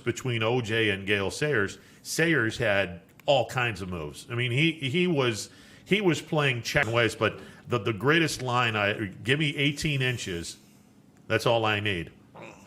between OJ and Gale Sayers. Sayers had all kinds of moves. I mean, he was playing check ways, but the greatest line, give me 18 inches. That's all I need.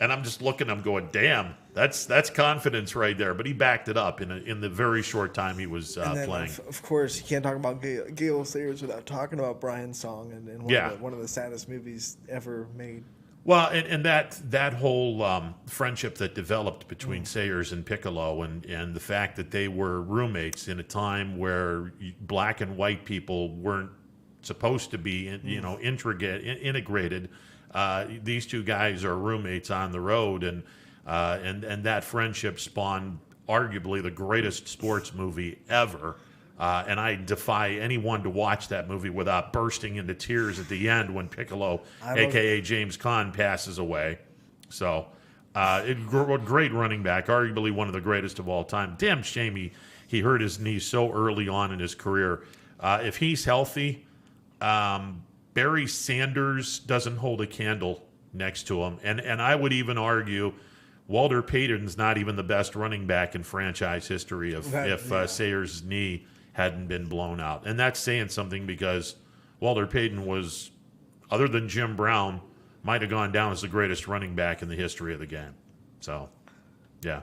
And I'm just looking, I'm going, damn, that's confidence right there. But he backed it up in the very short time he was playing. Of course, you can't talk about Gale Sayers without talking about Brian's Song and one of the saddest movies ever made. Well, and that whole friendship that developed between Sayers and Piccolo, and the fact that they were roommates in a time where black and white people weren't supposed to be, integrated. These two guys are roommates on the road, and that friendship spawned arguably the greatest sports movie ever. And I defy anyone to watch that movie without bursting into tears at the end when Piccolo, a.k.a. James Caan, passes away. So, great running back, arguably one of the greatest of all time. Damn shame he hurt his knee so early on in his career. If he's healthy, Barry Sanders doesn't hold a candle next to him. And I would even argue Walter Payton's not even the best running back in franchise history if Sayers' knee hadn't been blown out. And that's saying something because Walter Payton was, other than Jim Brown, might have gone down as the greatest running back in the history of the game. So, yeah.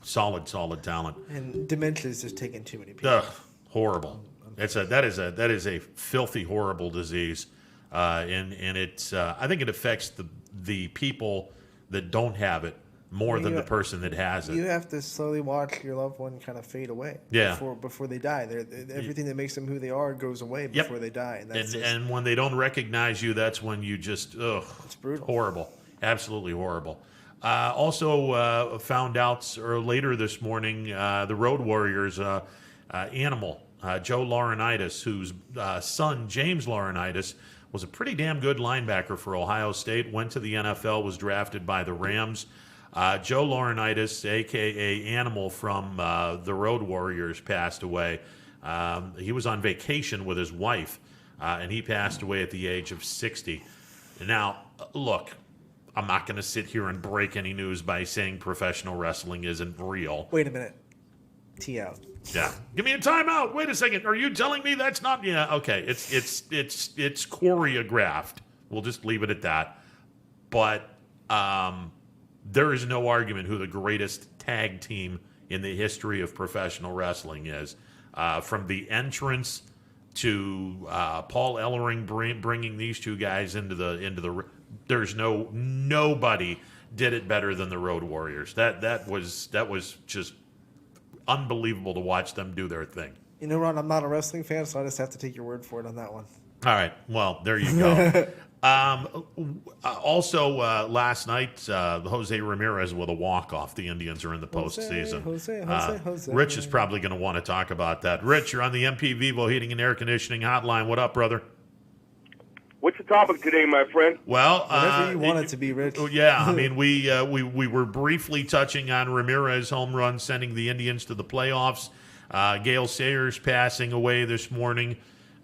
Solid talent. And dementia is just taking too many people. Ugh, horrible. That is a filthy, horrible disease. And it's I think it affects the people that don't have it more than the person that has it. You have to slowly watch your loved one kind of fade away before they die. Everything that makes them who they are goes away before they die. And when they don't recognize you, that's when you just, it's brutal. Horrible. Absolutely horrible. Also found out later this morning, the Road Warriors animal, Joe Laurinaitis, whose son, James Laurinaitis, was a pretty damn good linebacker for Ohio State, went to the NFL, was drafted by the Rams. Joe Laurinaitis, a.k.a. Animal from the Road Warriors, passed away. He was on vacation with his wife, and he passed away at the age of 60. Now, look, I'm not going to sit here and break any news by saying professional wrestling isn't real. Wait a minute. Tee out. Yeah. Give me a timeout. Wait a second. Are you telling me that's not? Yeah. Okay. It's choreographed. We'll just leave it at that. But there is no argument who the greatest tag team in the history of professional wrestling is. From the entrance to Paul Ellering bringing these two guys into the there's nobody did it better than the Road Warriors. That was just unbelievable to watch them do their thing. You know, Ron, I'm not a wrestling fan, so I just have to take your word for it on that one. All right. Well, there you go. Also, last night, Jose Ramirez with a walk-off. The Indians are in the postseason. Jose. Rich is probably going to want to talk about that. Rich, you're on the MP Vivo Heating and Air Conditioning Hotline. What up, brother? What's the topic today, my friend? Well, whatever you want it to be, Rich. Yeah, I mean, we were briefly touching on Ramirez home run sending the Indians to the playoffs. Gale Sayers passing away this morning.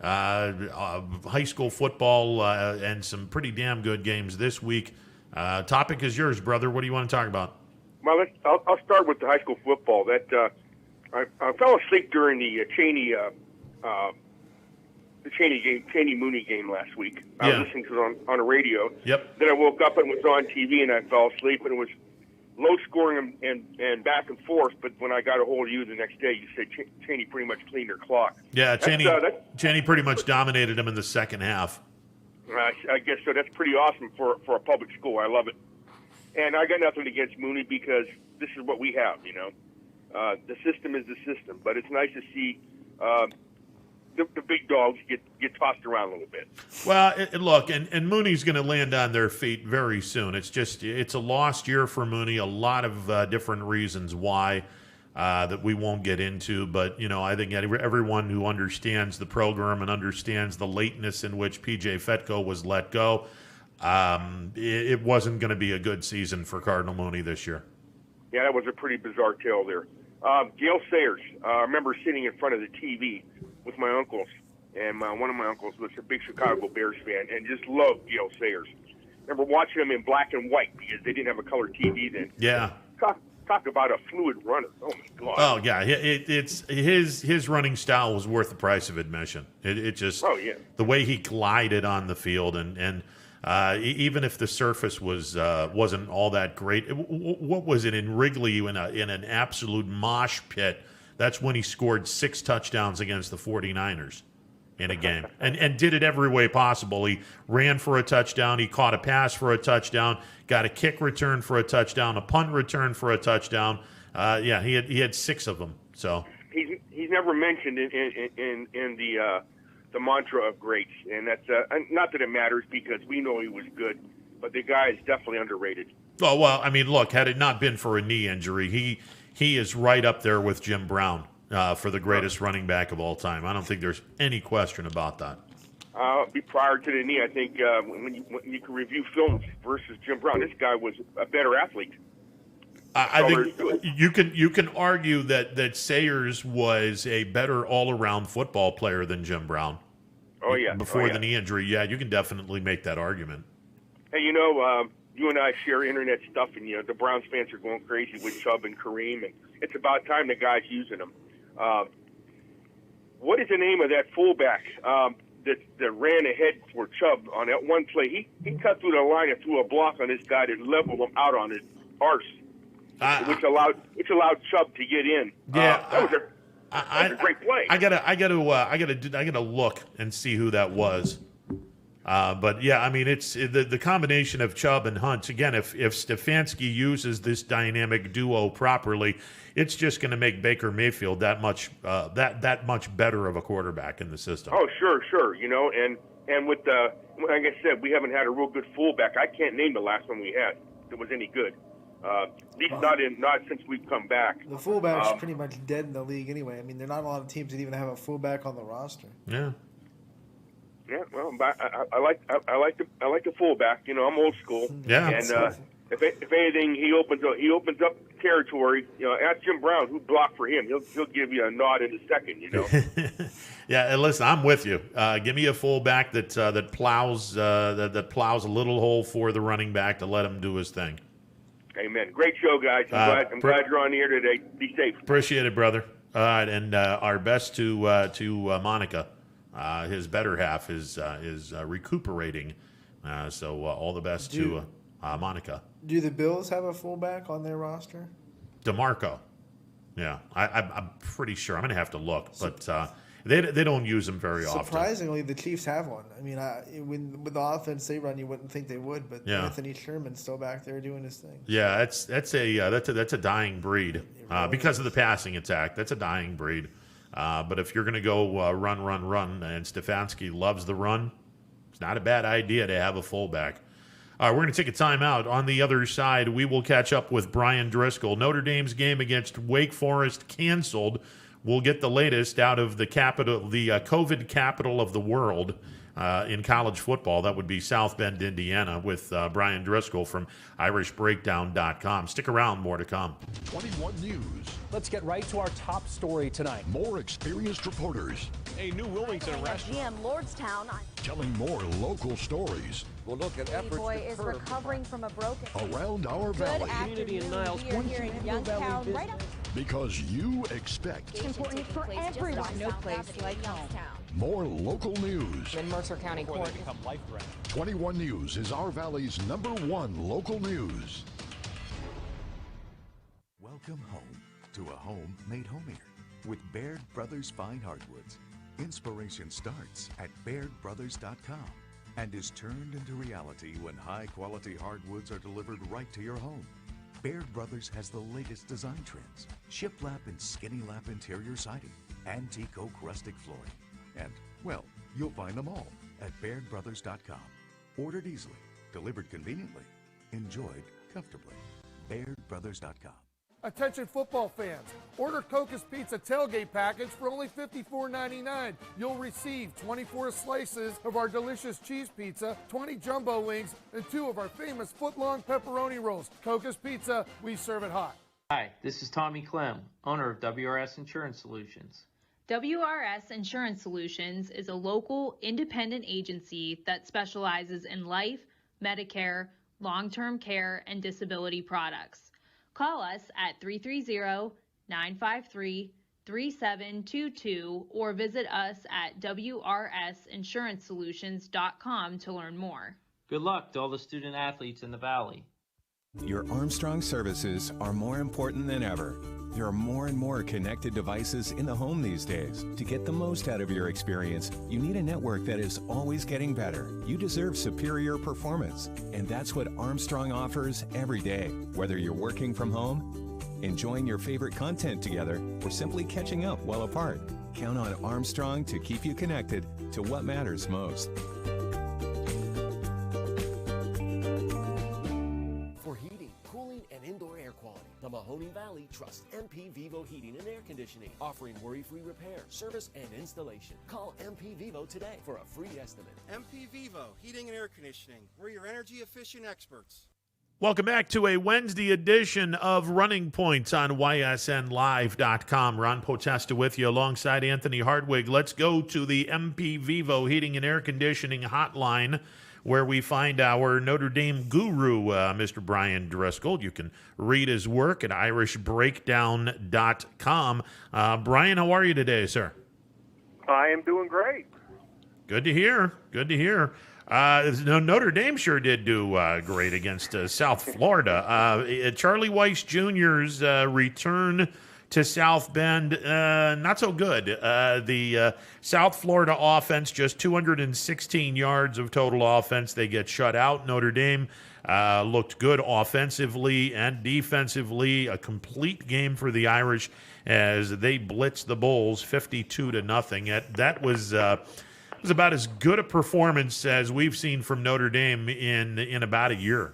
High school football and some pretty damn good games this week. Topic is yours, brother. What do you want to talk about? Well, I'll start with the high school football. I fell asleep during the Cheney Mooney game last week. I was listening to it on the radio. Yep. Then I woke up and it was on TV, and I fell asleep, and it was low scoring and back and forth. But when I got a hold of you the next day, you said Cheney pretty much cleaned her clock. Yeah, Cheney pretty much dominated him in the second half. I guess so. That's pretty awesome for a public school. I love it. And I got nothing against Mooney because this is what we have, you know. The system is the system. But it's nice to see the big dogs get tossed around a little bit. Well, look, and Mooney's going to land on their feet very soon. It's a lost year for Mooney. A lot of different reasons why that we won't get into. But, you know, I think everyone who understands the program and understands the lateness in which P.J. Fetko was let go, it wasn't going to be a good season for Cardinal Mooney this year. Yeah, that was a pretty bizarre tale there. Gale Sayers, I remember sitting in front of the TV with my uncles, and one of my uncles was a big Chicago Bears fan and just loved Gale Sayers. I remember watching him in black and white because they didn't have a color TV then. Yeah. talk about a fluid runner. Oh my God. Oh yeah, it's his running style was worth the price of admission. It just the way he glided on the field and even if the surface wasn't all that great. What was it in Wrigley in an absolute mosh pit? That's when he scored 6 touchdowns against the 49ers in a game and did it every way possible. He ran for a touchdown. He caught a pass for a touchdown, got a kick return for a touchdown, a punt return for a touchdown. He had 6 of them. So he's never mentioned in the mantra of greats, and that's not that it matters because we know he was good, but the guy is definitely underrated. Oh well, I mean, look, had it not been for a knee injury, he is right up there with Jim Brown for the greatest running back of all time. I don't think there's any question about that. Prior to the knee, I think when you can review films versus Jim Brown, this guy was a better athlete. I think you can argue that Sayers was a better all-around football player than Jim Brown. Oh yeah. Before the knee injury, yeah, you can definitely make that argument. Hey, you and I share internet stuff, and the Browns fans are going crazy with Chubb and Kareem, and it's about time the guy's using them. What is the name of that fullback that ran ahead for Chubb on that one play? He cut through the line and threw a block on this guy that leveled him out on his arse, which allowed Chubb to get in. Yeah, that was a great play. I gotta look and see who that was. But yeah, I mean, it's the combination of Chubb and Hunt. Again, if Stefanski uses this dynamic duo properly, it's just going to make Baker Mayfield that much better of a quarterback in the system. Oh, sure. And with like I said, we haven't had a real good fullback. I can't name the last one we had that was any good. At least not since we've come back. The fullback's pretty much dead in the league anyway. I mean, there are not a lot of teams that even have a fullback on the roster. Yeah. Yeah, well, I like the fullback. I'm old school. Yeah. And if anything, he opens up territory. Ask Jim Brown who blocked for him. He'll give you a nod in a second. Yeah, and listen, I'm with you. Give me a fullback that plows a little hole for the running back to let him do his thing. Amen. Great show, guys. I'm glad you're on the air today. Be safe. Appreciate it, brother. All right, and our best to Monica. His better half is recuperating, so all the best to Monica. Do the Bills have a fullback on their roster? DeMarco, yeah, I'm pretty sure. I'm gonna have to look, but they don't use him very often. Surprisingly, the Chiefs have one. I mean, with the offense they run, you wouldn't think they would, but Anthony Sherman's still back there doing his thing. Yeah, that's a dying breed because of the passing attack. That's a dying breed. But if you're going to go run, and Stefanski loves the run, it's not a bad idea to have a fullback. We're going to take a timeout. On the other side, we will catch up with Brian Driscoll. Notre Dame's game against Wake Forest canceled. We'll get the latest out of the COVID capital of the world in college football. That would be South Bend, Indiana, with Brian Driscoll from IrishBreakdown.com. Stick around, more to come. 21 News. Let's get right to our top story tonight. More experienced reporters. A new Wilmington restaurant. Lordstown. Telling more local stories. We'll look at efforts Boy is recovering from a broken. Around our valley. Community in Niles. We are here in Youngstown, right up. Because you expect. It's important for everyone. No place like home. More local news. In Mercer County Court. 21 News is our valley's #1 local news. Welcome home to a home made homier with Baird Brothers Fine Hardwoods. Inspiration starts at BairdBrothers.com and is turned into reality when high-quality hardwoods are delivered right to your home. Baird Brothers has the latest design trends, shiplap and skinny lap interior siding, antique oak rustic flooring, and, well, you'll find them all at BairdBrothers.com. Ordered easily, delivered conveniently, enjoyed comfortably. BairdBrothers.com. Attention football fans, order Coca's Pizza tailgate package for only $54.99. You'll receive 24 slices of our delicious cheese pizza, 20 jumbo wings, and 2 of our famous foot-long pepperoni rolls. Coca's Pizza, we serve it hot. Hi, this is Tommy Clem, owner of WRS Insurance Solutions. WRS Insurance Solutions is a local independent agency that specializes in life, Medicare, long-term care, and disability products. Call us at 330-953-3722 or visit us at wrsinsuranceSolutions.com to learn more. Good luck to all the student athletes in the Valley. Your Armstrong services are more important than ever. There are more and more connected devices in the home these days. To get the most out of your experience, you need a network that is always getting better. You deserve superior performance, and that's what Armstrong offers every day. Whether you're working from home, enjoying your favorite content together, or simply catching up while apart, count on Armstrong to keep you connected to what matters most. The Mahoning Valley trusts MP Vivo Heating and Air Conditioning, offering worry-free repair, service, and installation. Call MP Vivo today for a free estimate. MP Vivo Heating and Air Conditioning. We're your energy-efficient experts. Welcome back to a Wednesday edition of Running Points on YSNLive.com. Ron Potesta with you alongside Anthony Hartwig. Let's go to the MP Vivo Heating and Air Conditioning hotline, where we find our Notre Dame guru, Mr. Brian Driscoll. You can read his work at irishbreakdown.com. Brian, how are you today, sir? I am doing great. Good to hear. Good to hear. Notre Dame sure did do great against South Florida. Charlie Weiss Jr.'s return to South Bend, not so good. The South Florida offense, just 216 yards of total offense. They get shut out. Notre Dame looked good offensively and defensively. A complete game for the Irish as they blitzed the Bulls 52-0. That was about as good a performance as we've seen from Notre Dame in about a year.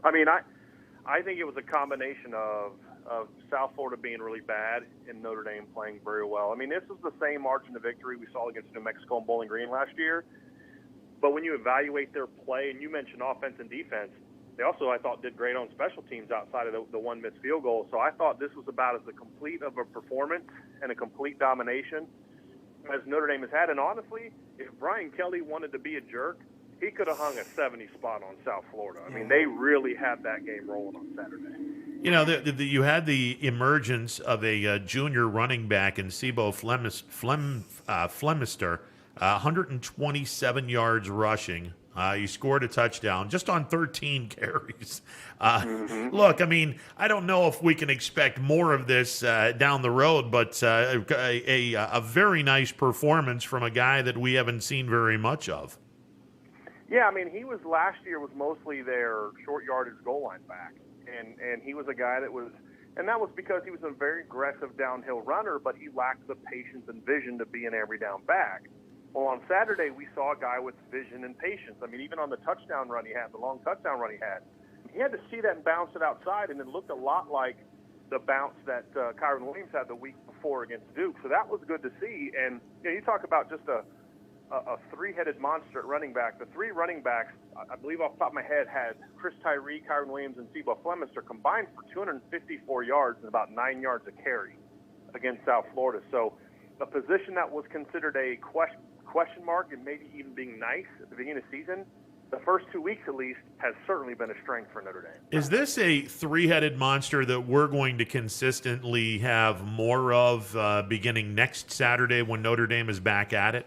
I mean, I think it was a combination of South Florida being really bad and Notre Dame playing very well. I mean, this was the same margin of victory we saw against New Mexico and Bowling Green last year. But when you evaluate their play, and you mentioned offense and defense, they also, I thought, did great on special teams outside of the one missed field goal. So I thought this was about as complete of a performance and a complete domination as Notre Dame has had. And honestly, if Brian Kelly wanted to be a jerk, he could have hung a 70 spot on South Florida. I mean, they really had that game rolling on Saturday. You know, you had the emergence of a junior running back in Cibo Flemister, 127 yards rushing. He scored a touchdown just on 13 carries. Look, I mean, I don't know if we can expect more of this down the road, but a very nice performance from a guy that we haven't seen very much of. Yeah, I mean, he was last year was mostly their short yardage goal line back. And he was a guy that was, and that was because he was a very aggressive downhill runner, but he lacked the patience and vision to be an every down back. Well, on Saturday, we saw a guy with vision and patience. I mean, even on the touchdown run he had, the long touchdown run he had to see that and bounce it outside, and it looked a lot like the bounce that Kyron Williams had the week before against Duke. So that was good to see. And you talk about just a three-headed monster at running back. The three running backs, I believe off the top of my head, had Chris Tyree, Kyron Williams, and Cibo Flemister combined for 254 yards and about 9 yards a carry against South Florida. So a position that was considered a question mark and maybe even being nice at the beginning of the season, the first 2 weeks at least, has certainly been a strength for Notre Dame. Is this a three-headed monster that we're going to consistently have more of beginning next Saturday when Notre Dame is back at it?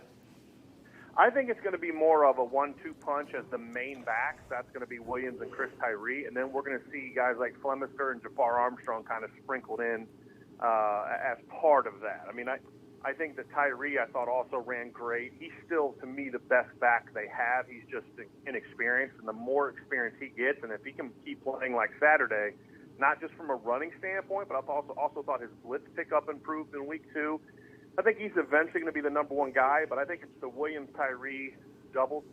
I think it's going to be more of a 1-2 punch as the main backs. That's going to be Williams and Chris Tyree. And then we're going to see guys like Flemister and Jafar Armstrong kind of sprinkled in as part of that. I mean, I think that Tyree, I thought, also ran great. He's still, to me, the best back they have. He's just inexperienced. And the more experience he gets, and if he can keep playing like Saturday, not just from a running standpoint, but I also thought his blitz pickup improved in week 2. I think he's eventually going to be the number one guy, but I think it's the Williams-Tyree double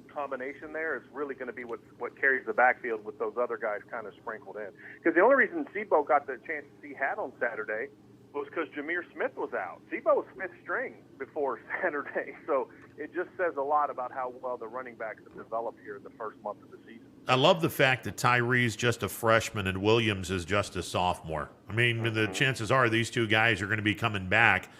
combination there is really going to be what carries the backfield with those other guys kind of sprinkled in. Because the only reason Cibo got the chance he had on Saturday was because Jameer Smith was out. Cibo was fifth string before Saturday, so it just says a lot about how well the running backs have developed here in the first month of the season. I love the fact that Tyree's just a freshman and Williams is just a sophomore. I mean, the chances are these two guys are going to be coming back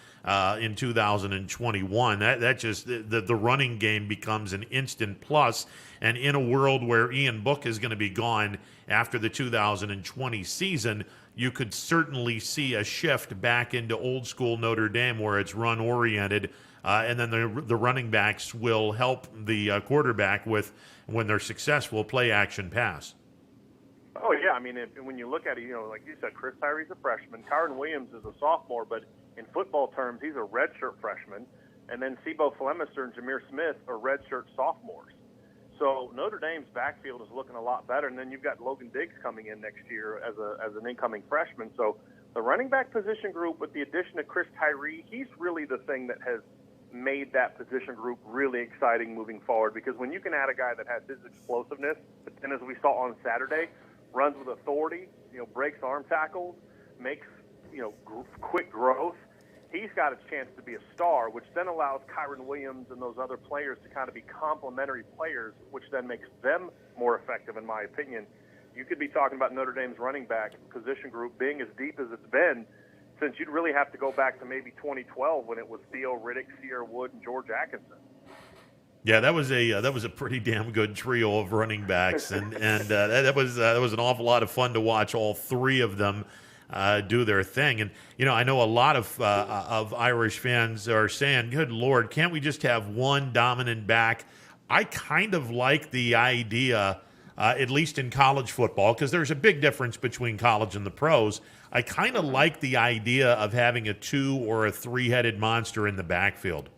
in 2021. That just the running game becomes an instant plus. And in a world where Ian Book is going to be gone after the 2020 season, you could certainly see a shift back into old school Notre Dame where it's run oriented. And then the running backs will help the quarterback with, when they're successful, play action pass. Oh, yeah. I mean, when you look at it, like you said, Chris Tyree's a freshman. Kyron Williams is a sophomore, but in football terms, he's a redshirt freshman. And then Sebo Flemister and Jameer Smith are redshirt sophomores. So Notre Dame's backfield is looking a lot better. And then you've got Logan Diggs coming in next year as an incoming freshman. So the running back position group, with the addition of Chris Tyree, he's really the thing that has made that position group really exciting moving forward, because when you can add a guy that has his explosiveness, but then as we saw on Saturday, runs with authority, breaks arm tackles, makes, quick growth, he's got a chance to be a star, which then allows Kyron Williams and those other players to kind of be complementary players, which then makes them more effective, in my opinion. You could be talking about Notre Dame's running back position group being as deep as it's been, since you'd really have to go back to maybe 2012 when it was Theo Riddick, Sierra Wood, and George Atkinson. Yeah, that was a pretty damn good trio of running backs, and that was an awful lot of fun to watch all three of them do their thing. And I know a lot of Irish fans are saying, "Good Lord, can't we just have one dominant back?" I kind of like the idea, at least in college football, because there's a big difference between college and the pros. I kind of like the idea of having a two or a three-headed monster in the backfield.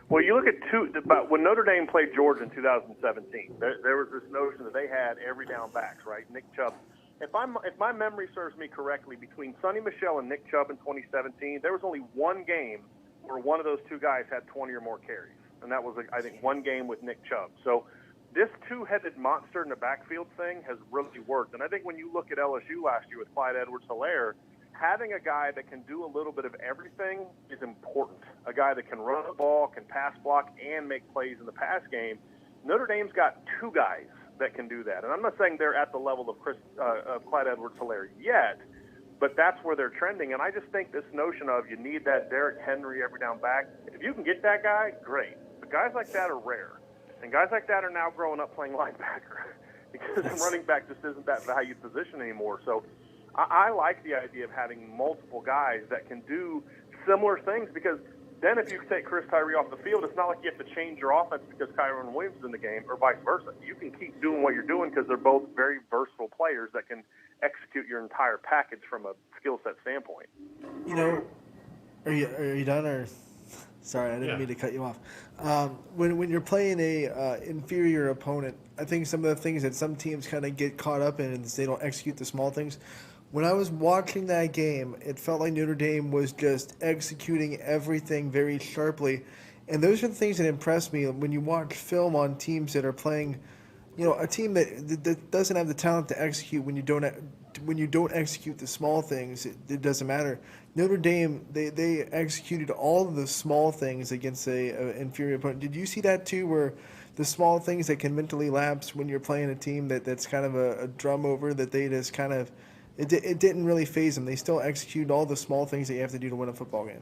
Well, you look at but when Notre Dame played Georgia in 2017, there was this notion that they had every down backs, right? Nick Chubb. If my memory serves me correctly, between Sonny Michel and Nick Chubb in 2017, there was only one game where one of those two guys had 20 or more carries, and that was, I think, one game with Nick Chubb. So this two-headed monster in the backfield thing has really worked. And I think when you look at LSU last year with Clyde Edwards-Helaire, having a guy that can do a little bit of everything is important. A guy that can run the ball, can pass block, and make plays in the pass game. Notre Dame's got two guys that can do that. And I'm not saying they're at the level of Clyde Edwards-Helaire yet, but that's where they're trending. And I just think this notion of you need that Derrick Henry every down back, if you can get that guy, great. But guys like that are rare. And guys like that are now growing up playing linebacker because the running back just isn't that valued position anymore. So I like the idea of having multiple guys that can do similar things, because then if you take Chris Tyree off the field, it's not like you have to change your offense because Kyron Williams is in the game, or vice versa. You can keep doing what you're doing because they're both very versatile players that can execute your entire package from a skill set standpoint. Are you done, or? Sorry, I didn't mean to cut you off. When you're playing a inferior opponent, I think some of the things that some teams kind of get caught up in is they don't execute the small things. When I was watching that game, it felt like Notre Dame was just executing everything very sharply. And those are the things that impress me when you watch film on teams that are playing, a team that doesn't have the talent to execute. When you don't execute the small things, it doesn't matter. Notre Dame, they executed all of the small things against a inferior opponent. Did you see that too, where the small things that can mentally lapse when you're playing a team that's kind of a drum over, that they just kind of, it didn't really faze them. They still executed all the small things that you have to do to win a football game.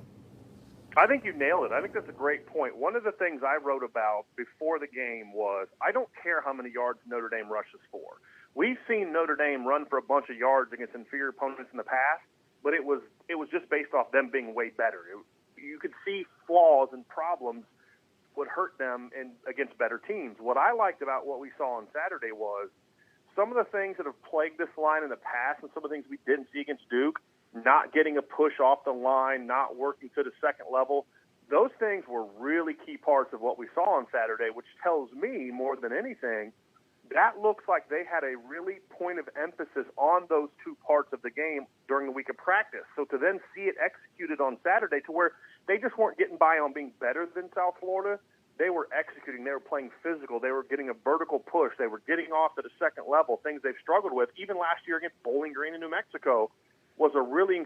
I think you nailed it. I think that's a great point. One of the things I wrote about before the game was, I don't care how many yards Notre Dame rushes for. We've seen Notre Dame run for a bunch of yards against inferior opponents in the past, but it was just based off them being way better. You could see flaws and problems would hurt them against better teams. What I liked about what we saw on Saturday was some of the things that have plagued this line in the past, and some of the things we didn't see against Duke, not getting a push off the line, not working to the second level, those things were really key parts of what we saw on Saturday, which tells me more than anything that looks like they had a really point of emphasis on those two parts of the game during the week of practice. So to then see it executed on Saturday, to where they just weren't getting by on being better than South Florida, they were executing. They were playing physical. They were getting a vertical push. They were getting off to the second level, things they've struggled with. Even last year against Bowling Green in New Mexico was a really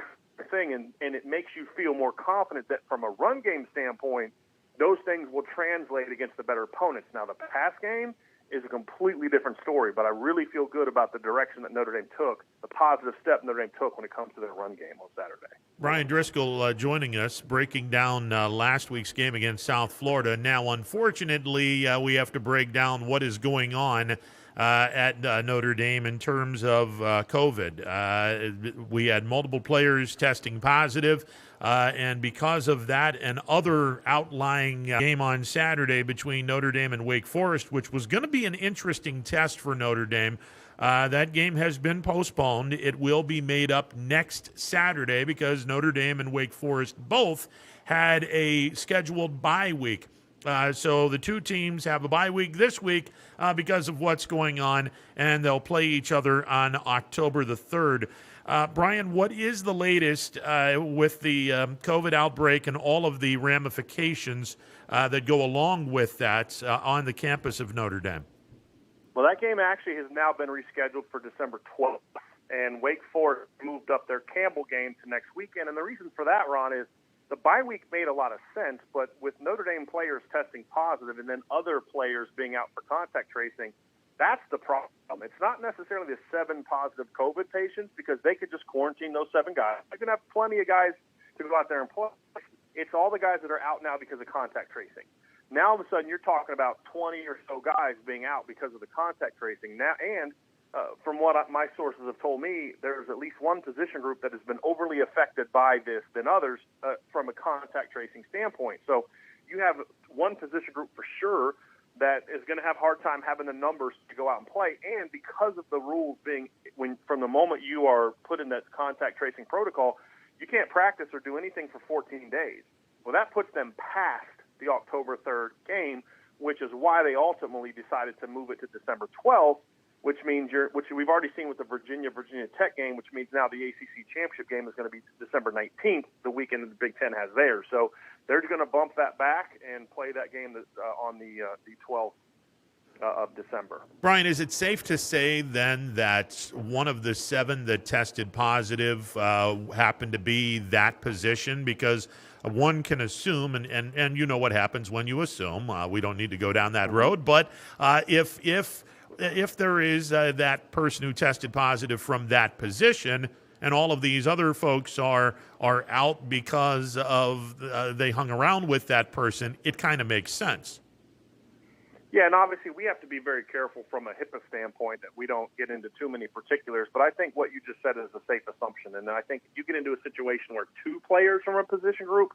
thing, and it makes you feel more confident that from a run game standpoint, those things will translate against the better opponents. Now, the pass game is a completely different story. But I really feel good about the direction that Notre Dame took, the positive step Notre Dame took when it comes to their run game on Saturday. Brian Driscoll joining us, breaking down last week's game against South Florida. Now, unfortunately, we have to break down what is going on at Notre Dame in terms of COVID. We had multiple players testing positive, and because of that, an other outlying game on Saturday between Notre Dame and Wake Forest, which was going to be an interesting test for Notre Dame, that game has been postponed. It will be made up next Saturday because Notre Dame and Wake Forest both had a scheduled bye week. So the two teams have a bye week this week because of what's going on, and they'll play each other on October the 3rd. Brian, what is the latest with the COVID outbreak and all of the ramifications that go along with that on the campus of Notre Dame? Well, that game actually has now been rescheduled for December 12th, and Wake Forest moved up their Campbell game to next weekend. And the reason for that, Ron, is the bye week made a lot of sense, but with Notre Dame players testing positive and then other players being out for contact tracing, that's the problem. It's not necessarily the 7 positive COVID patients because they could just quarantine those 7 guys. They're going to have plenty of guys to go out there and play. It's all the guys that are out now because of contact tracing. Now, all of a sudden, you're talking about 20 or so guys being out because of the contact tracing. Now, and from what my sources have told me, there's at least one position group that has been overly affected by this than others from a contact tracing standpoint. So you have one position group for sure that is going to have a hard time having the numbers to go out and play. And because of the rules being from the moment you are put in that contact tracing protocol, you can't practice or do anything for 14 days. Well, that puts them past the October 3rd game, which is why they ultimately decided to move it to December 12th, which means which we've already seen with the Virginia Tech game, which means now the ACC championship game is going to be December 19th, the weekend that the Big Ten has there. So they're going to bump that back and play that game on the 12th of December. Brian, is it safe to say then that one of the 7 that tested positive happened to be that position? Because one can assume, and you know what happens when you assume. We don't need to go down that road, but if there is that person who tested positive from that position, and all of these other folks are out because of they hung around with that person, it kind of makes sense. Yeah, and obviously we have to be very careful from a HIPAA standpoint that we don't get into too many particulars, but I think what you just said is a safe assumption. And I think if you get into a situation where 2 players from a position group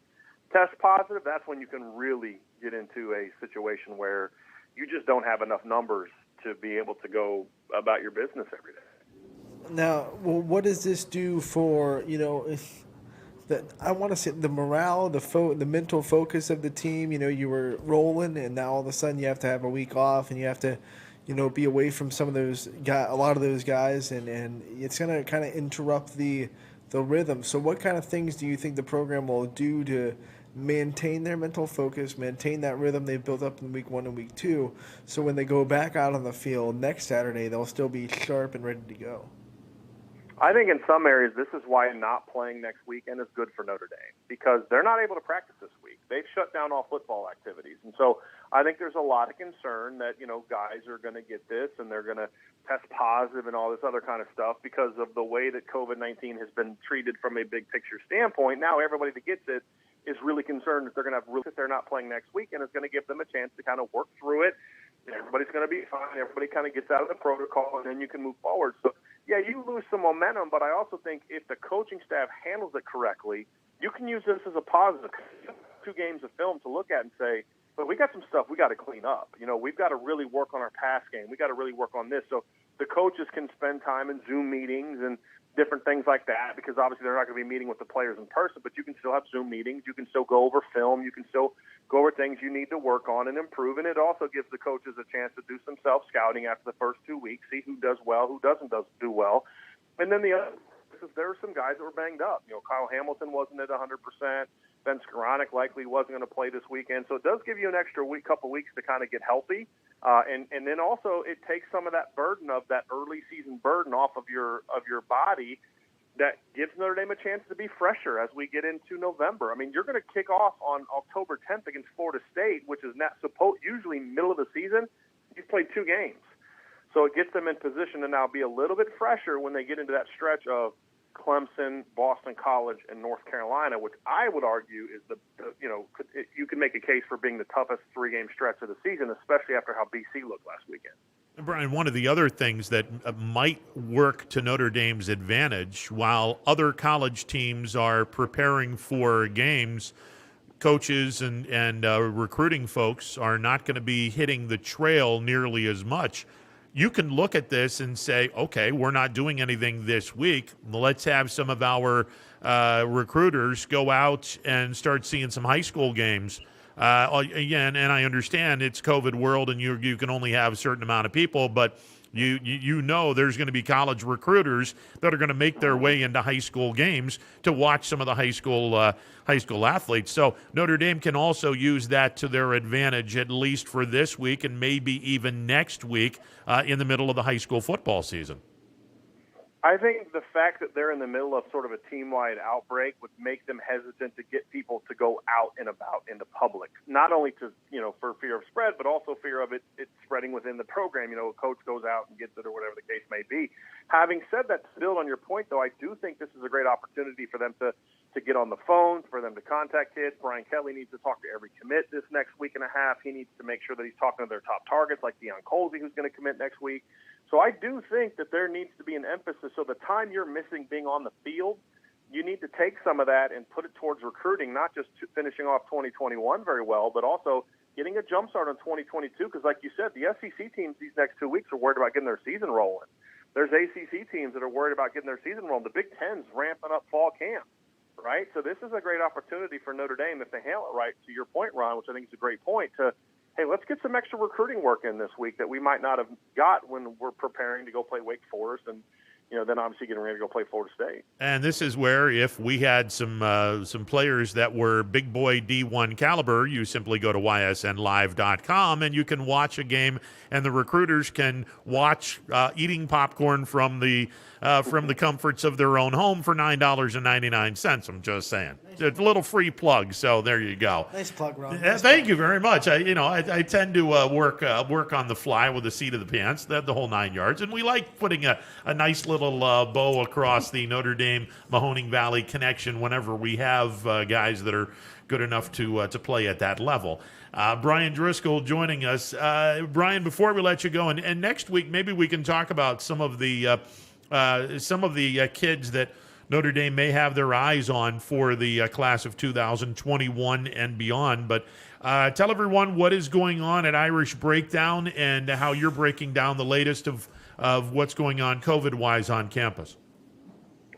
test positive, that's when you can really get into a situation where you just don't have enough numbers to be able to go about your business every day. Now, well, what does this do for, I want to say the morale, the mental focus of the team? You were rolling, and now all of a sudden you have to have a week off, and you have to, be away from some of those guys, a lot of those guys, and it's going to kind of interrupt the rhythm. So what kind of things do you think the program will do to maintain their mental focus, maintain that rhythm they've built up in week 1 and week 2, so when they go back out on the field next Saturday, they'll still be sharp and ready to go? I think in some areas this is why not playing next weekend is good for Notre Dame, because they're not able to practice this week. They've shut down all football activities. And so I think there's a lot of concern that, guys are going to get this and they're going to test positive and all this other kind of stuff because of the way that COVID-19 has been treated from a big picture standpoint. Now everybody that gets it is really concerned that they're going to have if they're not playing next week, and it's going to give them a chance to kind of work through it. Everybody's going to be fine. Everybody kind of gets out of the protocol, and then you can move forward. So, yeah, you lose some momentum, but I also think if the coaching staff handles it correctly, you can use this as a positive. 2 games of film to look at and say, but we got some stuff we got to clean up. We've got to really work on our pass game. We got to really work on this. So the coaches can spend time in Zoom meetings and different things like that, because obviously they're not going to be meeting with the players in person, but you can still have Zoom meetings. You can still go over film. You can still go over things you need to work on and improve. And it also gives the coaches a chance to do some self-scouting after the first 2 weeks, see who does well, who doesn't do well. And then the other is there were some guys that were banged up. Kyle Hamilton wasn't at 100%. Ben Skoranek likely wasn't going to play this weekend. So it does give you an extra couple weeks to kind of get healthy. And then also it takes some of that burden of that early season burden off of your body that gives Notre Dame a chance to be fresher as we get into November. I mean, you're going to kick off on October 10th against Florida State, which is not usually middle of the season. He's played 2 games. So it gets them in position to now be a little bit fresher when they get into that stretch of Clemson, Boston College, and North Carolina, which I would argue is you can make a case for being the toughest 3-game stretch of the season, especially after how BC looked last weekend. Brian, one of the other things that might work to Notre Dame's advantage, while other college teams are preparing for games, coaches and recruiting folks are not going to be hitting the trail nearly as much. You can look at this and say, okay, we're not doing anything this week. Let's have some of our recruiters go out and start seeing some high school games. Again, and I understand it's COVID world and you can only have a certain amount of people, but you know there's going to be college recruiters that are going to make their way into high school games to watch some of the high school athletes. So Notre Dame can also use that to their advantage, at least for this week and maybe even next week in the middle of the high school football season. I think the fact that they're in the middle of sort of a team-wide outbreak would make them hesitant to get people to go out and about in the public, not only to, for fear of spread, but also fear of it spreading within the program. A coach goes out and gets it or whatever the case may be. Having said that, to build on your point, though, I do think this is a great opportunity for them to get on the phone, for them to contact kids. Brian Kelly needs to talk to every commit this next week and a half. He needs to make sure that he's talking to their top targets like Deion Colsey, who's going to commit next week. So I do think that there needs to be an emphasis. So the time you're missing being on the field, you need to take some of that and put it towards recruiting, not just finishing off 2021 very well, but also getting a jump start on 2022. Because like you said, the SEC teams these next 2 weeks are worried about getting their season rolling. There's ACC teams that are worried about getting their season rolling. The Big Ten's ramping up fall camp, right? So this is a great opportunity for Notre Dame, if they handle it right, to your point, Ron, which I think is a great point, to hey, let's get some extra recruiting work in this week that we might not have got when we're preparing to go play Wake Forest and, then obviously getting ready to go play Florida State. And this is where if we had some players that were big boy D1 caliber, you simply go to ysnlive.com and you can watch a game, and the recruiters can watch eating popcorn from the comforts of their own home for $9.99. I'm just saying. It's a little free plug, so there you go. Nice plug, Ron. Thank you very much. I tend to work on the fly with the seat of the pants, the whole 9 yards, and we like putting a nice little bow across the Notre Dame Mahoning Valley connection whenever we have guys that are good enough to play at that level. Brian Driscoll joining us. Brian, before we let you go, and next week maybe we can talk about some of the kids that Notre Dame may have their eyes on for the class of 2021 and beyond. But tell everyone what is going on at Irish Breakdown and how you're breaking down the latest of what's going on COVID-wise on campus.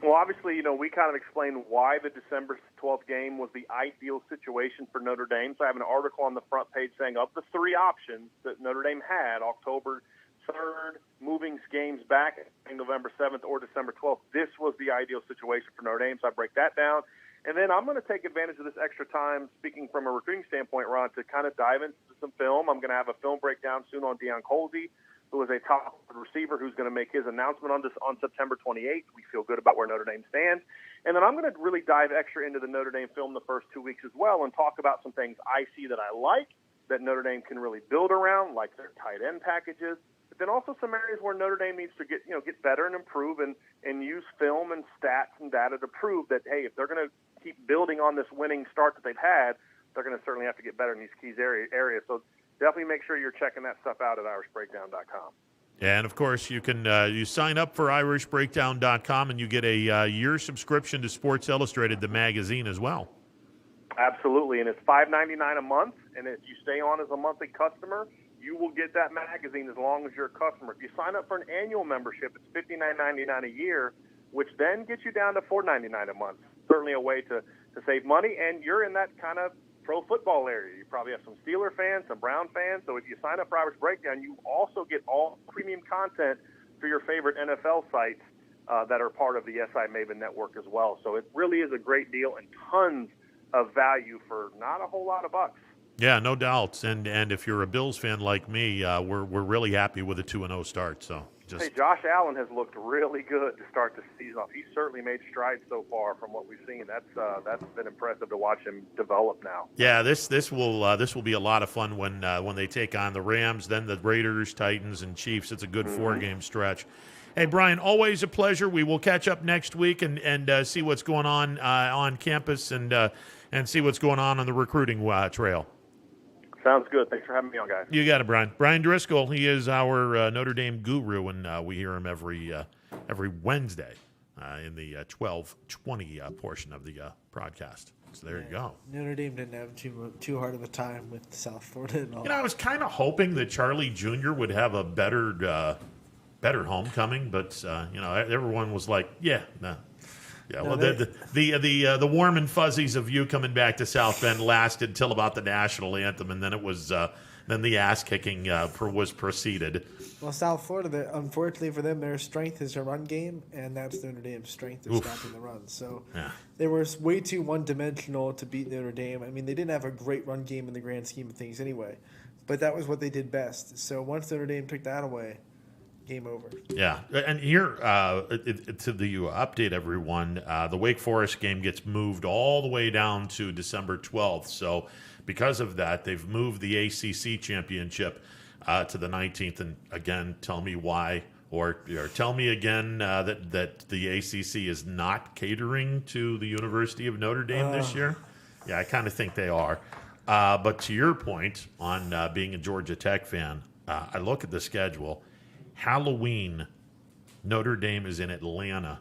Well, obviously, we kind of explained why the December 12th game was the ideal situation for Notre Dame. So I have an article on the front page saying of the 3 options that Notre Dame had, October 3rd, moving games back November 7th or December 12th, this was the ideal situation for Notre Dame. So I break that down. And then I'm going to take advantage of this extra time, speaking from a recruiting standpoint, Ron, to kind of dive into some film. I'm going to have a film breakdown soon on Deion Colsey, who is a top receiver who's going to make his announcement on September 28th. We feel good about where Notre Dame stands. And then I'm going to really dive extra into the Notre Dame film the first 2 weeks as well and talk about some things I see that I like, that Notre Dame can really build around, like their tight end packages, but then also some areas where Notre Dame needs to get better and improve and use film and stats and data to prove that, hey, if they're going to keep building on this winning start that they've had, they're going to certainly have to get better in these key areas. So definitely make sure you're checking that stuff out at irishbreakdown.com. And, of course, you can you sign up for irishbreakdown.com and you get a year subscription to Sports Illustrated, the magazine, as well. Absolutely, and it's $5.99 a month, and if you stay on as a monthly customer, you will get that magazine as long as you're a customer. If you sign up for an annual membership, it's $59.99 a year, which then gets you down to $4.99 a month. Certainly a way to save money, and you're in that kind of pro football area. You probably have some Steeler fans, some Brown fans, so if you sign up for Irish Breakdown, you also get all premium content for your favorite NFL sites that are part of the SI Maven network as well. So it really is a great deal and tons of value for not a whole lot of bucks. Yeah, no doubt. And if you're a Bills fan like me, we're really happy with a 2-0 start. So Hey, Josh Allen has looked really good to start the season off. He's certainly made strides so far from what we've seen. That's been impressive to watch him develop now. Yeah, this will be a lot of fun when they take on the Rams, then the Raiders, Titans, and Chiefs. It's a good 4-game stretch. Hey, Brian, always a pleasure. We will catch up next week and see what's going on campus and see what's going on the recruiting trail. Sounds good. Thanks for having me on, guys. You got it, Brian. Brian Driscoll, he is our Notre Dame guru, and we hear him every Wednesday in the 12:20 portion of the broadcast. So there you go. Notre Dame didn't have too hard of a time with South Florida and all. I was kind of hoping that Charlie Jr. would have a better homecoming, but everyone was like, yeah, no. Yeah, well, the warm and fuzzies of you coming back to South Bend lasted till about the national anthem, and then it was then the ass kicking was proceeded. Well, South Florida, unfortunately for them, their strength is their run game, and that's Notre Dame's strength is stopping the run. So they were way too one-dimensional to beat Notre Dame. I mean, they didn't have a great run game in the grand scheme of things anyway, but that was what they did best. So once Notre Dame took that away, game over. Yeah, and here to the update everyone, the Wake Forest game gets moved all the way down to December 12th. So because of that, they've moved the ACC championship to the 19th. And again, tell me why, or tell me again that the ACC is not catering to the University of Notre Dame this year. Yeah, I kind of think they are. But to your point on being a Georgia Tech fan, I look at the schedule. Halloween, Notre Dame is in Atlanta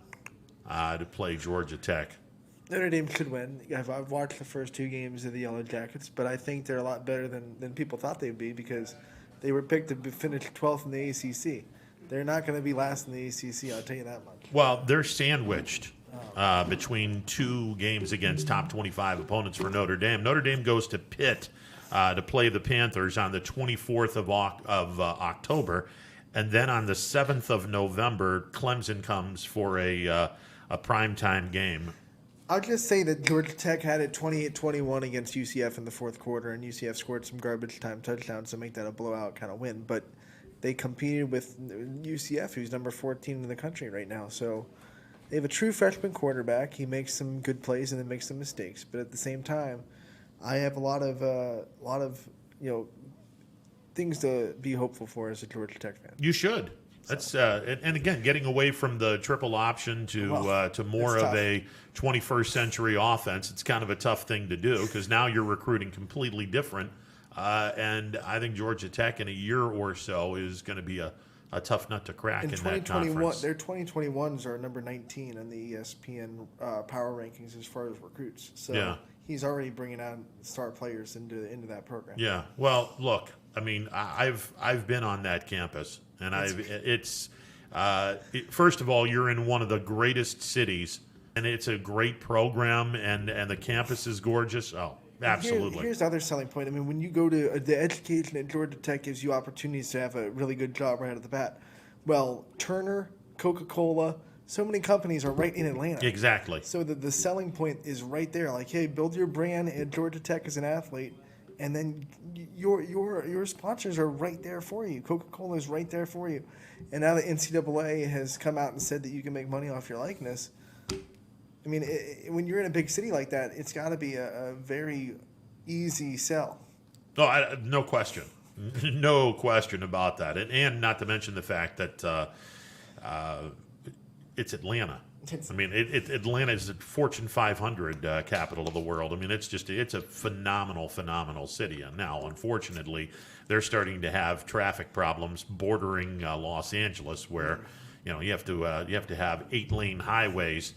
to play Georgia Tech. Notre Dame could win. I've watched the first 2 games of the Yellow Jackets, but I think they're a lot better than people thought they'd be because they were picked to finish 12th in the ACC. They're not going to be last in the ACC, I'll tell you that much. Well, they're sandwiched between 2 games against top 25 opponents for Notre Dame. Notre Dame goes to Pitt to play the Panthers on the 24th of October. And then on the 7th of November, Clemson comes for a primetime game. I'll just say that Georgia Tech had it 28-21 against UCF in the fourth quarter, and UCF scored some garbage time touchdowns to make that a blowout kind of win. But they competed with UCF, who's number 14 in the country right now. So they have a true freshman quarterback. He makes some good plays and then makes some mistakes. But at the same time, I have a lot of things to be hopeful for as a Georgia Tech fan. You should. That's and again, getting away from the triple option to more of a 21st century offense. It's kind of a tough thing to do because now you're recruiting completely different. And I think Georgia Tech in a year or so is going to be a tough nut to crack in that conference. Their 2021s are number 19 in the ESPN power rankings as far as recruits. So he's already bringing on star players into that program. Yeah. Well, look. I mean, I've been on that campus, and first of all, you're in one of the greatest cities, and it's a great program, and the campus is gorgeous. Oh, absolutely. Here's the other selling point. I mean, when you go to the education at Georgia Tech gives you opportunities to have a really good job right out of the bat. Well, Turner, Coca-Cola, so many companies are right in Atlanta. Exactly. So the selling point is right there. Like, hey, build your brand at Georgia Tech as an athlete. And then your sponsors are right there for you. Coca-Cola is right there for you. And now the NCAA has come out and said that you can make money off your likeness. I mean, when you're in a big city like that, it's got to be a very easy sell. Oh, no question. No question about that. And not to mention the fact that it's Atlanta. I mean, Atlanta is the Fortune 500 capital of the world. I mean, it's a phenomenal, phenomenal city. And now, unfortunately, they're starting to have traffic problems bordering Los Angeles, where you have to have 8-lane highways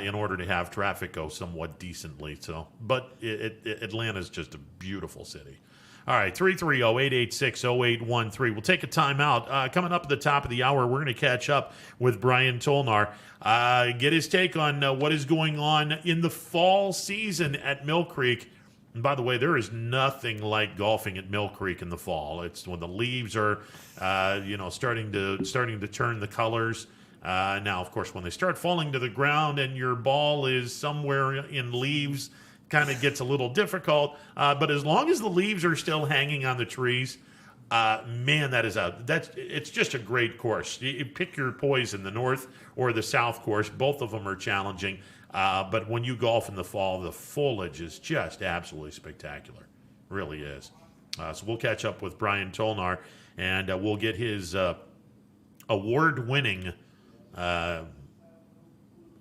in order to have traffic go somewhat decently. So, but Atlanta is just a beautiful city. All right, 330-886-0813. We'll take a timeout. Coming up at the top of the hour, we're going to catch up with Brian Tolnar, get his take on what is going on in the fall season at Mill Creek. And by the way, there is nothing like golfing at Mill Creek in the fall. It's when the leaves are, starting to turn the colors. Now, of course, when they start falling to the ground and your ball is somewhere in leaves, kind of gets a little difficult, but as long as the leaves are still hanging on the trees, Man, it's just a great course. You pick your poison, the North or the South course. Both of them are challenging. But when you golf in the fall, the foliage is just absolutely spectacular. Really is. So we'll catch up with Brian Tolnar, and we'll get his award-winning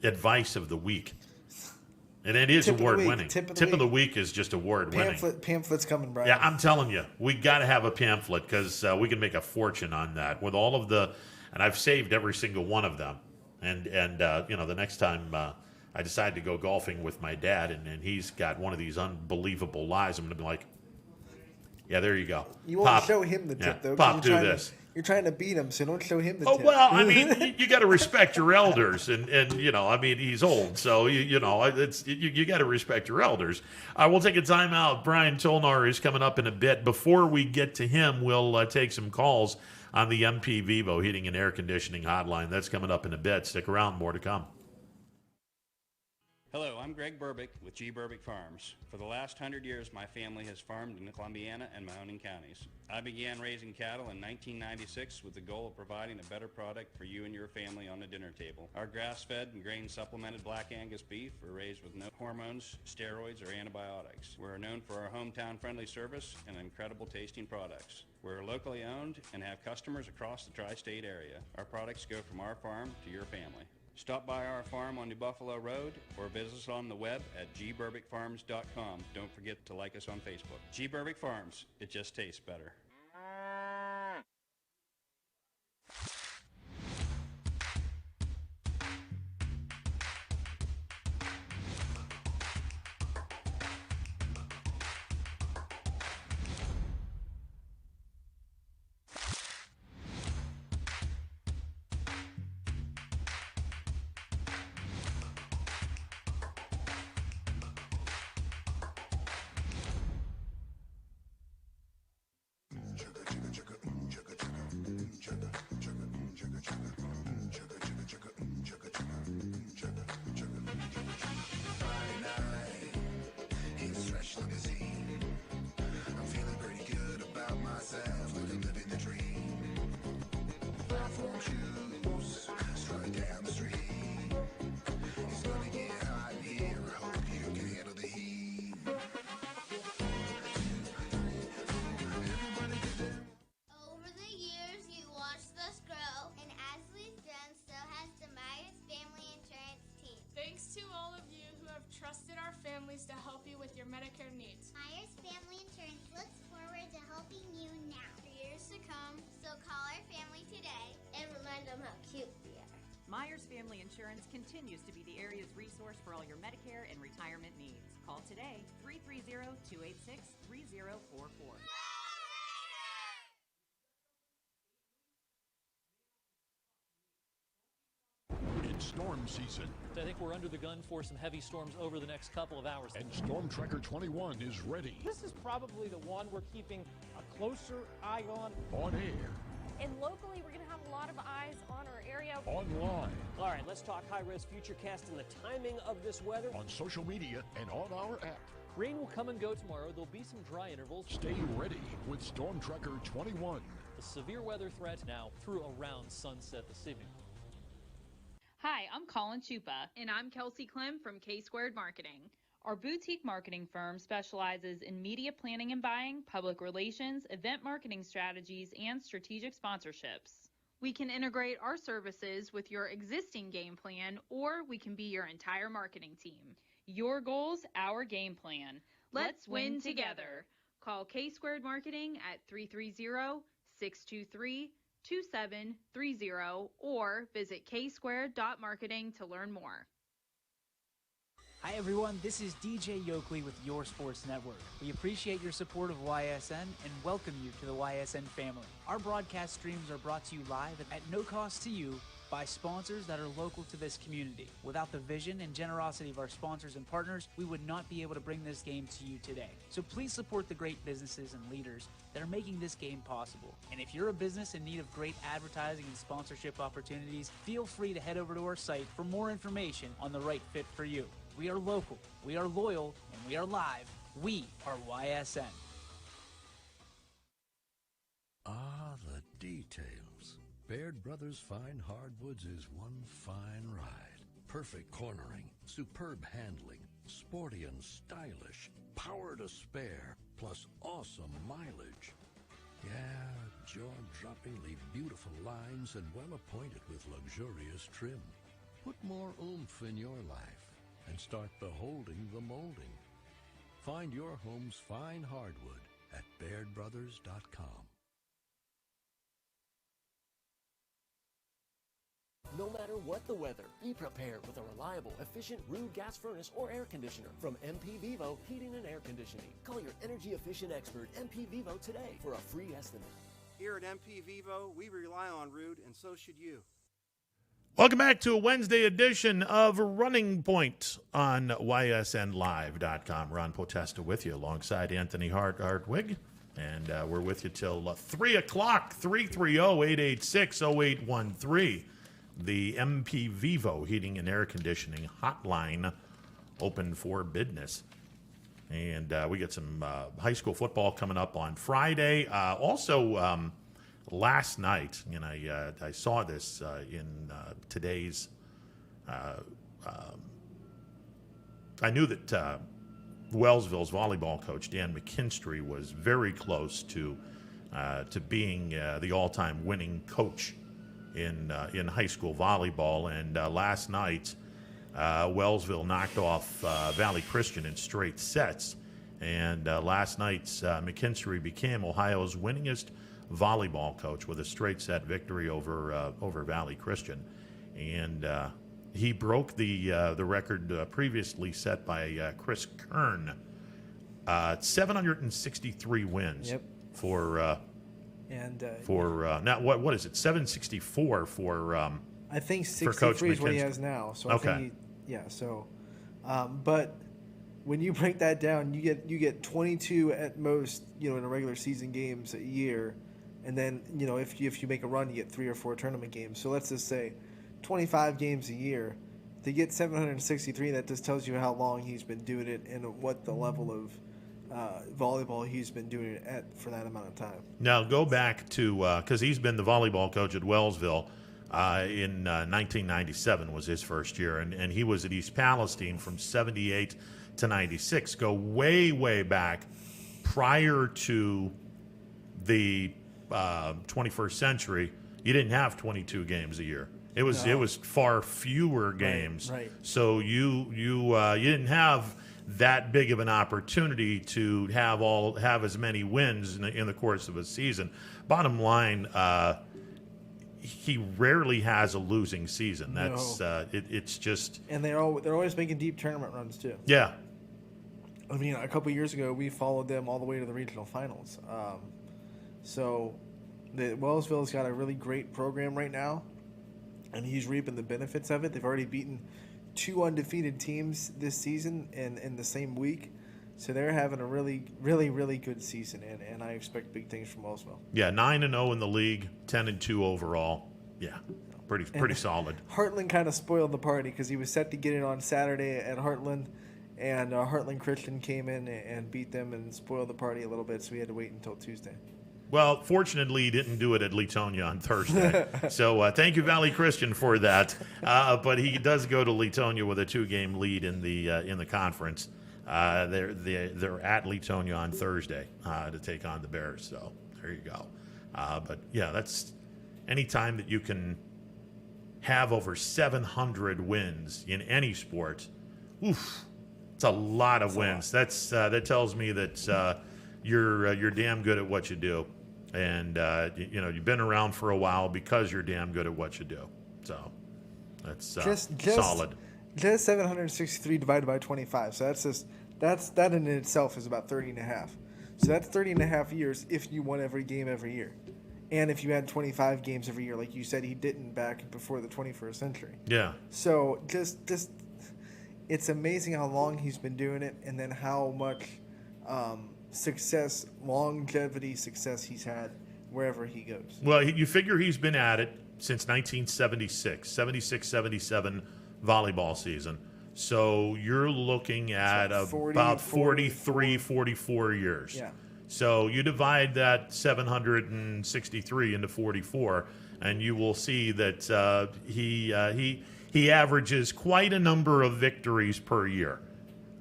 advice of the week. And it is award-winning. Tip of the week is just award-winning. Pamphlet's coming, Brian. Yeah, I'm telling you, we got to have a pamphlet because we can make a fortune on that with all of the. And I've saved every single one of them. And the next time I decide to go golfing with my dad, and he's got one of these unbelievable lies, I'm going to be like, yeah, there you go. You won't show him the tip, though. Pop, do this. You're trying to beat him, so don't show him the tip. Oh, well, I mean, you got to respect your elders. And I mean, he's old, so, you got to respect your elders. We'll take a timeout. Brian Tolnar is coming up in a bit. Before we get to him, we'll take some calls on the MP Vivo Heating and Air Conditioning hotline. That's coming up in a bit. Stick around. More to come. Hello, I'm Greg Burbick with G. Burbick Farms. For the last 100 years, my family has farmed in Columbiana and Mahoning counties. I began raising cattle in 1996 with the goal of providing a better product for you and your family on the dinner table. Our grass-fed and grain-supplemented Black Angus beef are raised with no hormones, steroids, or antibiotics. We're known for our hometown-friendly service and incredible tasting products. We're locally owned and have customers across the tri-state area. Our products go from our farm to your family. Stop by our farm on New Buffalo Road or visit us on the web at gburbickfarms.com. Don't forget to like us on Facebook. G. Burbick Farms, it just tastes better. To help you with your Medicare needs. Myers Family Insurance looks forward to helping you now. For years to come, so call our family today and remind them how cute we are. Myers Family Insurance continues to be the area's resource for all your Medicare and retirement needs. Call today, 330-286-3044. It's storm season. I think we're under the gun for some heavy storms over the next couple of hours. And Storm Tracker 21 is ready. This is probably the one we're keeping a closer eye on. On air. And locally, we're going to have a lot of eyes on our area. Online. All right, let's talk high-risk futurecast and the timing of this weather. On social media and on our app. Rain will come and go tomorrow. There'll be some dry intervals. Stay ready with Storm Tracker 21. The severe weather threat now through around sunset this evening. Hi, I'm Colin Chupa. And I'm Kelsey Clem from K-Squared Marketing. Our boutique marketing firm specializes in media planning and buying, public relations, event marketing strategies, and strategic sponsorships. We can integrate our services with your existing game plan, or we can be your entire marketing team. Your goals, our game plan. Let's win together. Call K-Squared Marketing at 330-623-2730 or visit ksquared.marketing to learn more. Hi everyone, this is DJ Yoakley with Your Sports Network. We appreciate your support of YSN and welcome you to the YSN family. Our broadcast streams are brought to you live at no cost to you by sponsors that are local to this community. Without the vision and generosity of our sponsors and partners, we would not be able to bring this game to you today. So please support the great businesses and leaders that are making this game possible. And if you're a business in need of great advertising and sponsorship opportunities, feel free to head over to our site for more information on the right fit for you. We are local, we are loyal, and we are live. We are YSN. details. Baird Brothers Fine Hardwoods is one fine ride. Perfect cornering, superb handling, sporty and stylish, power to spare, plus awesome mileage. Yeah, jaw-droppingly beautiful lines and well appointed with luxurious trim. Put more oomph in your life and start beholding the molding. Find your home's fine hardwood at BairdBrothers.com. No matter what the weather, be prepared with a reliable, efficient Rude gas furnace or air conditioner from MP Vivo Heating and Air Conditioning. Call your energy-efficient expert, MP Vivo, today for a free estimate. Here at MP Vivo, we rely on Rude, and so should you. Welcome back to a Wednesday edition of Running Point on YSNLive.com. Ron Potesta with you alongside Anthony Hartwig. And we're with you till 3 o'clock, 330-886-0813. The MP Vivo Heating and Air Conditioning hotline open for business. And we get some high school football coming up on Friday. Also, last night, and I saw this in today's. I knew that Wellsville's volleyball coach Dan McKinstry was very close to being the all-time winning coach in high school volleyball. And last night, Wellsville knocked off Valley Christian in straight sets. And last night's McKinstry became Ohio's winningest volleyball coach with a straight set victory over Valley Christian. And he broke the record previously set by Chris Kern. 763 wins. Yep. For now, what is it? 764 for I think for Coach 63 is what he McKinstry. has now. So Okay. I think but when you break that down, you get 22 at most, in a regular season games a year, and then if you make a run, you get 3 or 4 tournament games. So let's just say 25 games a year. To get 763, that just tells you how long he's been doing it and what the level of volleyball he's been doing it at for that amount of time. Now go back to because he's been the volleyball coach at Wellsville in 1997 was his first year, and he was at East Palestine from 78 to 96. Go way back prior to the 21st century. You didn't have 22 games a year. It was far fewer games. Right. So you didn't have that big of an opportunity to have as many wins in the course of a season. Bottom line, he rarely has a losing season. That's it's just, and they're always making deep tournament runs too. Yeah. I mean, a couple years ago, we followed them all the way to the regional finals. So the Wellsville's got a really great program right now, and he's reaping the benefits of it. They've already beaten 2 undefeated teams this season in the same week. So they're having a really good season, and I expect big things from Wellsville. Yeah, 9-0 in the league, 10-2 overall. Yeah, pretty solid. Heartland kind of spoiled the party because he was set to get it on Saturday at Heartland, and Heartland Christian came in and beat them and spoiled the party a little bit, so we had to wait until Tuesday. Well, fortunately, he didn't do it at Leetonia on Thursday. So thank you, Valley Christian, for that. But he does go to Leetonia with a 2-game lead in the conference. They're at Leetonia on Thursday to take on the Bears. So there you go. But yeah, that's any time that you can have over 700 wins in any sport. Oof, it's a lot of wins. That tells me that you're damn good at what you do. And you've been around for a while because you're damn good at what you do. So that's solid. Just 763 divided by 25. So that in itself is about 30.5. So that's 30.5 years if you won every game every year, and if you had 25 games every year, like you said, he didn't back before the 21st century. Yeah. So just it's amazing how long he's been doing it, and then how much longevity success he's had wherever he goes. Well, you figure he's been at it since 1976, 76-77 volleyball season. So you're looking at about 43, 44 years. Yeah. So you divide that 763 into 44, and you will see that he averages quite a number of victories per year.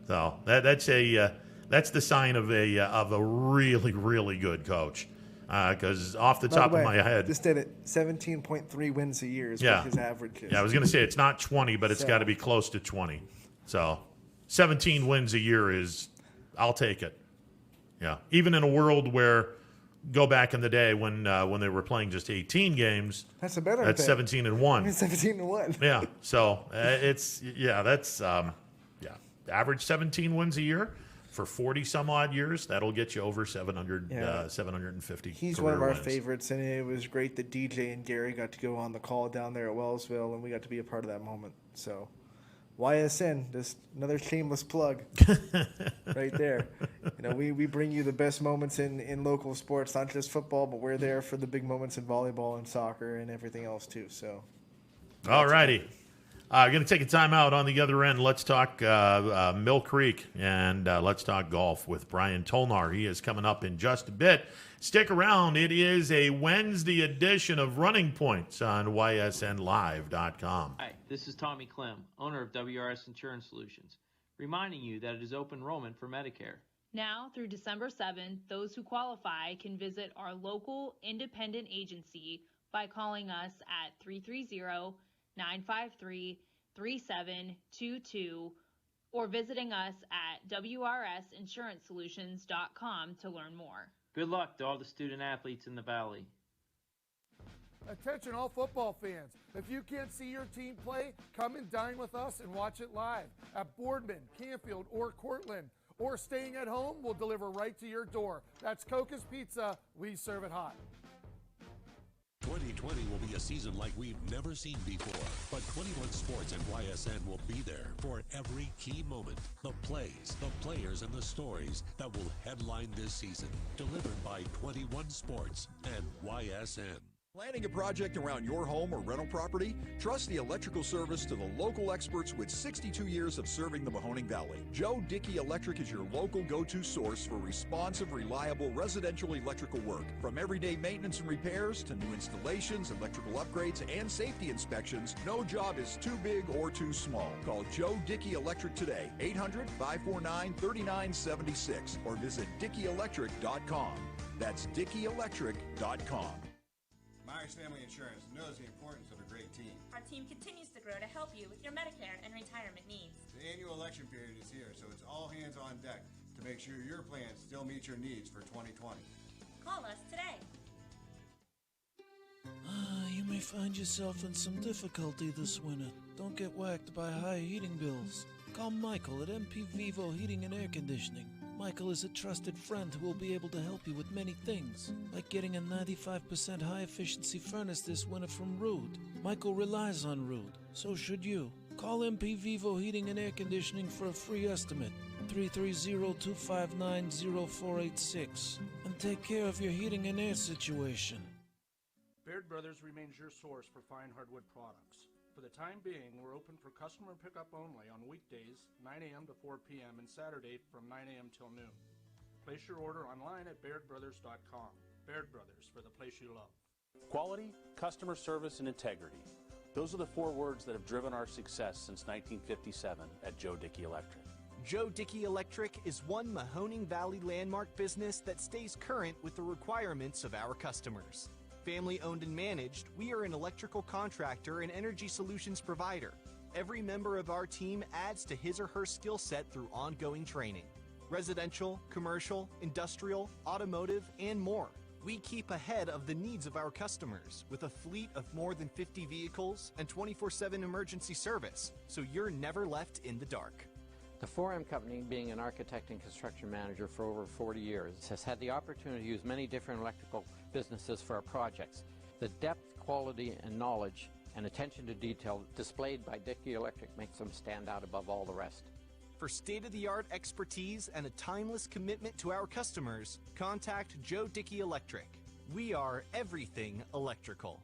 So that's the sign of a really, really good coach. Because off the top of my head, just did it. 17.3 wins a year is what his average is. Yeah, I was going to say it's not 20, but it's got to be close to 20. So 17 wins a year I'll take it. Yeah, even in a world where, go back in the day when they were playing just 18 games, that's a better. That's 17-1. I mean, 17-1. Yeah, so that's average 17 wins a year for 40 some odd years. That'll get you over 750. He's one of our favorites, and it was great that DJ and Gary got to go on the call down there at Wellsville, and we got to be a part of that moment. So, YSN, just another shameless plug right there. We bring you the best moments in local sports, not just football, but we're there for the big moments in volleyball and soccer and everything else too. So, all righty. Going to take a time out on the other end. Let's talk Mill Creek and let's talk golf with Brian Tolnar. He is coming up in just a bit. Stick around. It is a Wednesday edition of Running Points on ysnlive.com. Hi, this is Tommy Clem, owner of WRS Insurance Solutions, reminding you that it is open enrollment for Medicare. Now through December 7th, those who qualify can visit our local independent agency by calling us at 330-953-3722 or visiting us at wrsinsurancesolutions.com to learn more. Good luck to all the student athletes in the Valley. Attention all football fans. If you can't see your team play, come and dine with us and watch it live at Boardman, Canfield, or Cortland. Or staying at home, we'll deliver right to your door. That's Coca's Pizza. We serve it hot. 2020 will be a season like we've never seen before, but 21 Sports and YSN will be there for every key moment. The plays, the players, and the stories that will headline this season. Delivered by 21 Sports and YSN. Planning a project around your home or rental property? Trust the electrical service to the local experts with 62 years of serving the Mahoning Valley. Joe Dickey Electric is your local go-to source for responsive, reliable residential electrical work. From everyday maintenance and repairs to new installations, electrical upgrades, and safety inspections, no job is too big or too small. Call Joe Dickey Electric today, 800-549-3976, or visit DickeyElectric.com. That's DickeyElectric.com. Myers Family Insurance knows the importance of a great team. Our team continues to grow to help you with your Medicare and retirement needs. The annual election period is here, so it's all hands on deck to make sure your plan still meets your needs for 2020. Call us today. You may find yourself in some difficulty this winter. Don't get whacked by high heating bills. Call Michael at MP Vivo Heating and Air Conditioning. Michael is a trusted friend who will be able to help you with many things, like getting a 95% high-efficiency furnace this winter from Rude. Michael relies on Rude, so should you. Call MP Vivo Heating and Air Conditioning for a free estimate, 330-259-0486, and take care of your heating and air situation. Baird Brothers remains your source for fine hardwood products. For the time being, we're open for customer pickup only on weekdays, 9 a.m. to 4 p.m. and Saturday from 9 a.m. till noon. Place your order online at BairdBrothers.com. Baird Brothers, for the place you love. Quality, customer service, and integrity. Those are the 4 words that have driven our success since 1957 at Joe Dickey Electric. Joe Dickey Electric is one Mahoning Valley landmark business that stays current with the requirements of our customers. Family owned and managed, we are an electrical contractor and energy solutions provider. Every member of our team adds to his or her skill set through ongoing training. Residential, commercial, industrial, automotive, and more. We keep ahead of the needs of our customers with a fleet of more than 50 vehicles and 24/7 emergency service, so you're never left in the dark. The 4M Company, being an architect and construction manager for over 40 years, has had the opportunity to use many different electrical businesses for our projects. The depth, quality, and knowledge and attention to detail displayed by Dickey Electric makes them stand out above all the rest. For state-of-the-art expertise and a timeless commitment to our customers, contact Joe Dickey Electric. We are everything electrical.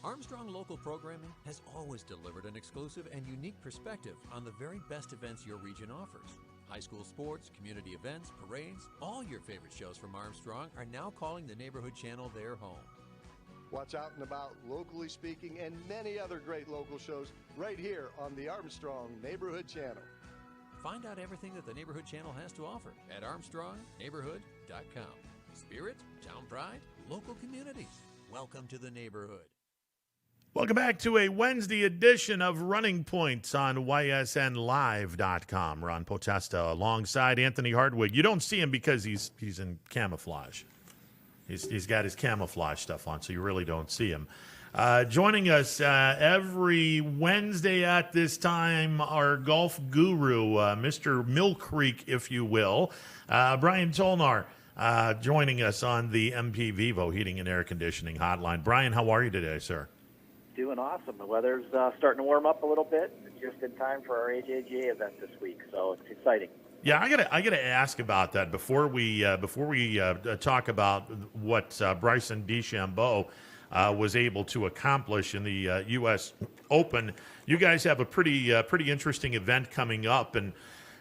Armstrong Local Programming has always delivered an exclusive and unique perspective on the very best events your region offers. High school sports, community events, parades, all your favorite shows from Armstrong are now calling the Neighborhood Channel their home. Watch Out and About, Locally Speaking, and many other great local shows right here on the Armstrong Neighborhood Channel. Find out everything that the Neighborhood Channel has to offer at ArmstrongNeighborhood.com. Spirit, town pride, local communities. Welcome to the neighborhood. Welcome back to a Wednesday edition of Running Points on YSNLive.com. Ron Potesta alongside Anthony Hardwig. You don't see him because he's in camouflage. He's got his camouflage stuff on, so you really don't see him. Joining us every Wednesday at this time, our golf guru, Mr. Mill Creek, if you will, Brian Tolnar, joining us on the MP Vivo Heating and Air Conditioning Hotline. Brian, how are you today, sir? Doing awesome. The weather's starting to warm up a little bit, just in time for our AJGA event this week, so it's exciting. Yeah, I gotta ask about that before we talk about what Bryson DeChambeau was able to accomplish in the U.S. Open. You guys have a pretty interesting event coming up, and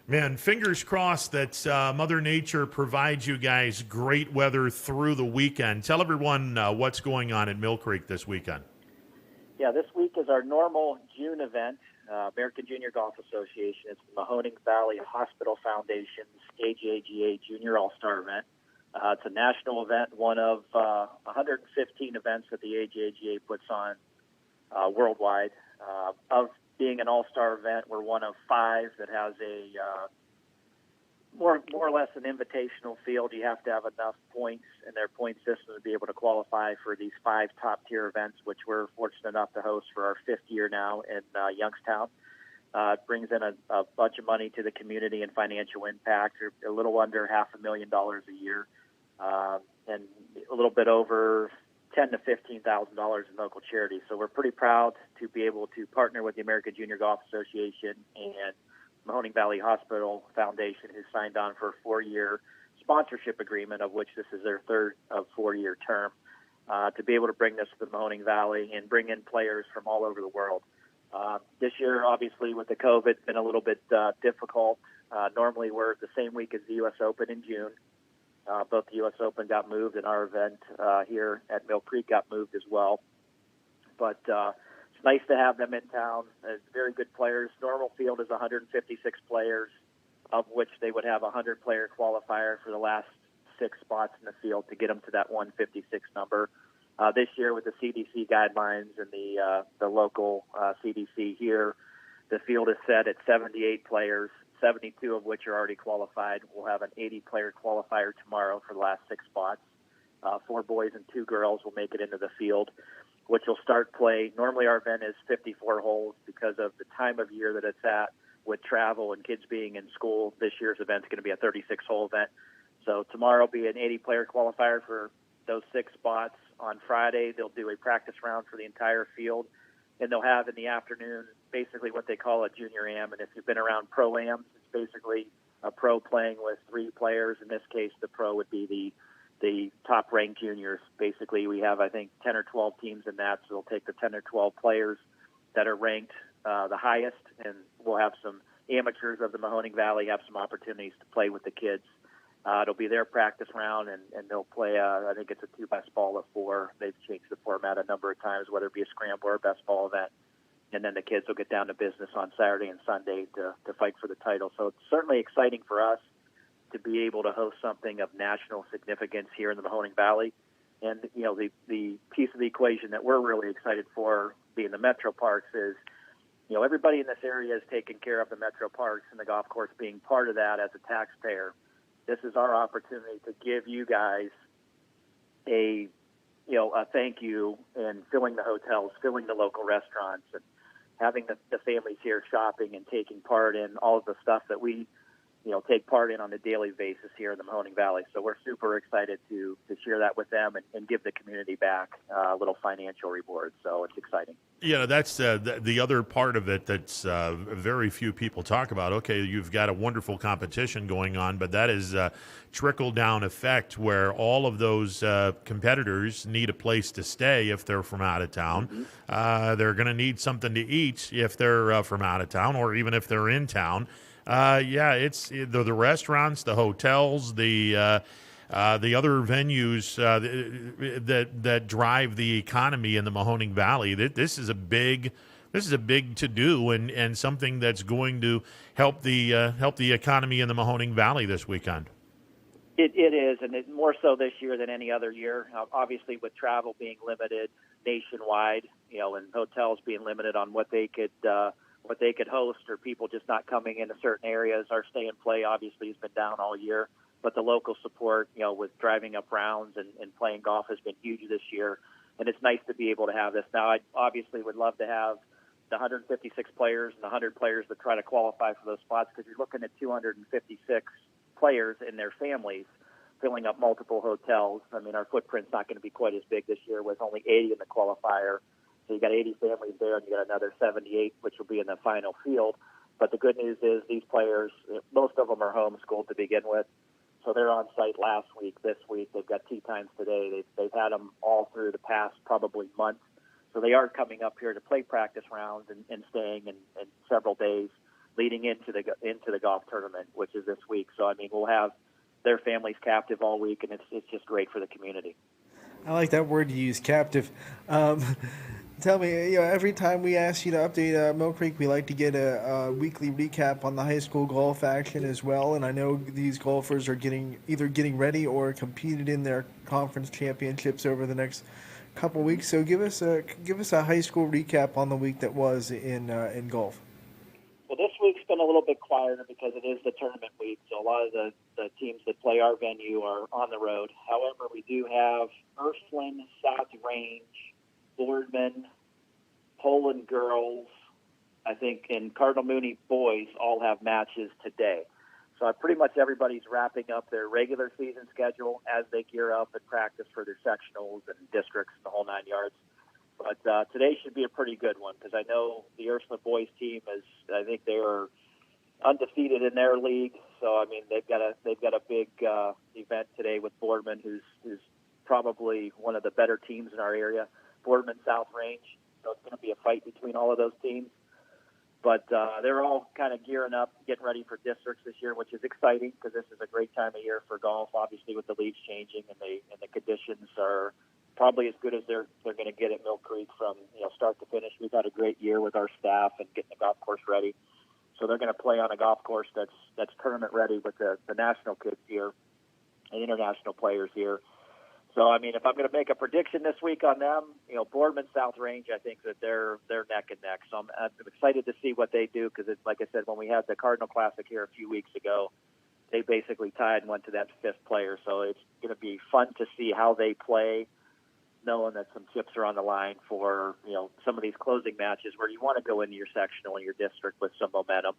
man, fingers crossed that Mother Nature provides you guys great weather through the weekend. Tell everyone what's going on at Mill Creek this weekend. Yeah, this week is our normal June event, American Junior Golf Association. It's the Mahoning Valley Hospital Foundation's AJGA Junior All-Star event. It's a national event, one of 115 events that the AJGA puts on worldwide. Of being an all-star event, we're one of 5 that has a more or less an invitational field. You have to have enough points in their point system to be able to qualify for these 5 top-tier events, which we're fortunate enough to host for our 5th year now in Youngstown. It brings in a bunch of money to the community and financial impact, a little under $500,000 a year, and a little bit over $10,000 to $15,000 in local charities. So we're pretty proud to be able to partner with the American Junior Golf Association and Mahoning Valley Hospital Foundation, who signed on for a 4-year sponsorship agreement, of which this is their 3rd of 4-year term, to be able to bring this to the Mahoning Valley and bring in players from all over the world. This year, obviously, with the COVID, it's been a little bit difficult. Normally, we're the same week as the U.S. Open in June. Both the U.S. Open got moved, and our event here at Mill Creek got moved as well. But it's nice to have them in town. It's very good players. Normal field is 156 players, of which they would have a 100-player qualifier for the last 6 spots in the field to get them to that 156 number. This year, with the CDC guidelines and the local CDC here, the field is set at 78 players, 72 of which are already qualified. We'll have an 80-player qualifier tomorrow for the last 6 spots. 4 boys and 2 girls will make it into the field, which will start play. Normally our event is 54 holes because of the time of year that it's at with travel and kids being in school. This year's event is going to be a 36-hole event. So tomorrow will be an 80-player qualifier for those 6 spots. On Friday, they'll do a practice round for the entire field, and they'll have in the afternoon basically what they call a junior am. And if you've been around pro-ams, it's basically a pro playing with 3 players. In this case, the pro would be the top-ranked juniors. Basically, we have, I think, 10 or 12 teams in that, so they'll take the 10 or 12 players that are ranked the highest, and we'll have some amateurs of the Mahoning Valley have some opportunities to play with the kids. It'll be their practice round, and they'll play, I think it's a 2 best ball of 4. They've changed the format a number of times, whether it be a scramble or a best ball event. And then the kids will get down to business on Saturday and Sunday to fight for the title. So it's certainly exciting for us to be able to host something of national significance here in the Mahoning Valley. And, you know, the piece of the equation that we're really excited for being the Metro Parks is, you know, everybody in this area is taking care of the Metro Parks and the golf course being part of that as a taxpayer. This is our opportunity to give you guys a thank you in filling the hotels, filling the local restaurants, and having the families here shopping and taking part in all of the stuff that we take part in on a daily basis here in the Mahoning Valley. So we're super excited to share that with them and give the community back a little financial reward. So it's exciting. That's the other part of it that's very few people talk about. Okay, you've got a wonderful competition going on, but that is trickle-down effect where all of those competitors need a place to stay if they're from out of town. They're going to need something to eat if they're from out of town, or even if they're in town. It's the restaurants, the hotels, the other venues that drive the economy in the Mahoning Valley. This is a big to do and something that's going to help the economy in the Mahoning Valley this weekend. It is, and more so this year than any other year. Obviously, with travel being limited nationwide, and hotels being limited on what they could host, or people just not coming into certain areas. Our stay and play obviously has been down all year, but the local support, with driving up rounds and playing golf has been huge this year, and it's nice to be able to have this. Now, I obviously would love to have the 156 players and the 100 players that try to qualify for those spots, because you're looking at 256 players and their families filling up multiple hotels. I mean, our footprint's not going to be quite as big this year with only 80 in the qualifier. So you got 80 families there, and you got another 78, which will be in the final field. But the good news is these players, most of them are homeschooled to begin with. So they're on site last week, this week. They've got tee times today. They've had them all through the past probably month. So they are coming up here to play practice rounds and staying in several days leading into the golf tournament, which is this week. So, I mean, we'll have their families captive all week, and it's just great for the community. I like that word you use, captive. Tell me, every time we ask you to update Mill Creek, we like to get a weekly recap on the high school golf action as well. And I know these golfers are either getting ready or competed in their conference championships over the next couple weeks. So give us a high school recap on the week that was in golf. Well, this week's been a little bit quieter because it is the tournament week, so a lot of the teams that play our venue are on the road. However, we do have Ursuline, South Range, Boardman, Poland girls, I think, and Cardinal Mooney boys all have matches today. So pretty much everybody's wrapping up their regular season schedule as they gear up and practice for their sectionals and districts and the whole 9 yards. But today should be a pretty good one, because I know the Ursuline boys team I think they are undefeated in their league. So I mean they've got a big event today with Boardman, who's probably one of the better teams in our area. Boardman South Range. So it's going to be a fight between all of those teams. But they're all kind of gearing up, getting ready for districts this year, which is exciting because this is a great time of year for golf. Obviously, with the leaves changing and the conditions are probably as good as they're going to get at Mill Creek from start to finish. We've had a great year with our staff and getting the golf course ready. So they're going to play on a golf course that's tournament ready with the national kids here and international players here. So, I mean, if I'm going to make a prediction this week on them, Boardman South Range, I think that they're neck and neck. So I'm excited to see what they do because, like I said, when we had the Cardinal Classic here a few weeks ago, they basically tied and went to that fifth player. So it's going to be fun to see how they play, knowing that some chips are on the line for, some of these closing matches where you want to go into your sectional and your district with some momentum.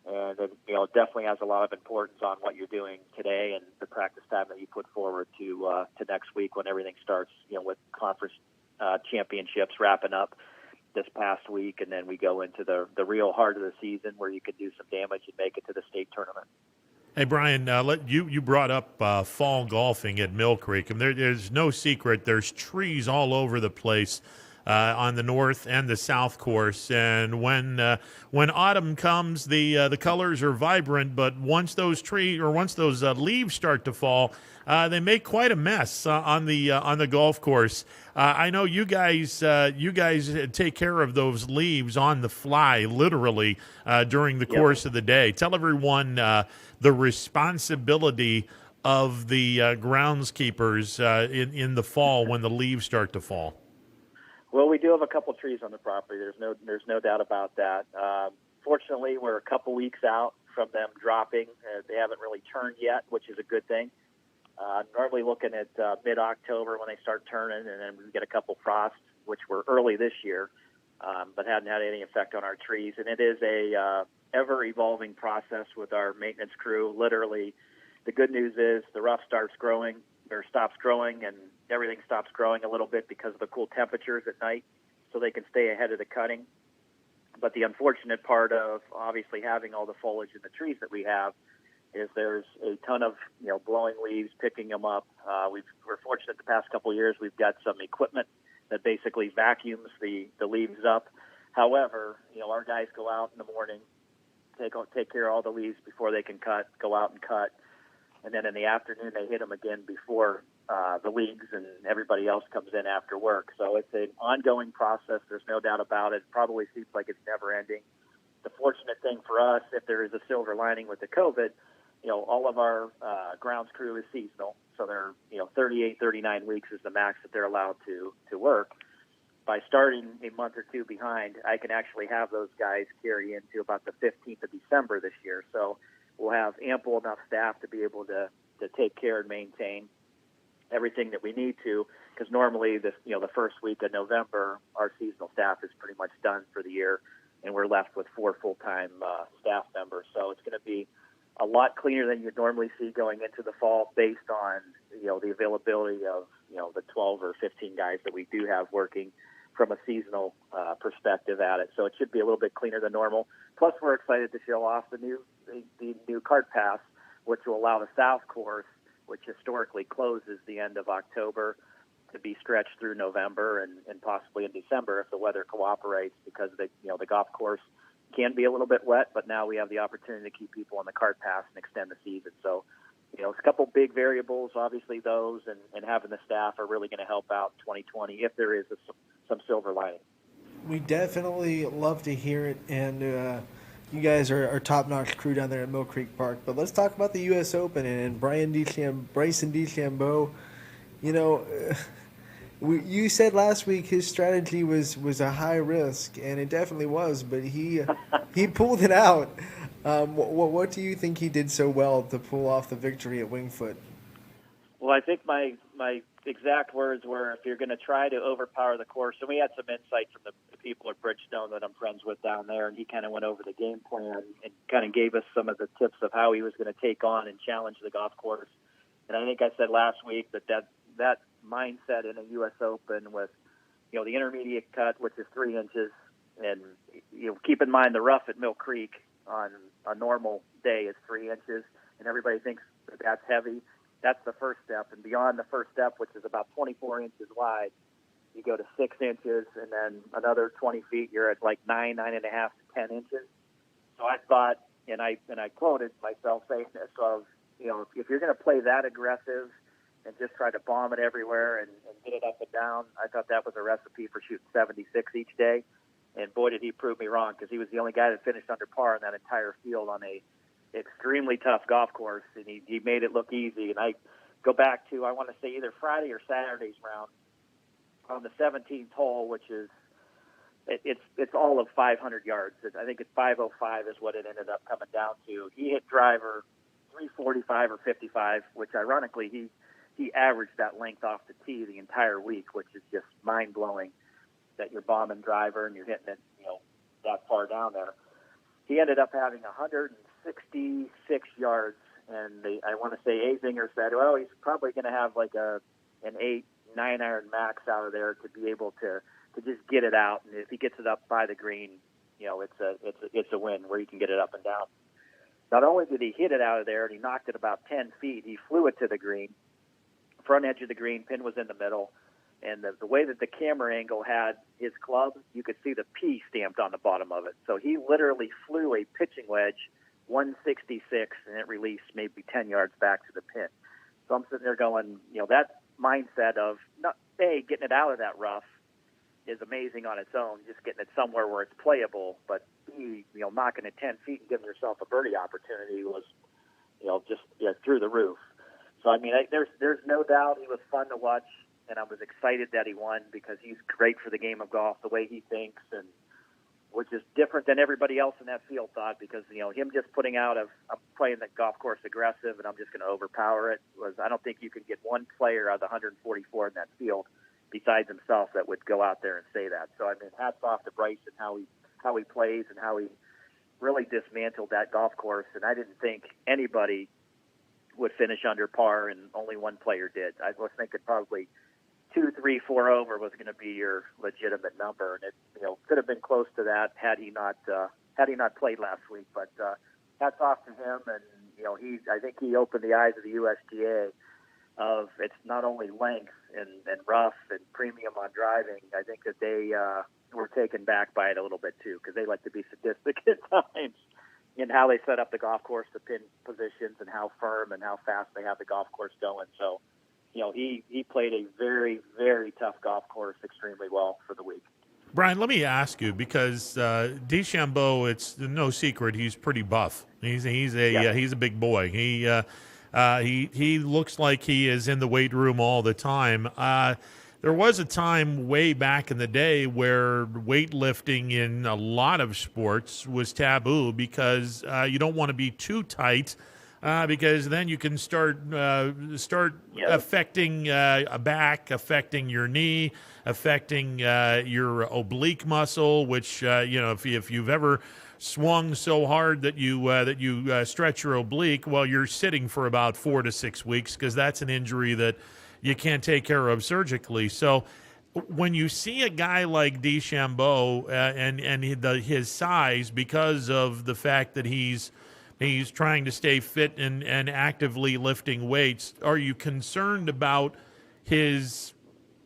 And it, definitely has a lot of importance on what you're doing today and the practice time that you put forward to next week when everything starts, with conference championships wrapping up this past week. And then we go into the real heart of the season where you can do some damage and make it to the state tournament. Hey, Brian, you brought up fall golfing at Mill Creek, and there's no secret. There's trees all over the place on the north and the south course. And when autumn comes, the colors are vibrant. But once those leaves start to fall, they make quite a mess on the golf course. I know you guys take care of those leaves on the fly, literally during the course of the day. Tell everyone the responsibility of the groundskeepers in the fall when the leaves start to fall. Well, we do have a couple trees on the property. There's no doubt about that. Fortunately, we're a couple weeks out from them dropping. They haven't really turned yet, which is a good thing. Normally looking at mid-October when they start turning, and then we get a couple frosts, which were early this year. but hadn't had any effect on our trees. And it is a ever-evolving process with our maintenance crew. Literally, the good news is the rough stops growing, and everything stops growing a little bit because of the cool temperatures at night, so they can stay ahead of the cutting. But the unfortunate part of obviously having all the foliage in the trees that we have is there's a ton of blowing leaves, picking them up. We're fortunate the past couple of years we've got some equipment that basically vacuums the leaves up. However, our guys go out in the morning, take care of all the leaves before they can cut, go out and cut, and then in the afternoon they hit them again before the leagues and everybody else comes in after work. So it's an ongoing process. There's no doubt about it. It probably seems like it's never ending. The fortunate thing for us, if there is a silver lining with the COVID, all of our grounds crew is seasonal. So they're, 38, 39 weeks is the max that they're allowed to work. By starting a month or two behind, I can actually have those guys carry into about the 15th of December this year. So we'll have ample enough staff to be able to take care and maintain everything that we need to, because normally the first week of November, our seasonal staff is pretty much done for the year, and we're left with 4 full-time staff members. So it's going to be a lot cleaner than you'd normally see going into the fall based on, the availability of, the 12 or 15 guys that we do have working from a seasonal perspective at it. So it should be a little bit cleaner than normal. Plus, we're excited to show off the new cart pass, which will allow the South course, which historically closes the end of October, to be stretched through November and possibly in December if the weather cooperates, because the golf course can be a little bit wet, but now we have the opportunity to keep people on the cart pass and extend the season. So, it's a couple big variables. Obviously, those and having the staff are really going to help out 2020 if there is some silver lining. We definitely love to hear it, and you guys are top-notch crew down there at Mill Creek Park. But let's talk about the U.S. Open and Bryson DeChambeau. You said last week his strategy was a high risk, and it definitely was, but he pulled it out. What do you think he did so well to pull off the victory at Winged Foot? Well, I think my exact words were, if you're going to try to overpower the course, and we had some insight from the people at Bridgestone that I'm friends with down there, and he kind of went over the game plan and kind of gave us some of the tips of how he was going to take on and challenge the golf course. And I think I said last week that mindset in a U.S. Open with, the intermediate cut, which is 3 inches, and, keep in mind the rough at Mill Creek on a normal day is 3 inches, and everybody thinks that's heavy. That's the first step, and beyond the first step, which is about 24 inches wide, you go to 6 inches, and then another 20 feet, you're at like 9.5 to 10 inches. So I thought, and I quoted myself saying this of, if you're going to play that aggressive and just try to bomb it everywhere and get it up and down, I thought that was a recipe for shooting 76 each day. And boy, did he prove me wrong, because he was the only guy that finished under par in that entire field on a extremely tough golf course, and he made it look easy. And I go back to, I want to say either Friday or Saturday's round on the 17th hole, which is it's all of 500 yards. I think it's 505 is what it ended up coming down to. He hit driver 345 or 55, which ironically he averaged that length off the tee the entire week, which is just mind blowing that you're bombing driver and you're hitting it that far down there. He ended up having 166 yards, and I want to say Azinger said, well, he's probably going to have like an 8-9 iron max out of there to be able to just get it out. And if he gets it up by the green, it's a win where he can get it up and down. Not only did he hit it out of there, and he knocked it about 10 feet, he flew it to the green, front edge of the green, pin was in the middle. And the way that the camera angle had his club, you could see the P stamped on the bottom of it. So he literally flew a pitching wedge 166, and it released maybe 10 yards back to the pin. So I'm sitting there going, that mindset of, getting it out of that rough is amazing on its own, just getting it somewhere where it's playable. But B, knocking it 10 feet and giving yourself a birdie opportunity was, just through the roof. So, I mean, there's no doubt he was fun to watch. And I was excited that he won, because he's great for the game of golf, the way he thinks, and which is different than everybody else in that field thought, because, him just putting out I'm playing the golf course aggressive and I'm just going to overpower it, I don't think you can get one player out of the 144 in that field besides himself that would go out there and say that. So I mean, hats off to Bryson, how he plays and how he really dismantled that golf course. And I didn't think anybody would finish under par, and only one player did. I was thinking probably 2, 3, 4 over was going to be your legitimate number, and it could have been close to that had he not played last week. But hats off to him, and I think he opened the eyes of the USGA of it's not only length and rough and premium on driving. I think that they were taken back by it a little bit too, because they like to be sadistic at times in how they set up the golf course, the pin positions, and how firm and how fast they have the golf course going. So, he played a very, very tough golf course extremely well for the week. Brian, let me ask you, because DeChambeau, it's no secret he's pretty buff. He's a big boy. He looks like he is in the weight room all the time. There was a time way back in the day where weightlifting in a lot of sports was taboo because you don't want to be too tight because then you can start affecting a back, affecting your knee, affecting your oblique muscle, which if you've ever swung so hard that you stretch your oblique, well, you're sitting for about 4 to 6 weeks because that's an injury that you can't take care of surgically. So when you see a guy like DeChambeau and his size, because of the fact that he's trying to stay fit and actively lifting weights, are you concerned about his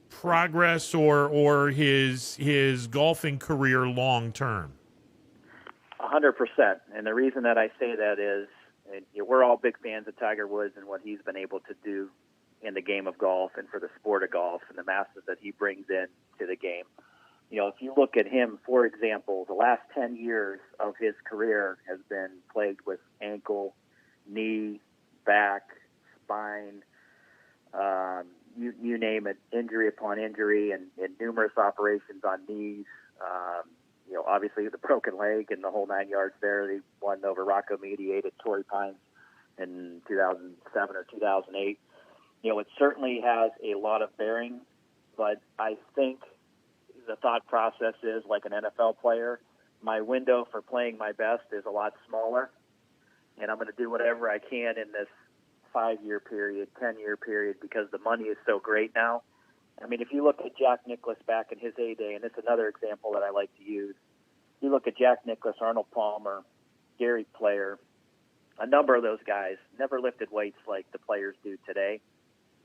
progress or his golfing career long term? 100%. And the reason that I say that is we're all big fans of Tiger Woods and what he's been able to do in the game of golf and for the sport of golf and the masses that he brings in to the game. If you look at him, for example, the last 10 years of his career has been plagued with ankle, knee, back, spine, you name it, injury upon injury, and numerous operations on knees. Obviously the broken leg and the whole 9 yards there. They won over Rocco Mediate at Torrey Pines in 2007 or 2008. It certainly has a lot of bearing, but I think the thought process is like an NFL player. My window for playing my best is a lot smaller, and I'm going to do whatever I can in this 5-year period, 10-year period, because the money is so great now. I mean, if you look at Jack Nicklaus back in his heyday, and it's another example that I like to use, you look at Jack Nicklaus, Arnold Palmer, Gary Player, a number of those guys never lifted weights like the players do today,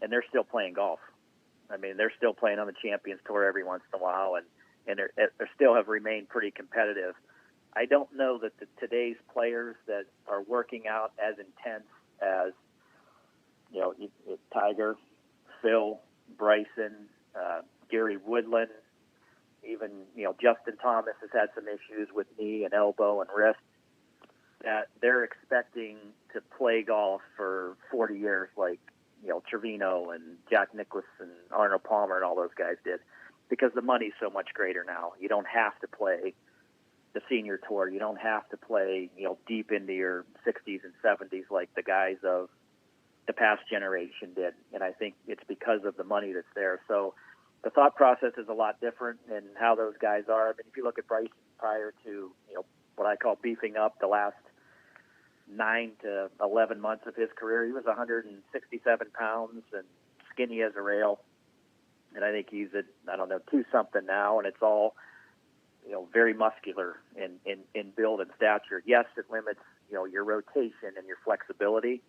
and they're still playing golf. I mean, they're still playing on the Champions Tour every once in a while, and they still have remained pretty competitive. I don't know that today's players that are working out as intense as, Tiger, Phil, Bryson, Gary Woodland, even, Justin Thomas has had some issues with knee and elbow and wrist, that they're expecting to play golf for 40 years like, Trevino and Jack Nicklaus and Arnold Palmer and all those guys did, because the money's so much greater now. You don't have to play the senior tour. You don't have to play, deep into your 60s and 70s like the guys of the past generation did. And I think it's because of the money that's there. So the thought process is a lot different in how those guys are. I mean, if you look at Bryson prior to, what I call beefing up the last 9 to 11 months of his career, he was 167 pounds and skinny as a rail. And I think he's at, 2-something now, and it's all, very muscular in build and stature. Yes, it limits, your rotation and your flexibility,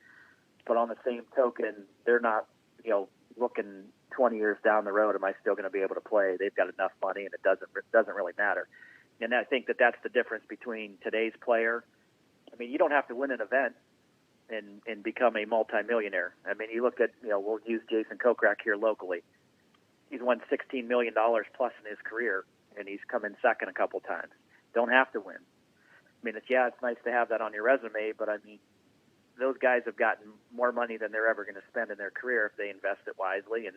but on the same token, they're not, looking 20 years down the road, am I still going to be able to play? They've got enough money, and it doesn't really matter. And I think that's the difference between today's player. I mean, you don't have to win an event and become a multimillionaire. I mean, you look at, we'll use Jason Kokrak here locally. He's won $16 million plus in his career, and he's come in second a couple times. Don't have to win. I mean, it's nice to have that on your resume, but I mean, those guys have gotten more money than they're ever going to spend in their career if they invest it wisely and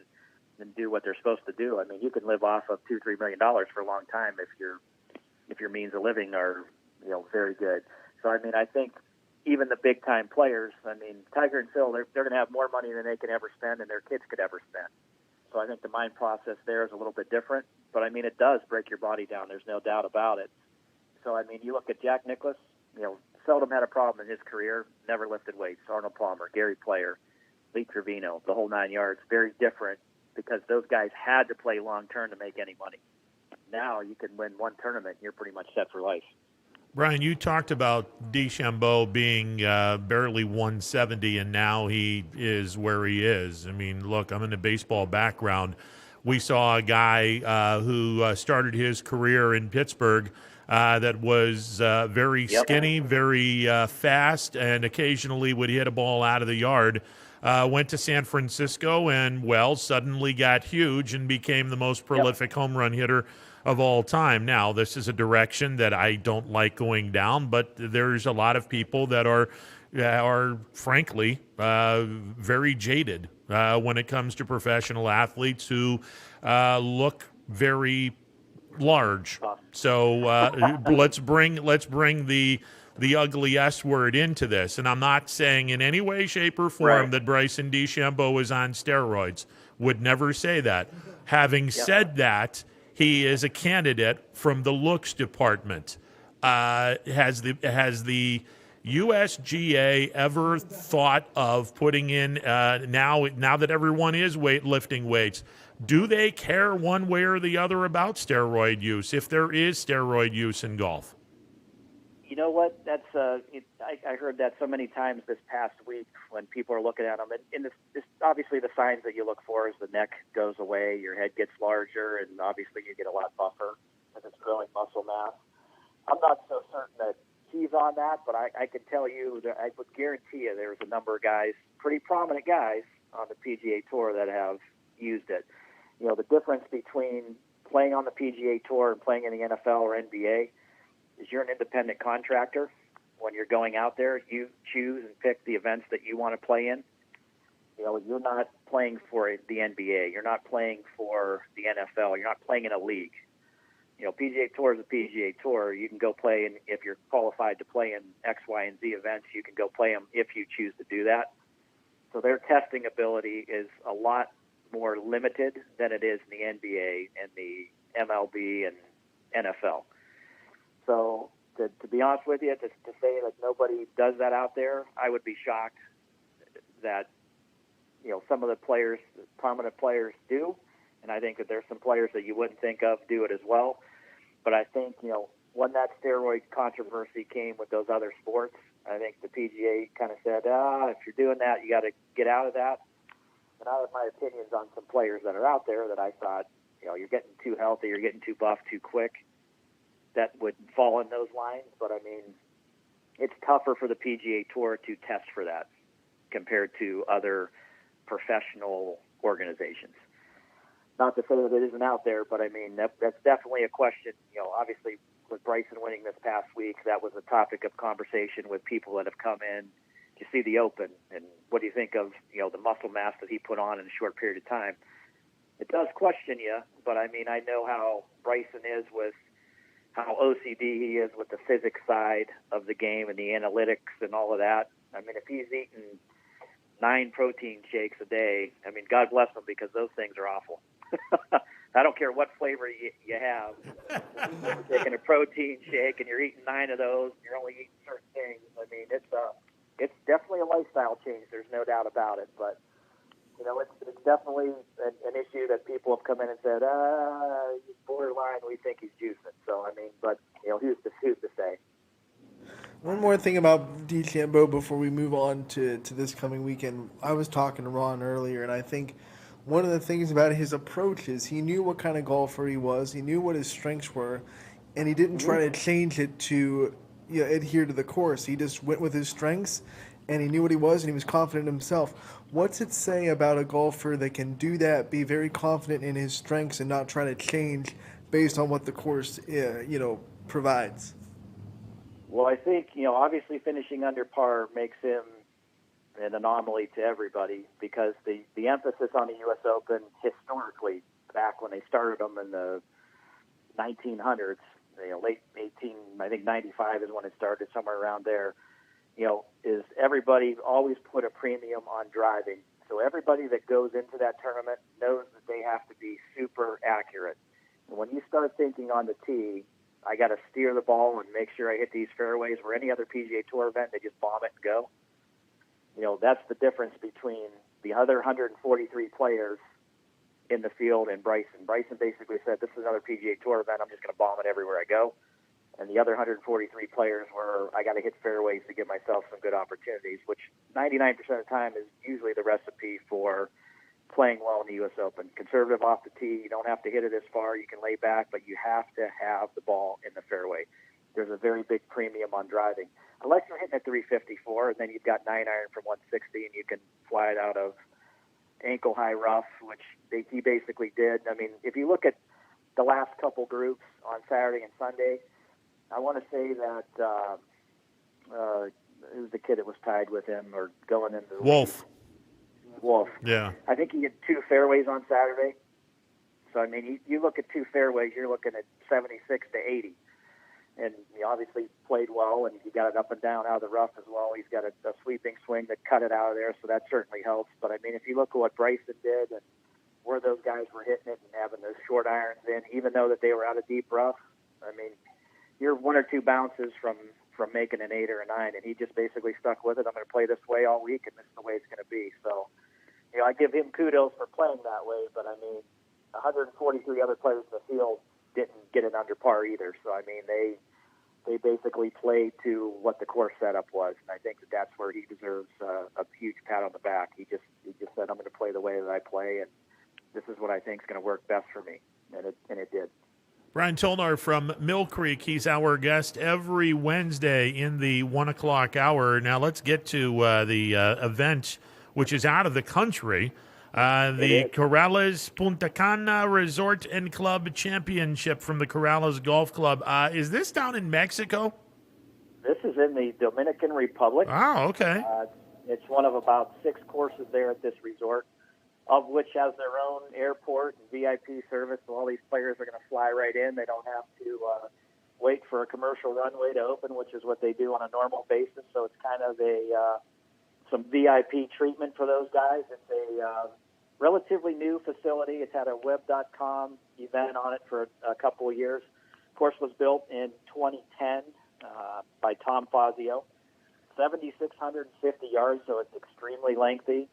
do what they're supposed to do. I mean, you can live off of $2-3 million for a long time if your means of living are, very good. So, I mean, I think even the big-time players, I mean, Tiger and Phil, they're going to have more money than they can ever spend and their kids could ever spend. So I think the mind process there is a little bit different. But, I mean, it does break your body down. There's no doubt about it. So, I mean, you look at Jack Nicklaus, seldom had a problem in his career, never lifted weights. Arnold Palmer, Gary Player, Lee Trevino, the whole 9 yards, very different because those guys had to play long-term to make any money. Now you can win one tournament and you're pretty much set for life. Brian, you talked about DeChambeau being barely 170, and now he is where he is. I mean, look, I'm in a baseball background. We saw a guy who started his career in Pittsburgh that was very skinny, very fast, and occasionally would hit a ball out of the yard. Went to San Francisco and, well, suddenly got huge and became the most prolific home run hitter of all time. Now, this is a direction that I don't like going down, but there's a lot of people that are frankly very jaded when it comes to professional athletes who look very large. So let's bring the ugly S word into this. And I'm not saying in any way, shape, or form that Bryson DeChambeau is on steroids. Would never say that. Having said that, he is a candidate from the looks department. Has the USGA ever thought of putting in now that everyone is lifting weights? Do they care one way or the other about steroid use, if there is steroid use in golf? You know what? That's I heard that so many times this past week when people are looking at them. And this obviously the signs that you look for is the neck goes away, your head gets larger, and obviously you get a lot buffer as it's growing muscle mass. I'm not so certain that he's on that, but I can tell you that I would guarantee you there's a number of guys, pretty prominent guys on the PGA Tour that have used it. The difference between playing on the PGA Tour and playing in the NFL or NBA is you're an independent contractor. When you're going out there, you choose and pick the events that you want to play in. You're not playing for the NBA. You're not playing for the NFL. You're not playing in a league. PGA Tour is a PGA Tour. You can go play, and if you're qualified to play in X, Y, and Z events, you can go play them if you choose to do that. So their testing ability is a lot more limited than it is in the NBA and the MLB and NFL. So to be honest with you, to say that nobody does that out there, I would be shocked that some of the players, prominent players, do, and I think that there's some players that you wouldn't think of do it as well. But I think when that steroid controversy came with those other sports, I think the PGA kind of said, if you're doing that, you got to get out of that. And I have my opinions on some players that are out there that I thought, you're getting too healthy, you're getting too buff too quick. That would fall in those lines. But, I mean, it's tougher for the PGA Tour to test for that compared to other professional organizations. Not to say that it isn't out there, but, I mean, that's definitely a question. Obviously, with Bryson winning this past week, that was a topic of conversation with people that have come in to see the Open. And what do you think of, the muscle mass that he put on in a short period of time? It does question you, but, I mean, I know how Bryson is with how OCD he is with the physics side of the game and the analytics and all of that. I mean, if he's eating 9 protein shakes a day, I mean, God bless him, because those things are awful. I don't care what flavor you have. You're taking a protein shake and you're eating 9 of those, and you're only eating certain things. I mean, it's definitely a lifestyle change. There's no doubt about it. But, it's definitely an issue that people have come in and said, he's borderline, we think he's juicing. So, I mean, but, who's to say? One more thing about DeChambeau before we move on to this coming weekend. I was talking to Ron earlier, and I think one of the things about his approach is he knew what kind of golfer he was. He knew what his strengths were, and he didn't try to change it to adhere to the course. He just went with his strengths, and he knew what he was, and he was confident in himself. What's it say about a golfer that can do that, be very confident in his strengths, and not try to change based on what the course, provides? Well, I think, obviously finishing under par makes him an anomaly to everybody, because the emphasis on the U.S. Open historically, back when they started them in the 1900s, late 95 is when it started, somewhere around there, is everybody always put a premium on driving So everybody that goes into that tournament knows that they have to be super accurate. And when you start thinking on the tee, I got to steer the ball and make sure I hit these fairways, where any other PGA Tour event, they just bomb it and go. That's the difference between the other 143 players in the field and Bryson. Bryson basically said, this is another PGA Tour event. I'm just going to bomb it everywhere I go. And the other 143 players were, I got to hit fairways to give myself some good opportunities, which 99% of the time is usually the recipe for playing well in the U.S. Open. Conservative off the tee. You don't have to hit it as far. You can lay back, but you have to have the ball in the fairway. There's a very big premium on driving. Unless you're hitting at 354, and then you've got 9-iron from 160, and you can fly it out of ankle-high rough, which he basically did. I mean, if you look at the last couple groups on Saturday and Sunday, I want to say that who's the kid that was tied with him or going into the Wolf. Wolf. Yeah. I think he hit 2 fairways on Saturday. So, I mean, you look at 2 fairways, you're looking at 76 to 80. And he obviously played well, and he got it up and down out of the rough as well. He's got a sweeping swing that cut it out of there, so that certainly helps. But, I mean, if you look at what Bryson did and where those guys were hitting it and having those short irons in, even though that they were out of deep rough, I mean, you're 1 or 2 bounces from making an 8 or a 9, and he just basically stuck with it. I'm going to play this way all week, and this is the way it's going to be. So, I give him kudos for playing that way, but, I mean, 143 other players in the field didn't get it under par either. So, I mean, they basically played to what the course setup was, and I think that's where he deserves a huge pat on the back. He just said, I'm going to play the way that I play, and this is what I think is going to work best for me, and it did. Brian Tolnar from Mill Creek, he's our guest every Wednesday in the 1 o'clock hour. Now let's get to the event, which is out of the country. The Corrales Punta Cana Resort and Club Championship from the Corrales Golf Club. Is this down in Mexico? This is in the Dominican Republic. Oh, okay. It's one of about 6 courses there at this resort, of which has their own airport and VIP service. So all these players are going to fly right in. They don't have to wait for a commercial runway to open, which is what they do on a normal basis. So it's kind of some VIP treatment for those guys. It's a relatively new facility. It's had a web.com event on it for a couple of years. Of course, was built in 2010 by Tom Fazio. 7,650 yards, so it's extremely lengthy.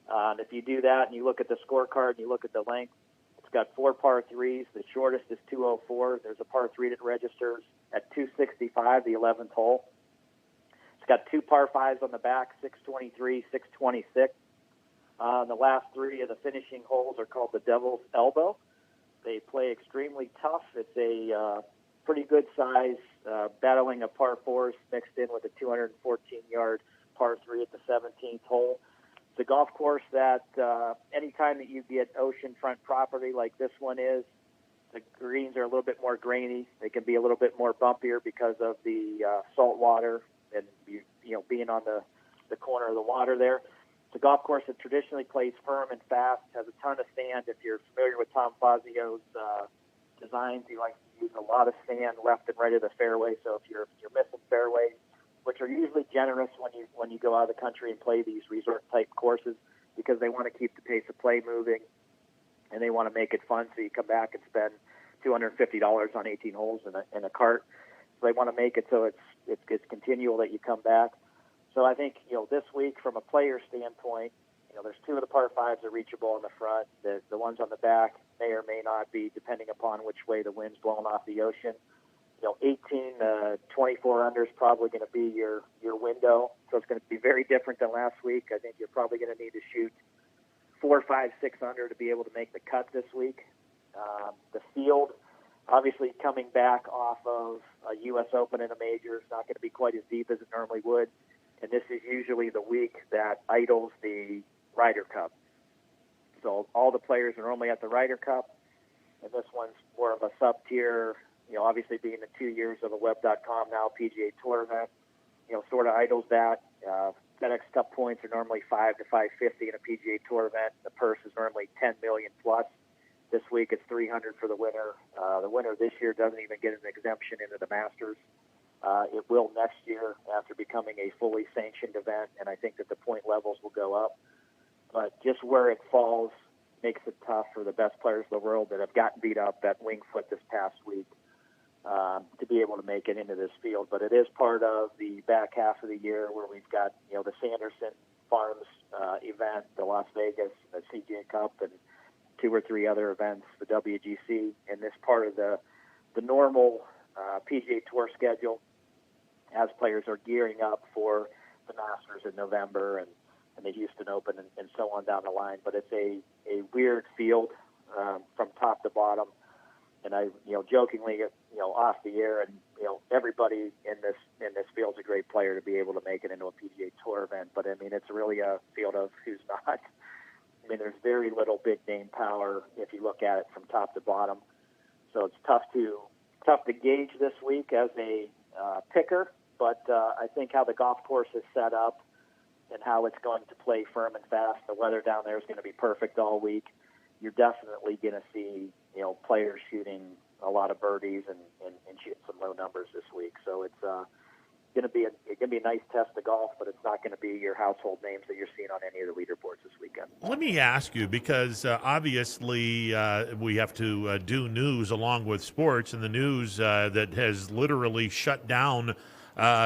And if you do that and you look at the scorecard and you look at the length, it's got 4 par 3s. The shortest is 204. There's a par 3 that registers at 265, the 11th hole. It's got 2 par 5s on the back, 623, 626. The last 3 of the finishing holes are called the Devil's Elbow. They play extremely tough. It's a pretty good size, battling of par 4s mixed in with a 214-yard par 3 at the 17th hole. It's a golf course that anytime that you get oceanfront property like this one is, the greens are a little bit more grainy. They can be a little bit more bumpier because of the salt water and being on the corner of the water there. It's a golf course that traditionally plays firm and fast, has a ton of sand. If you're familiar with Tom Fazio's designs, he likes to use a lot of sand left and right of the fairway. So if you're missing fairways, which are usually generous when you go out of the country and play these resort-type courses, because they want to keep the pace of play moving, and they want to make it fun, so you come back and spend $250 on 18 holes in a cart. So they want to make it so it's continual that you come back. So I think, this week from a player standpoint, there's 2 of the par 5s are reachable in the front. The ones on the back may or may not be, depending upon which way the wind's blowing off the ocean. 18 to 24 under is probably going to be your window. So it's going to be very different than last week. I think you're probably going to need to shoot 4, 5, 6 under to be able to make the cut this week. The field, obviously coming back off of a U.S. Open and a major, is not going to be quite as deep as it normally would. And this is usually the week that idles the Ryder Cup. So all the players are normally at the Ryder Cup, and this one's more of a sub-tier, obviously being the 2 years of a web.com now PGA Tour event, sort of idles that. FedEx Cup points are normally 5 to 550 in a PGA Tour event. The purse is normally $10 million plus. This week it's $300 for the winner. The winner this year doesn't even get an exemption into the Masters. It will next year after becoming a fully sanctioned event, and I think that the point levels will go up. but just where it falls makes it tough for the best players in the world that have gotten beat up at Winged Foot this past week to be able to make it into this field. But it is part of the back half of the year where we've got, the Sanderson Farms event, the Las Vegas, the CJ Cup, and 2 or 3 other events, the WGC, and this part of the normal PGA Tour schedule as players are gearing up for the Masters in November and the Houston Open and so on down the line. But it's a weird field from top to bottom. And I, jokingly, off the air, and everybody in this field's a great player to be able to make it into a PGA Tour event. But I mean, it's really a field of who's not. I mean, there's very little big name power if you look at it from top to bottom. So it's tough to gauge this week as a picker. But I think how the golf course is set up and how it's going to play firm and fast, the weather down there is going to be perfect all week. You're definitely going to see, players shooting a lot of birdies and shooting some low numbers this week. So it's going to be a nice test of golf, but it's not going to be your household names that you're seeing on any of the leaderboards this weekend. Let me ask you, because obviously we have to do news along with sports, and the news that has literally shut down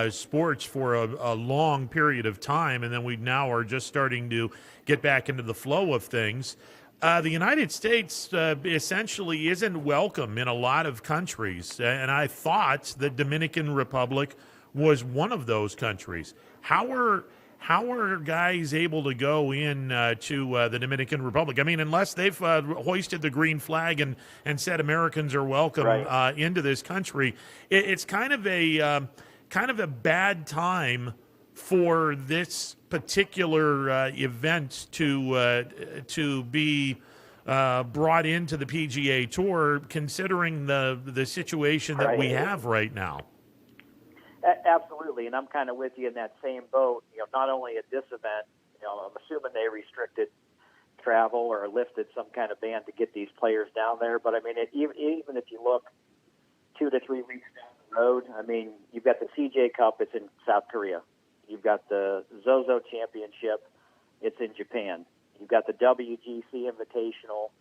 sports for a long period of time, and then we now are just starting to get back into the flow of things. The United States essentially isn't welcome in a lot of countries, and I thought the Dominican Republic was one of those countries. How are guys able to go in to the Dominican Republic? I mean, unless they've hoisted the green flag and said Americans are welcome into this country, it's kind of a bad time for this particular event to be brought into the PGA Tour, considering the situation that we have right now. Absolutely, and I'm kind of with you in that same boat. Not only at this event, I'm assuming they restricted travel or lifted some kind of ban to get these players down there. But I mean, even if you look 2 to 3 weeks down the road, I mean, you've got the CJ Cup. It's in South Korea. You've got the Zozo Championship. It's in Japan. You've got the WGC Invitational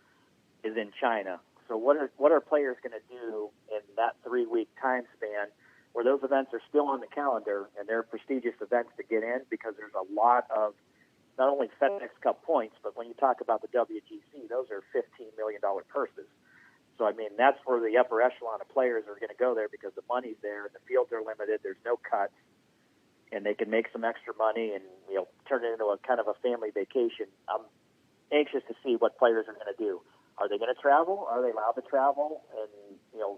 is in China. So what are players going to do in that 3-week time span where those events are still on the calendar and they're prestigious events to get in, because there's a lot of not only FedEx Cup points, but when you talk about the WGC, those are $15 million purses. So, I mean, that's where the upper echelon of players are going to go there because the money's there and the fields are limited. There's no cuts, and they can make some extra money and, turn it into a kind of a family vacation. I'm anxious to see what players are going to do. Are they going to travel? Are they allowed to travel? And,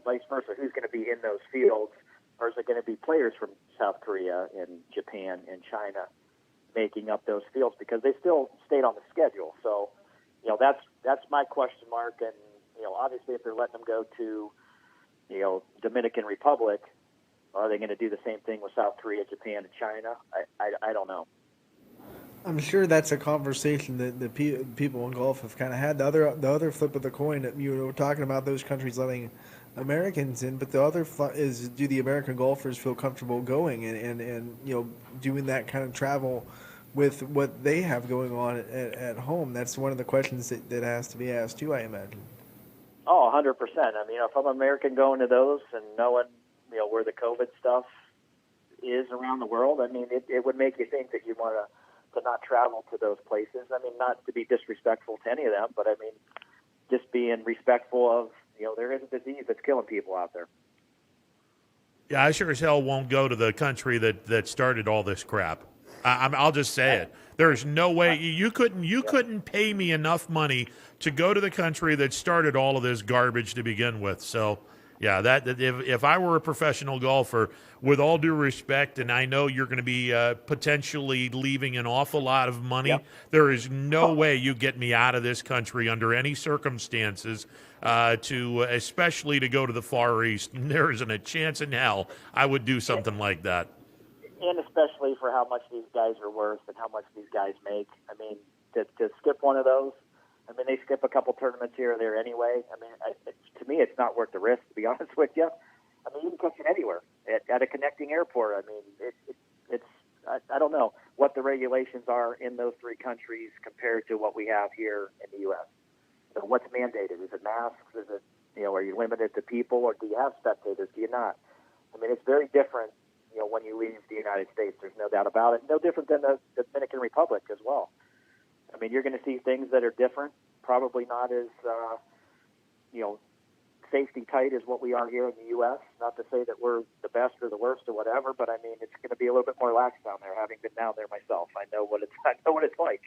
vice versa, who's going to be in those fields? Or is it going to be players from South Korea and Japan and China making up those fields, because they still stayed on the schedule? So, that's my question mark. And, obviously if they're letting them go to, Dominican Republic, are they going to do the same thing with South Korea, Japan, and China? I don't know. I'm sure that's a conversation that the people in golf have kind of had. The other flip of the coin, that you were talking about those countries letting Americans in, but the other is, do the American golfers feel comfortable going and doing that kind of travel with what they have going on at home? That's one of the questions that has to be asked too, I imagine. Oh, 100%. I mean, if I'm American going to those and knowing, where the COVID stuff is around the world, I mean, it would make you think that you want to not travel to those places. I mean, not to be disrespectful to any of them, but I mean, just being respectful of, there is a disease that's killing people out there. Yeah, I sure as hell won't go to the country that started all this crap. I'll just say it. There's no way you couldn't pay me enough money to go to the country that started all of this garbage to begin with. So, yeah, that if I were a professional golfer, with all due respect, and I know you're going to be potentially leaving an awful lot of money, there is no way you get me out of this country under any circumstances, especially to go to the Far East. There isn't a chance in hell I would do something like that. And especially for how much these guys are worth and how much these guys make. I mean, to skip one of those, I mean, they skip a couple tournaments here or there anyway. I mean, to me, it's not worth the risk, to be honest with you. I mean, you can catch it anywhere at a connecting airport. I mean, I don't know what the regulations are in those three countries compared to what we have here in the U.S. So what's mandated? Is it masks? Is it, are you limited to people, or do you have spectators? Do you not? I mean, it's very different, when you leave the United States. There's no doubt about it. No different than the Dominican Republic as well. I mean, you're going to see things that are different, probably not as, safety tight as what we are here in the U.S. Not to say that we're the best or the worst or whatever, but I mean, it's going to be a little bit more lax down there. Having been down there myself, I know what it's like.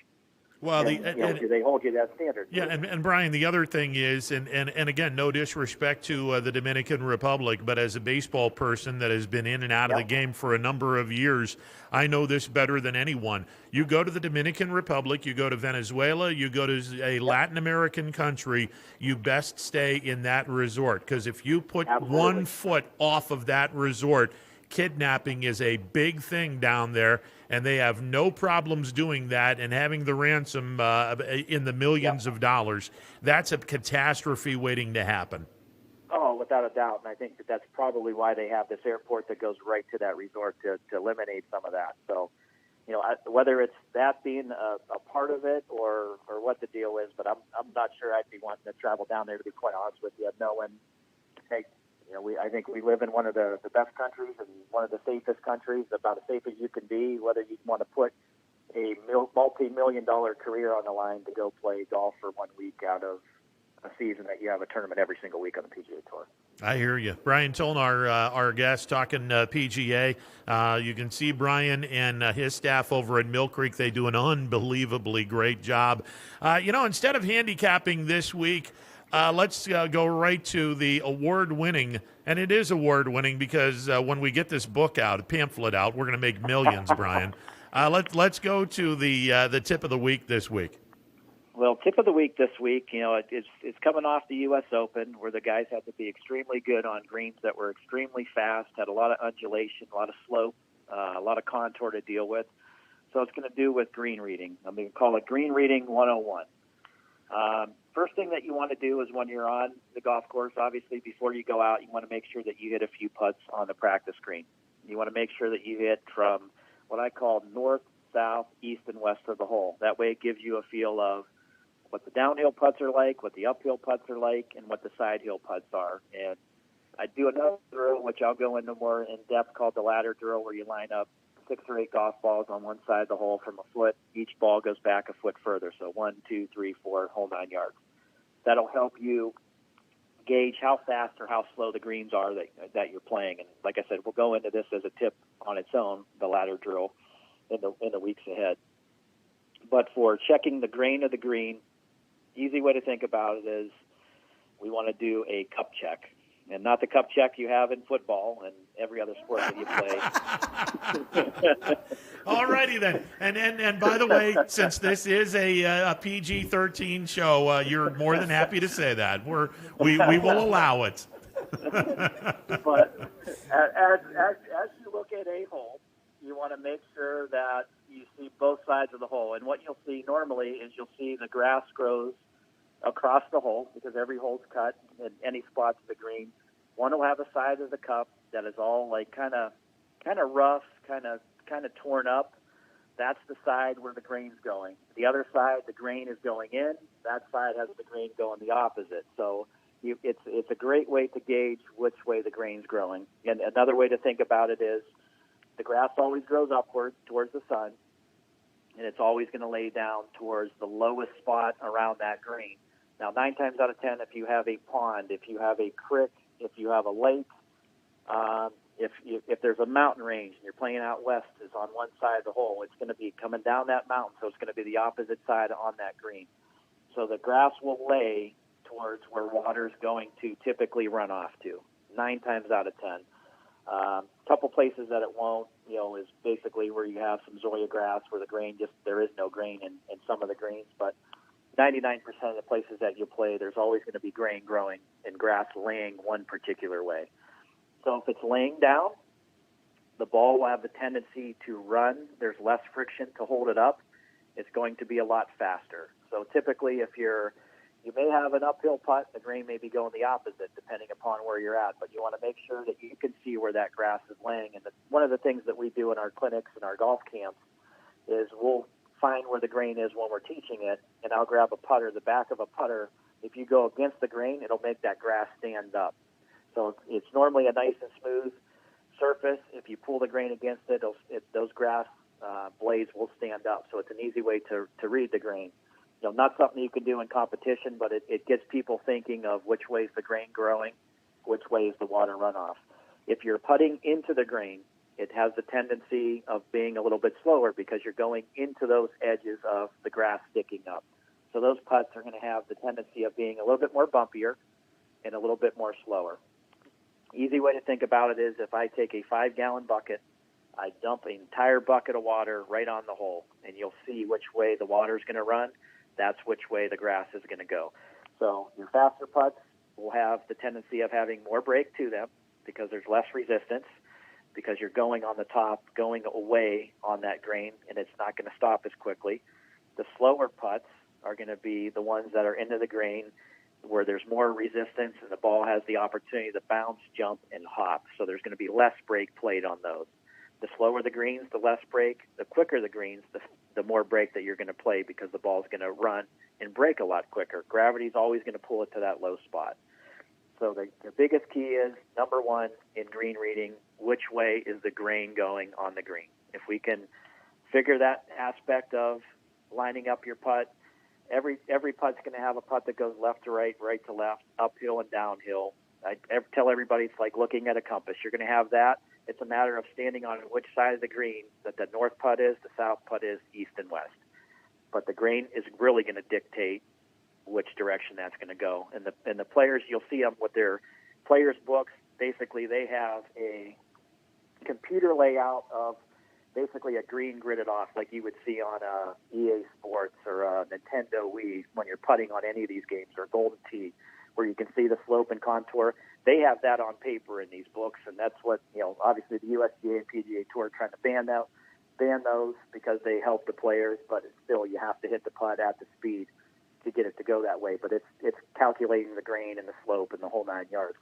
Well, do they hold you to that standard? Yeah, and Brian, the other thing is, and again, no disrespect to the Dominican Republic, but as a baseball person that has been in and out of the game for a number of years, I know this better than anyone. You go to the Dominican Republic, you go to Venezuela, you go to a Latin American country, you best stay in that resort, because if you put one foot off of that resort, kidnapping is a big thing down there, and they have no problems doing that and having the ransom in the millions of dollars. That's a catastrophe waiting to happen. Oh, without a doubt. And I think that's probably why they have this airport that goes right to that resort to eliminate some of that. So, whether it's that being a part of it or what the deal is, but I'm not sure I'd be wanting to travel down there, to be quite honest with you, knowing, hey, I think we live in one of the best countries and one of the safest countries, about as safe as you can be, whether you want to put a multi-million-dollar career on the line to go play golf for 1 week out of a season that you have a tournament every single week on the PGA Tour. I hear you. Brian Tolnar, our guest, talking PGA. You can see Brian and his staff over at Mill Creek. They do an unbelievably great job. Instead of handicapping this week, let's go right to the award-winning, and it is award-winning because when we get this book out, pamphlet out, we're going to make millions, Brian. Let's go to the tip of the week this week. Well, tip of the week this week, it's coming off the U.S. Open, where the guys had to be extremely good on greens that were extremely fast, had a lot of undulation, a lot of slope, a lot of contour to deal with. So it's going to do with green reading. I'm going to call it Green Reading 101. First thing that you want to do is when you're on the golf course, obviously before you go out, you want to make sure that you hit a few putts on the practice green. You want to make sure that you hit from what I call north, south, east, and west of the hole. That way it gives you a feel of what the downhill putts are like, what the uphill putts are like, and what the side hill putts are. And I do another drill, which I'll go into more in depth, called the ladder drill, where you line up 6 or 8 golf balls on one side of the hole from a foot. Each ball goes back a foot further, so 1, 2, 3, 4, whole 9 yards. That'll help you gauge how fast or how slow the greens are that you're playing. And like I said, we'll go into this as a tip on its own, the ladder drill, in the weeks ahead. But for checking the grain of the green, easy way to think about it is we want to do a cup check. And not the cup check you have in football and every other sport that you play. All righty then. And by the way, since this is a PG-13 show, you're more than happy to say that. We will allow it. But as you look at a hole, you want to make sure that you see both sides of the hole. And what you'll see normally is you'll see the grass grows across the hole, because every hole's cut in any spots of the green. One will have a side of the cup that is all like kind of rough, kind of torn up. That's the side where the grain's going. The other side, the grain is going in. That side has the grain going the opposite. So it's a great way to gauge which way the grain's growing. And another way to think about it is the grass always grows upward towards the sun, and it's always going to lay down towards the lowest spot around that green. Now, 9 times out of 10, if you have a pond, if you have a creek, if you have a lake, if there's a mountain range and you're playing out west, is on one side of the hole, it's going to be coming down that mountain, so it's going to be the opposite side on that green. So the grass will lay towards where water's going to typically run off to, 9 times out of 10. A couple places that it won't, is basically where you have some zoya grass where the grain there is no grain in some of the greens, but 99% of the places that you play, there's always going to be grain growing and grass laying one particular way. So if it's laying down, the ball will have the tendency to run. There's less friction to hold it up. It's going to be a lot faster. So typically, if you may have an uphill putt, the grain may be going the opposite depending upon where you're at, but you want to make sure that you can see where that grass is laying. And one of the things that we do in our clinics and our golf camps is we'll find where the grain is when we're teaching it, and I'll grab a putter. The back of a putter, if you go against the grain, it'll make that grass stand up. So it's normally a nice and smooth surface. If you pull the grain against it, those grass blades will stand up. So it's an easy way to read the grain. Not something you can do in competition, but it gets people thinking of which way is the grain growing, which way is the water runoff. If you're putting into the grain, it has the tendency of being a little bit slower because you're going into those edges of the grass sticking up. So those putts are going to have the tendency of being a little bit more bumpier and a little bit more slower. Easy way to think about it is if I take a 5-gallon bucket, I dump an entire bucket of water right on the hole, and you'll see which way the water is going to run. That's which way the grass is going to go. So your faster putts will have the tendency of having more break to them because there's less resistance, because you're going on the top, going away on that grain, and it's not going to stop as quickly. The slower putts are going to be the ones that are into the grain where there's more resistance and the ball has the opportunity to bounce, jump, and hop. So there's going to be less break played on those. The slower the greens, the less break. The quicker the greens, the more break that you're going to play because the ball's going to run and break a lot quicker. Gravity's always going to pull it to that low spot. So the biggest key is, number one, in green reading, which way is the grain going on the green? If we can figure that aspect of lining up your putt, every putt's going to have a putt that goes left to right, right to left, uphill and downhill. I tell everybody it's like looking at a compass. You're going to have that. It's a matter of standing on which side of the green that the north putt is, the south putt is, east and west. But the grain is really going to dictate which direction that's going to go. And the players, you'll see them with their players' books. Basically, they have a computer layout of basically a green gridded off like you would see on EA Sports or Nintendo Wii when you're putting on any of these games, or Golden Tee, where you can see the slope and contour. They have that on paper in these books, and that's what, obviously the USGA and PGA Tour are trying to ban those because they help the players, but still you have to hit the putt at the speed to get it to go that way. But it's calculating the grain and the slope and the whole 9 yards.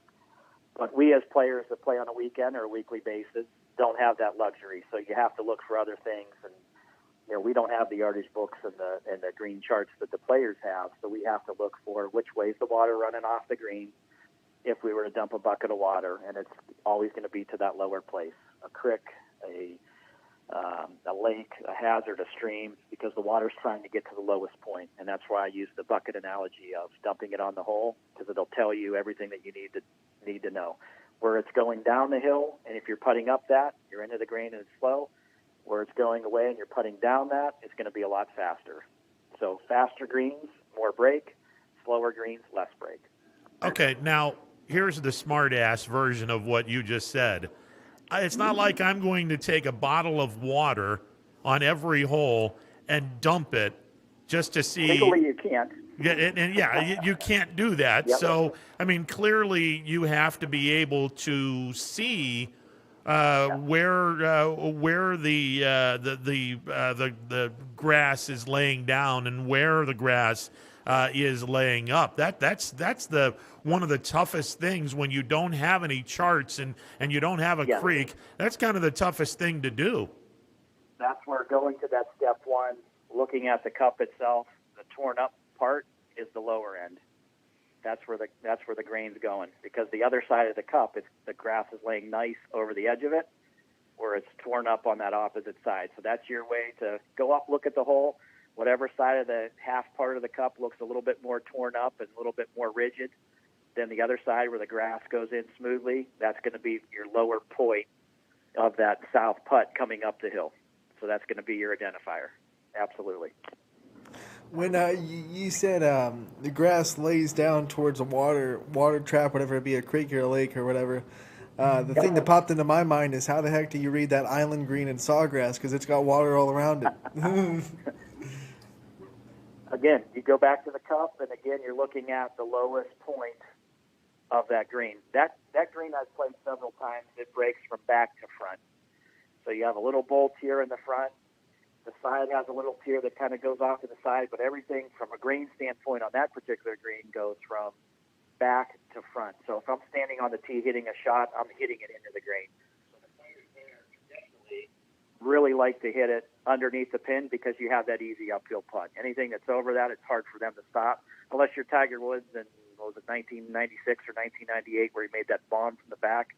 But we as players that play on a weekend or a weekly basis don't have that luxury, so you have to look for other things. And we don't have the yardage books and the green charts that the players have, so we have to look for which way is the water running off the green if we were to dump a bucket of water, and it's always going to be to that lower place, a creek, a lake, a hazard, a stream, because the water's trying to get to the lowest point, and that's why I use the bucket analogy of dumping it on the hole, because it'll tell you everything that you need to know. Where it's going down the hill, and if you're putting up that, you're into the grain and it's slow. Where it's going away and you're putting down that, it's going to be a lot faster. So faster greens, more break. Slower greens, less break. Okay, now here's the smart-ass version of what you just said. It's not like I'm going to take a bottle of water on every hole and dump it just to see. Legally, you can't. Yeah, you can't do that. Yep. So, clearly you have to be able to see where the grass is laying down and where the grass is laying up. That's the one of the toughest things when you don't have any charts and you don't have a creek. That's kind of the toughest thing to do. That's where going to that step one, looking at the cup itself, the torn up part is the lower end. That's where the grain's going, because the other side of the cup, the grass is laying nice over the edge of it, where it's torn up on that opposite side. So that's your way to go up, look at the hole. Whatever side of the half part of the cup looks a little bit more torn up and a little bit more rigid than the other side where the grass goes in smoothly, that's going to be your lower point of that south putt coming up the hill. So that's going to be your identifier. Absolutely. When you said the grass lays down towards a water trap, whatever it be, a creek or a lake or whatever, the thing that popped into my mind is how the heck do you read that island green in Sawgrass, because it's got water all around it. Again, you go back to the cup, and again, you're looking at the lowest point of that green. That green I've played several times. It breaks from back to front. So you have a little bowl tier in the front. The side has a little tier that kind of goes off to the side, but everything from a green standpoint on that particular green goes from back to front. So if I'm standing on the tee hitting a shot, I'm hitting it into the green. So the players there definitely really like to hit it underneath the pin because you have that easy uphill putt. Anything that's over that, it's hard for them to stop, unless you're Tiger Woods in, what was it, 1996 or 1998, where he made that bomb from the back.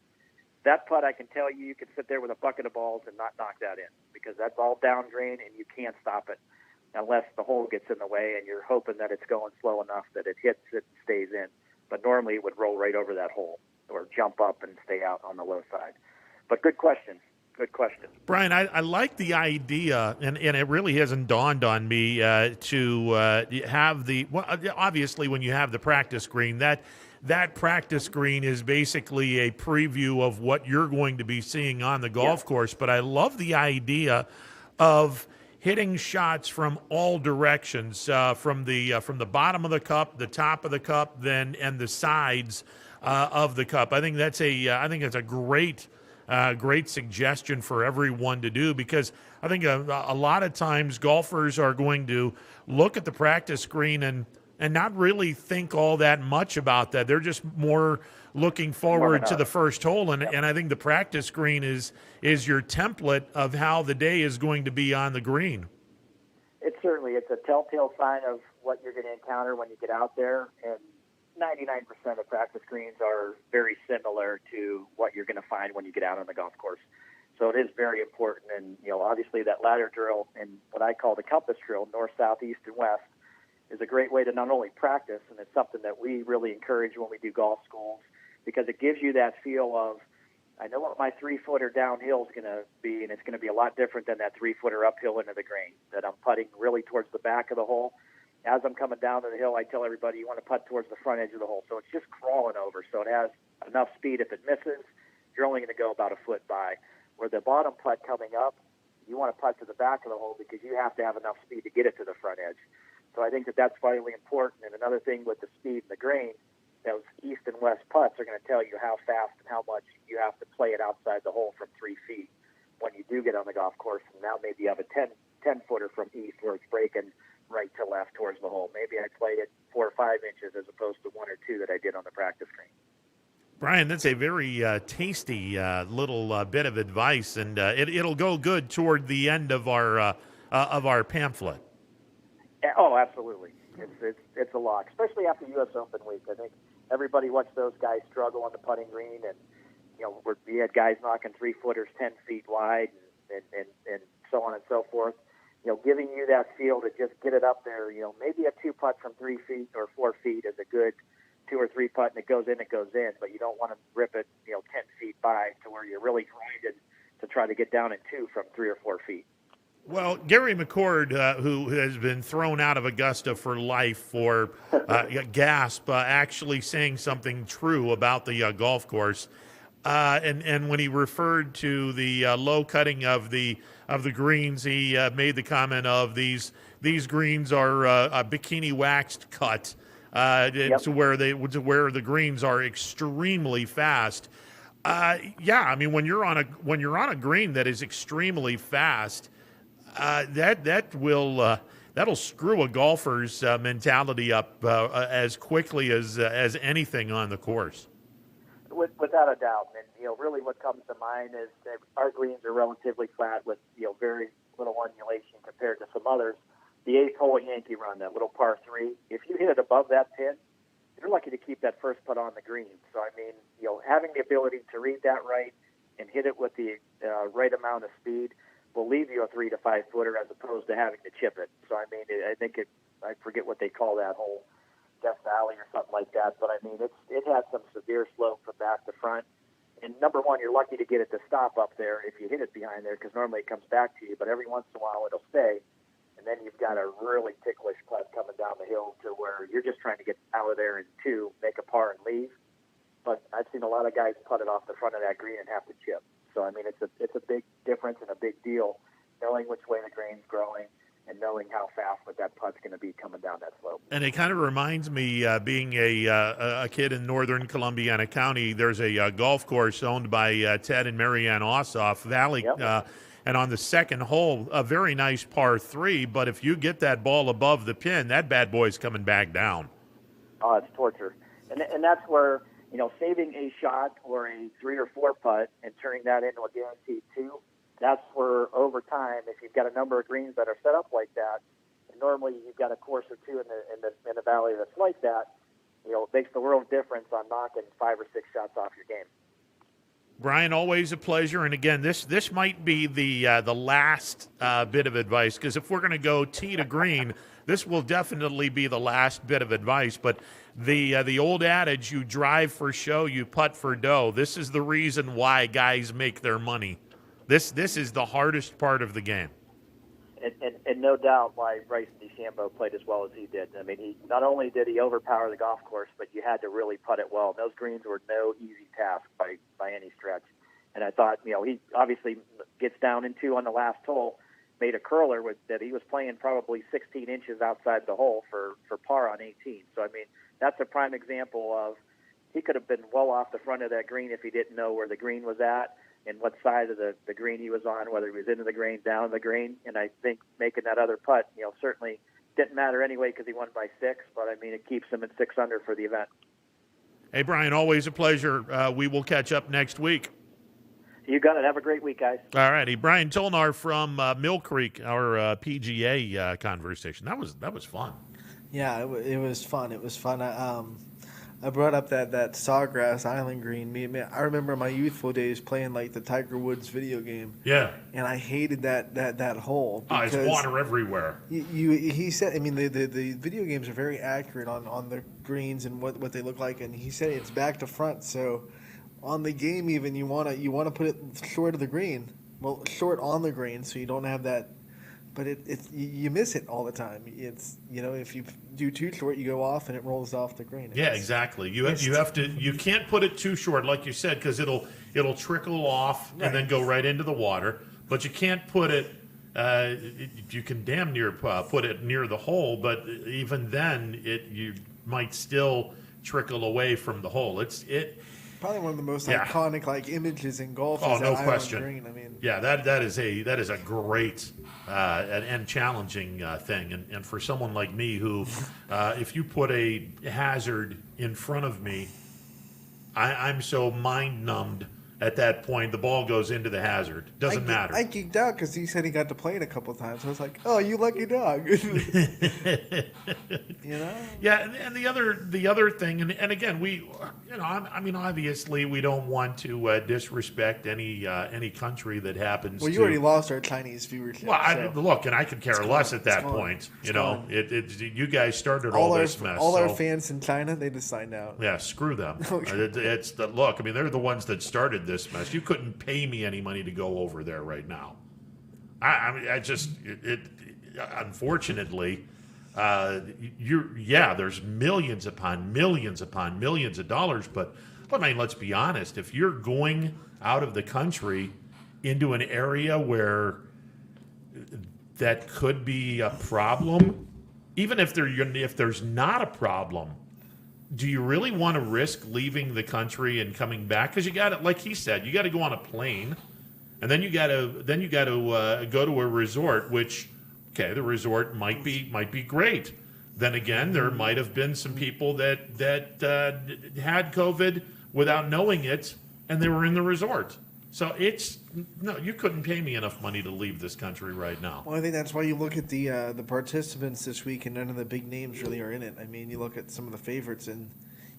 That putt, I can tell you, you can sit there with a bucket of balls and not knock that in, because that's all down drain and you can't stop it unless the hole gets in the way and you're hoping that it's going slow enough that it hits it and stays in. But normally it would roll right over that hole or jump up and stay out on the low side. But good question. Good question. Brian, I like the idea, and it really hasn't dawned on me to have the, well, obviously when you have the practice green, that practice green is basically a preview of what you're going to be seeing on the golf course. But I love the idea of hitting shots from all directions, from the bottom of the cup, the top of the cup, and the sides of the cup. I think that's a great suggestion for everyone to do, because I think a lot of times golfers are going to look at the practice green and not really think all that much about that. They're just more looking forward to the first hole, and I think the practice green is your template of how the day is going to be on the green. It's a telltale sign of what you're going to encounter when you get out there, and 99% of practice greens are very similar to what you're going to find when you get out on the golf course. So it is very important, and obviously that ladder drill and what I call the compass drill, north, south, east, and west, is a great way to not only practice, and it's something that we really encourage when we do golf schools, because it gives you that feel of, I know what my 3-footer downhill is going to be, and it's going to be a lot different than that 3-footer uphill into the green, that I'm putting really towards the back of the hole. As I'm coming down to the hill, I tell everybody you want to putt towards the front edge of the hole. So it's just crawling over. So it has enough speed. If it misses, you're only going to go about a foot by. Where the bottom putt coming up, you want to putt to the back of the hole because you have to have enough speed to get it to the front edge. So I think that that's vitally important. And another thing with the speed and the grain, those east and west putts are going to tell you how fast and how much you have to play it outside the hole from 3 feet when you do get on the golf course. And now maybe you have a 10-footer from east where it's breaking right to left towards the hole. Maybe I played it 4 or 5 inches as opposed to 1 or 2 that I did on the practice green. Brian, that's a very tasty little bit of advice, and it'll go good toward the end of our pamphlet. Oh, absolutely. It's a lock, especially after U.S. Open week. I think everybody watched those guys struggle on the putting green, and we had guys knocking 3-footers 10 feet wide, and so on and so forth. Giving you that feel to just get it up there. Maybe a 2-putt from 3 feet or 4 feet is a good 2 or 3 putt, and it goes in, but you don't want to rip it, 10 feet by to where you're really grinding to try to get down in 2 from 3 or 4 feet. Well, Gary McCord, who has been thrown out of Augusta for life for gasp, actually saying something true about the golf course. And when he referred to the low cutting of the greens, he made the comment of these greens are a bikini waxed cut to where the greens are extremely fast. I mean, when you're on a green that is extremely fast, that'll screw a golfer's mentality up as quickly as anything on the course. Without a doubt, and really what comes to mind is that our greens are relatively flat with very little undulation compared to some others. The 8th hole at Yankee Run, that little par 3, if you hit it above that pin, you're lucky to keep that first putt on the green. So I mean, having the ability to read that right and hit it with the right amount of speed will leave you a 3 to 5 footer as opposed to having to chip it. So I mean, I think I forget what they call that hole. Death Valley or something like that, but I mean it has some severe slope from back to front. And number one, you're lucky to get it to stop up there if you hit it behind there, because normally it comes back to you. But every once in a while it'll stay, and then you've got a really ticklish putt coming down the hill to where you're just trying to get out of there in 2, make a par and leave. But I've seen a lot of guys putt it off the front of that green and have to chip. So I mean it's a big difference and a big deal, knowing which way the green's growing and knowing how fast that putt's going to be coming down that slope. And it kind of reminds me, being a kid in northern Columbiana County, there's a golf course owned by Ted and Marianne Ossoff Valley, and on the second hole, a very nice par 3, but if you get that ball above the pin, that bad boy's coming back down. Oh, it's torture. And that's where, saving a shot or a 3 or 4 putt and turning that into a guaranteed 2, that's where over time, if you've got a number of greens that are set up like that, and normally you've got a course or two in the valley that's like that, it makes the world of difference on knocking 5 or 6 shots off your game. Brian, always a pleasure. And again, this might be the last bit of advice, because if we're going to go tee to green, this will definitely be the last bit of advice. But the old adage, you drive for show, you putt for dough. This is the reason why guys make their money. This is the hardest part of the game. And no doubt why Bryson DeChambeau played as well as he did. I mean, not only did he overpower the golf course, but you had to really putt it well. Those greens were no easy task by any stretch. And I thought, he obviously gets down into on the last hole, made a curler that he was playing probably 16 inches outside the hole for par on 18. So, I mean, that's a prime example of he could have been well off the front of that green if he didn't know where the green was at and what side of the green he was on, whether he was into the green, down the green. And I think making that other putt, certainly didn't matter anyway because he won by 6. But, I mean, it keeps him at 6 under for the event. Hey, Brian, always a pleasure. We will catch up next week. You got it. Have a great week, guys. All righty. Brian Tolnar from Mill Creek, our PGA conversation. That was fun. Yeah, it was fun. It was fun. I brought up that Sawgrass Island green. I remember my youthful days playing like the Tiger Woods video game. Yeah. And I hated that hole. It's water everywhere. He said, I mean, the video games are very accurate on the greens and what they look like, and he said it's back to front. So on the game, even you want to put it short of the green, well, short on the green, so you don't have that. But you miss it all the time. It's if you do too short, you go off and it rolls off the green. Yeah, exactly. You can't put it too short, like you said, because it'll trickle off and then go right into the water. But you can't put it. You can damn near put it near the hole, but even then, you might still trickle away from the hole. Probably one of the most iconic images in golf. Oh, is no that question. Island green. I mean, yeah, that is a great and challenging thing. And for someone like me, who if you put a hazard in front of me, I'm so mind numbed. At that point, the ball goes into the hazard. Doesn't matter. I geeked out because he said he got to play it a couple of times. I was like, "Oh, you lucky dog." Yeah, and the other thing, and again, obviously, we don't want to disrespect any country that happens. Well, you already lost our Chinese viewership. Well, look, and I could care less at that point. You guys started all this mess. Our fans in China, they just signed out. Yeah, screw them. Look. I mean, they're the ones that started this mess. You couldn't pay me any money to go over there right now. Unfortunately, there's millions upon millions upon millions of dollars. But I mean, let's be honest. If you're going out of the country into an area where that could be a problem, even if there's not a problem, do you really want to risk leaving the country and coming back? Because you got to, like he said, you got to go on a plane, and then you got to go to a resort. Which, okay, the resort might be great. Then again, there might have been some people that had COVID without knowing it, and they were in the resort. So you couldn't pay me enough money to leave this country right now. Well, I think that's why you look at the participants this week, and none of the big names really are in it. I mean, you look at some of the favorites, and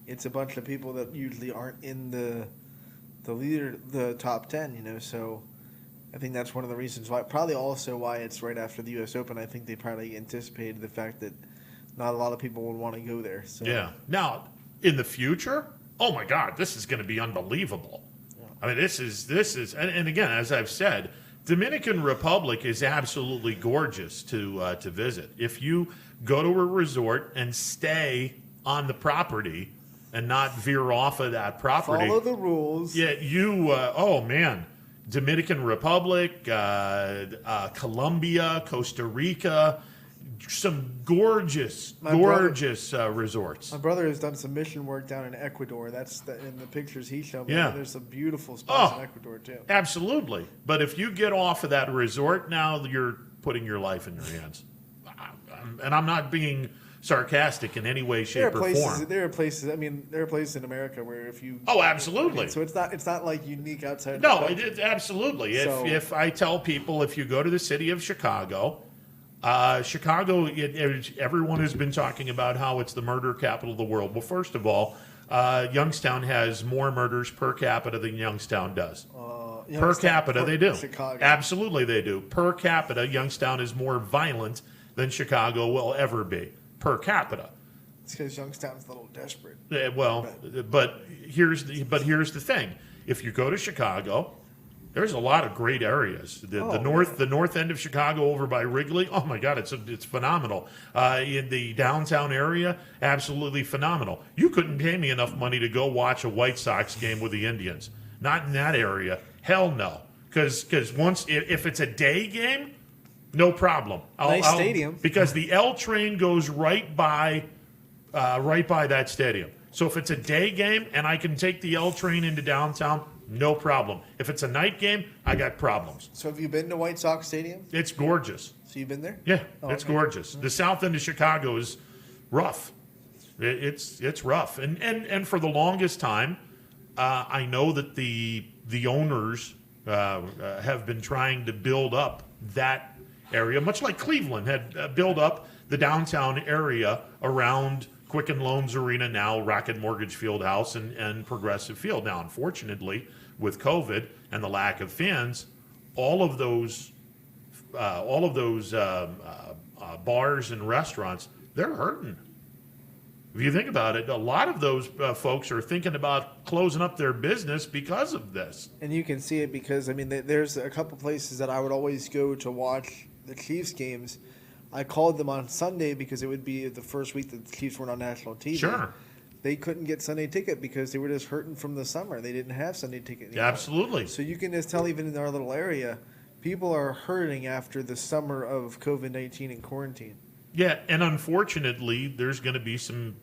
it's a bunch of people that usually aren't in the top 10. So I think that's one of the reasons why. Probably also why it's right after the U.S. Open. I think they probably anticipated the fact that not a lot of people would want to go there. So. Yeah. Now, in the future, oh my God, this is going to be unbelievable. I mean, this is, and again, as I've said, Dominican Republic is absolutely gorgeous to visit. If you go to a resort and stay on the property and not veer off of that property, follow the rules. Yeah, oh man, Dominican Republic, Colombia, Costa Rica. Some gorgeous resorts. My brother has done some mission work down in Ecuador. That's in the pictures he showed me. Yeah. There's some beautiful spots in Ecuador, too. Absolutely. But if you get off of that resort now, you're putting your life in your hands. And I'm not being sarcastic in any way, shape, or form. There are places. I mean, there are places in America where if you. Oh, absolutely. So it's not like unique outside. No, absolutely. So, if I tell people, if you go to the city of Chicago, everyone has been talking about how it's the murder capital of the world. Well, first of all, Youngstown has more murders per capita than Youngstown does. Per capita, they do. Chicago. Absolutely, they do. Per capita, Youngstown is more violent than Chicago will ever be. Per capita. It's because Youngstown's a little desperate. But here's the thing. If you go to Chicago, there's a lot of great areas. The north end of Chicago over by Wrigley. Oh my God, it's phenomenal. In the downtown area, absolutely phenomenal. You couldn't pay me enough money to go watch a White Sox game with the Indians. Not in that area. Hell no. Because once if it's a day game, no problem. Nice stadium. Because the L train goes right by that stadium. So if it's a day game and I can take the L train into downtown, no problem. If it's a night game, I got problems. So have you been to White Sox Stadium? It's gorgeous. So you've been there? Yeah, it's gorgeous. The south end of Chicago is rough. It's rough. And for the longest time, I know that the owners have been trying to build up that area, much like Cleveland had built up the downtown area around Quicken Loans Arena, now Rocket Mortgage Fieldhouse, and Progressive Field. Now, unfortunately, with COVID and the lack of fans, all of those bars and restaurants, they're hurting. If you think about it, a lot of those folks are thinking about closing up their business because of this. And you can see it because, I mean, there's a couple places that I would always go to watch the Chiefs games. I called them on Sunday because it would be the first week that the Chiefs weren't on national TV. Sure. They couldn't get Sunday ticket because they were just hurting from the summer. They didn't have Sunday ticket anymore. Absolutely. So you can just tell even in our little area, people are hurting after the summer of COVID-19 and quarantine. Yeah, and unfortunately, there's going to be some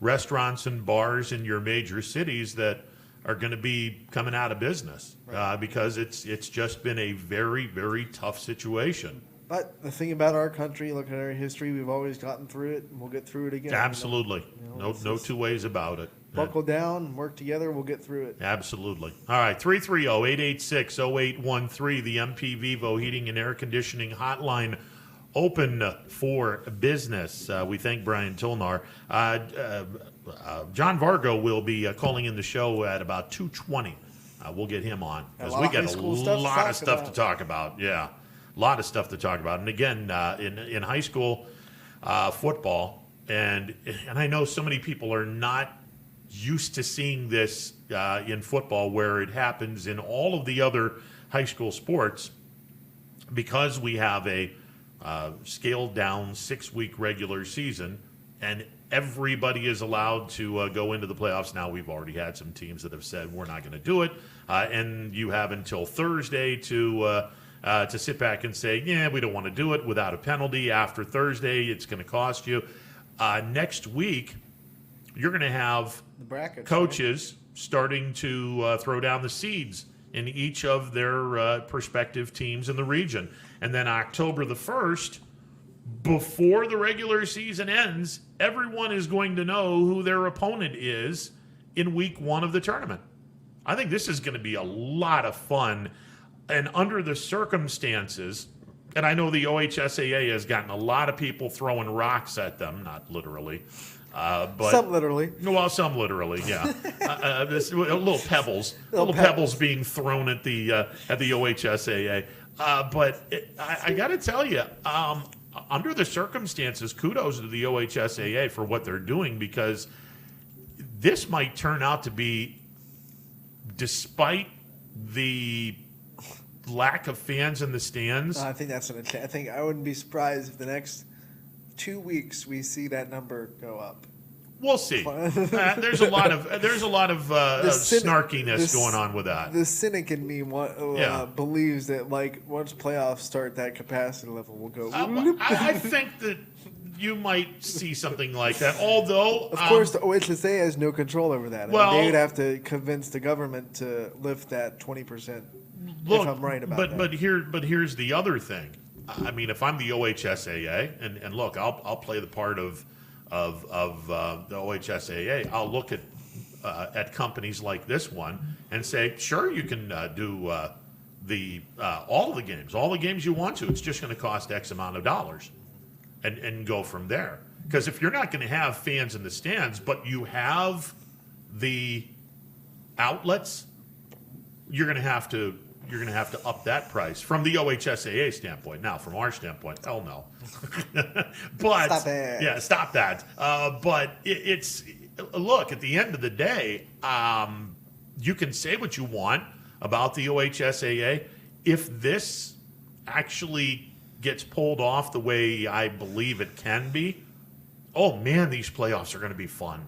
restaurants and bars in your major cities that are going to be coming out of business because it's just been a very, very tough situation. But the thing about our country, look at our history, we've always gotten through it, and we'll get through it again. Absolutely. No two ways about it. Buckle down, work together, we'll get through it. Absolutely. All right, 330-886-0813, the MP Vivo Heating and Air Conditioning Hotline, open for business. We thank Brian Tilnar. John Vargo will be calling in the show at about 2:20. We'll get him on because we got a lot of stuff to talk about. Yeah, a lot of stuff to talk about. And again, in high school football, and I know so many people are not used to seeing this in football where it happens in all of the other high school sports because we have a scaled down 6-week regular season, and everybody is allowed to go into the playoffs. Now we've already had some teams that have said we're not going to do it, and you have until Thursday to sit back and say, yeah, we don't want to do it without a penalty. After Thursday, it's going to cost you. Next week, you're going to have the brackets, coaches starting to throw down the seeds in each of their prospective teams in the region. And then October the 1st, before the regular season ends, everyone is going to know who their opponent is in week 1 of the tournament. I think this is going to be a lot of fun. And under the circumstances, and I know the OHSAA has gotten a lot of people throwing rocks at them, not literally. But some literally. Well, some literally, yeah. Little pebbles, little pebbles being thrown at the OHSAA. But I got to tell you, under the circumstances, kudos to the OHSAA for what they're doing, because this might turn out to be, despite the lack of fans in the stands. I think I wouldn't be surprised if the next 2 weeks we see that number go up. We'll see. There's a lot of snarkiness going on with that. The cynic in me believes that once playoffs start, that capacity level will go. I think that you might see something like that. Although, of course, the OHSA has no control over that. Well, they would have to convince the government to lift that 20%. If I'm right about that. But here's the other thing. I mean, if I'm the OHSAA, and look, I'll play the part of the OHSAA. I'll look at companies like this one and say, sure, you can do all the games you want to. It's just going to cost X amount of dollars, and go from there. Because if you're not going to have fans in the stands, but you have the outlets, you're going to have to up that price from the OHSAA standpoint. Now, from our standpoint, hell no. But Stop it. Yeah, stop that. But it's look, at the end of the day, you can say what you want about the OHSAA. If this actually gets pulled off the way I believe it can be, oh man, these playoffs are going to be fun.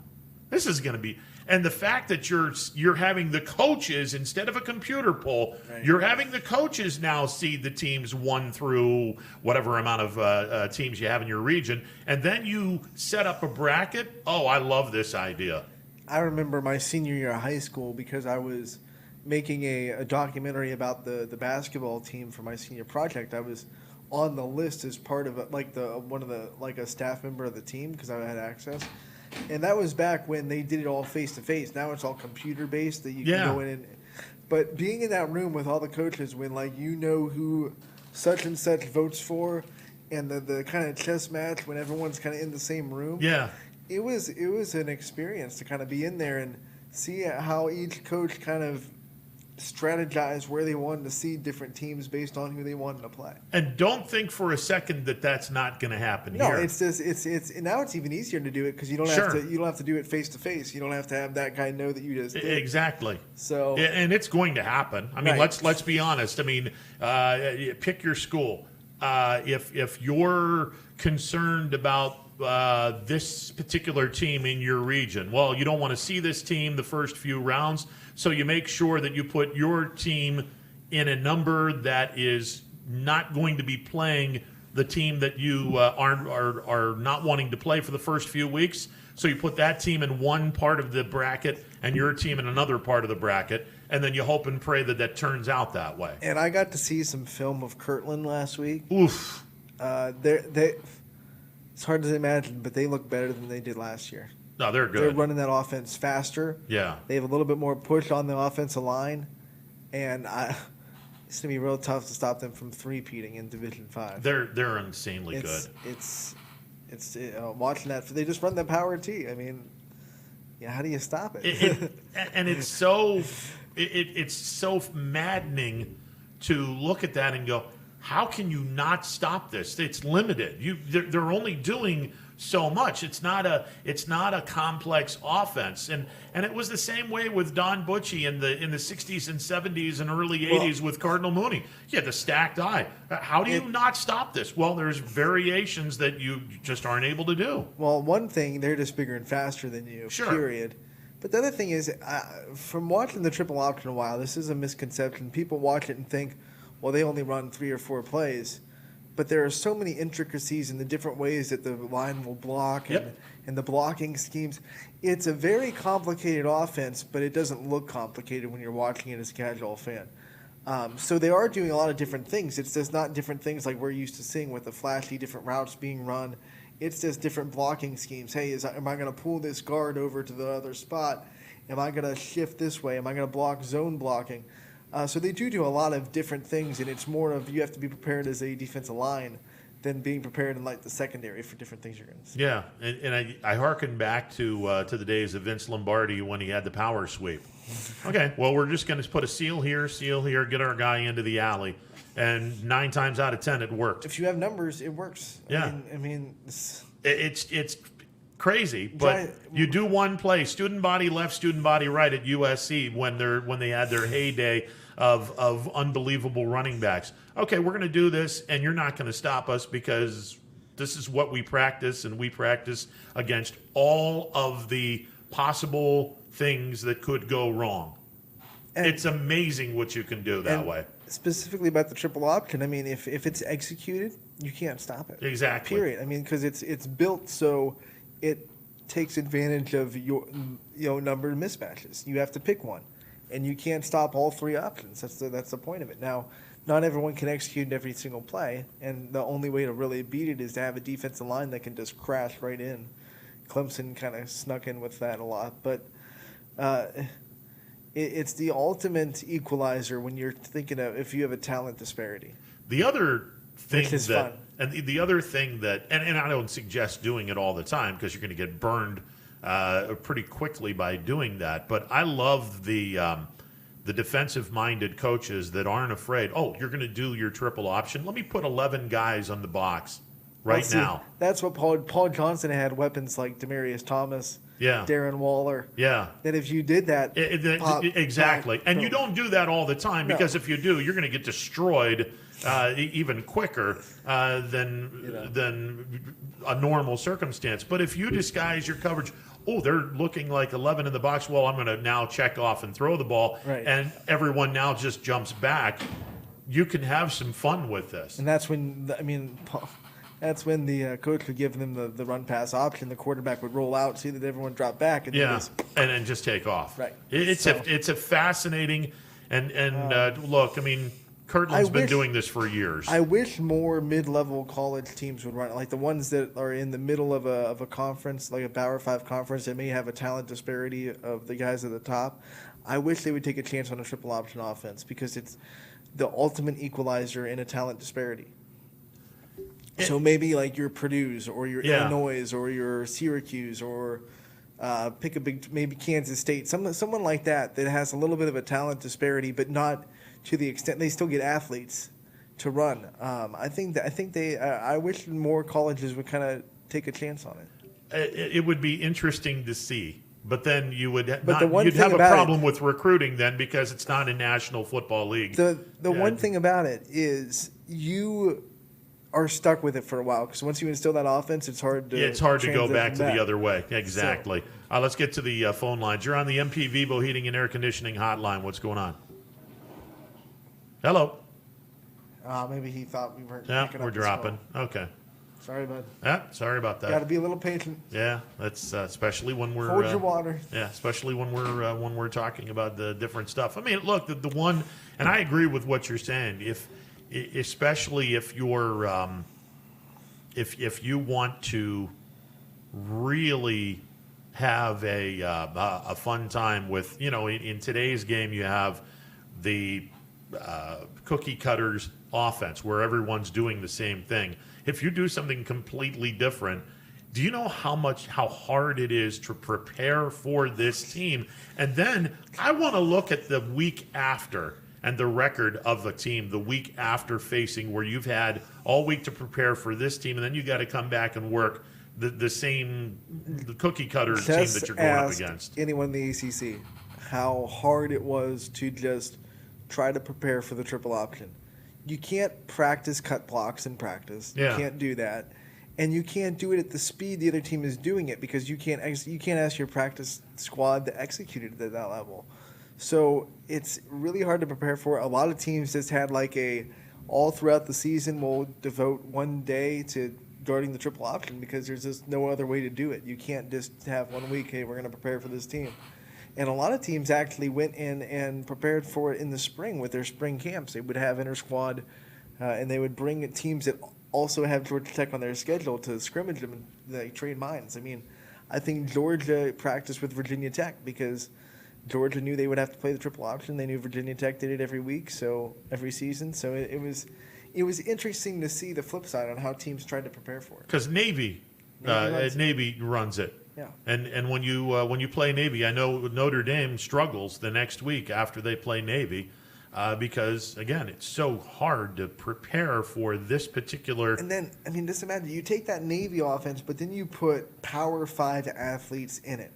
This is going to be, and the fact that you're having the coaches instead of a computer poll, right. You're having the coaches now seed the teams 1 through whatever amount of teams you have in your region, and then you set up a bracket. Oh, I love this idea. I remember my senior year of high school because I was making a documentary about the basketball team for my senior project. I was on the list as part of a staff member of the team because I had access, and that was back when they did it all face to face. Now it's all computer based that you can go in and. But being in that room with all the coaches when who such and such votes for, and the kind of chess match when everyone's kind of in the same room. Yeah, it was an experience to kind of be in there and see how each coach kind of strategize where they wanted to see different teams based on who they wanted to play. And don't think for a second that that's not going to happen here. No, it's just and now it's even easier to do it because you don't have to do it face to face. You don't have to have that guy know that you just did. Exactly. So and it's going to happen. I mean, let's be honest. I mean, pick your school. If you're concerned about this particular team in your region, well, you don't want to see this team the first few rounds. So you make sure that you put your team in a number that is not going to be playing the team that you are not wanting to play for the first few weeks. So you put that team in one part of the bracket and your team in another part of the bracket, and then you hope and pray that turns out that way. And I got to see some film of Kirtland last week. Oof. It's hard to imagine, but they look better than they did last year. No, they're good. They're running that offense faster. Yeah. They have a little bit more push on the offensive line, and it's gonna be real tough to stop them from three-peating in Division 5. They're insanely good. It's watching that. They just run the power T. I mean, how do you stop it? And it's so it's so maddening to look at that and go, how can you not stop this? It's limited. They're only doing so much. It's not a complex offense, and it was the same way with Don Butchie in the 60s and 70s and early 80s with Cardinal Mooney. You had the stacked eye. How do you not stop this? Well, there's variations that you just aren't able to do. Well, one thing, they're just bigger and faster than you. Sure. Period. But the other thing is, from watching the triple option a while, this is a misconception. People watch it and think, well, they only run 3 or 4 plays. But there are so many intricacies in the different ways that the line will block and the blocking schemes. It's a very complicated offense, but it doesn't look complicated when you're watching it as a casual fan. So they are doing a lot of different things. It's just not different things like we're used to seeing with the flashy different routes being run. It's just different blocking schemes. Hey, am I going to pull this guard over to the other spot? Am I going to shift this way? Am I going to block zone blocking? So they do a lot of different things, and it's more of you have to be prepared as a defensive line than being prepared in the secondary for different things you're going to see. Yeah, and I hearken back to the days of Vince Lombardi when he had the power sweep. Okay, well, we're just going to put a seal here, get our guy into the alley, and 9 times out of 10 it worked. If you have numbers, it works. Yeah, I mean it's crazy, but you do one play, student body left, student body right at USC when they had their heyday of unbelievable running backs. Okay, we're going to do this, and you're not going to stop us because this is what we practice, and we practice against all of the possible things that could go wrong. And it's amazing what you can do that way. Specifically about the triple option, I mean, if it's executed, you can't stop it. Exactly. Period. I mean, because it's built so it takes advantage of your number of mismatches. You have to pick one, and you can't stop all 3 options. That's the point of it. Now, not everyone can execute every single play, and the only way to really beat it is to have a defensive line that can just crash right in. Clemson kind of snuck in with that a lot, but it's the ultimate equalizer when you're thinking of if you have a talent disparity. The other thing Which is that, fun. and the other thing that, and I don't suggest doing it all the time because you're going to get burned pretty quickly by doing that. But I love the defensive-minded coaches that aren't afraid. Oh, you're going to do your triple option? Let me put 11 guys on the box right now. That's what Paul Johnson had, weapons like Demaryius Thomas, Darren Waller. Yeah. That if you did that, exactly. And you don't do that all the time because if you do, you're going to get destroyed even quicker than a normal circumstance. But if you disguise your coverage, oh, they're looking like 11 in the box. Well, I'm going to now check off and throw the ball, and everyone now just jumps back. You can have some fun with this. And that's when that's when the coach would give them the run pass option. The quarterback would roll out, see that everyone dropped back, and and then just take off. Right. It's a fascinating and look. I mean, Kirtland's been doing this for years. I wish more mid-level college teams would run it, like the ones that are in the middle of a conference, like a Power 5 conference that may have a talent disparity of the guys at the top. I wish they would take a chance on a triple option offense because it's the ultimate equalizer in a talent disparity. So maybe like your Purdue's or your Illinois or your Syracuse or pick a maybe Kansas State, someone like that has a little bit of a talent disparity, but not to the extent they still get athletes to run. I wish more colleges would kind of take a chance on it. It would be interesting to see, but then you would you'd have a problem with recruiting then because it's not a National Football League. The one thing about it is you are stuck with it for a while because once you instill that offense, it's hard to go back to the other way. Exactly. So, let's get to the phone lines. You're on the MP Vivo Heating and Air Conditioning Hotline. What's going on? Hello. Maybe he thought we weren't. Yeah, we're dropping. Okay. Sorry, bud. Yeah, sorry about that. Got to be a little patient. Yeah, that's especially when we're hold your water. Yeah, especially when we're talking about the different stuff. I mean, look, the one, and I agree with what you're saying. Especially if you're if you want to really have a fun time with, in today's game you have the cookie cutters offense where everyone's doing the same thing. If you do something completely different, do you know how hard it is to prepare for this team? And then I want to look at the week after and the record of the team the week after facing where you've had all week to prepare for this team, and then you got to come back and work the cookie cutter team that you're going up against. Anyone in the ACC, how hard it was to just try to prepare for the triple option. You can't practice cut blocks in practice. You can't do that. And you can't do it at the speed the other team is doing it because you can't ask your practice squad to execute it at that level. So it's really hard to prepare for. A lot of teams just had all throughout the season will devote one day to guarding the triple option because there's just no other way to do it. You can't just have 1 week, hey, we're going to prepare for this team. And a lot of teams actually went in and prepared for it in the spring with their spring camps. They would have inter-squad, and they would bring teams that also have Georgia Tech on their schedule to scrimmage them and they trade minds. I mean, I think Georgia practiced with Virginia Tech because Georgia knew they would have to play the triple option. They knew Virginia Tech did it every season. So it was interesting to see the flip side on how teams tried to prepare for it. Because Navy runs it. Yeah. And when you play Navy, I know Notre Dame struggles the next week after they play Navy because, again, it's so hard to prepare for this particular. And then, just imagine, you take that Navy offense, but then you put Power 5 athletes in it.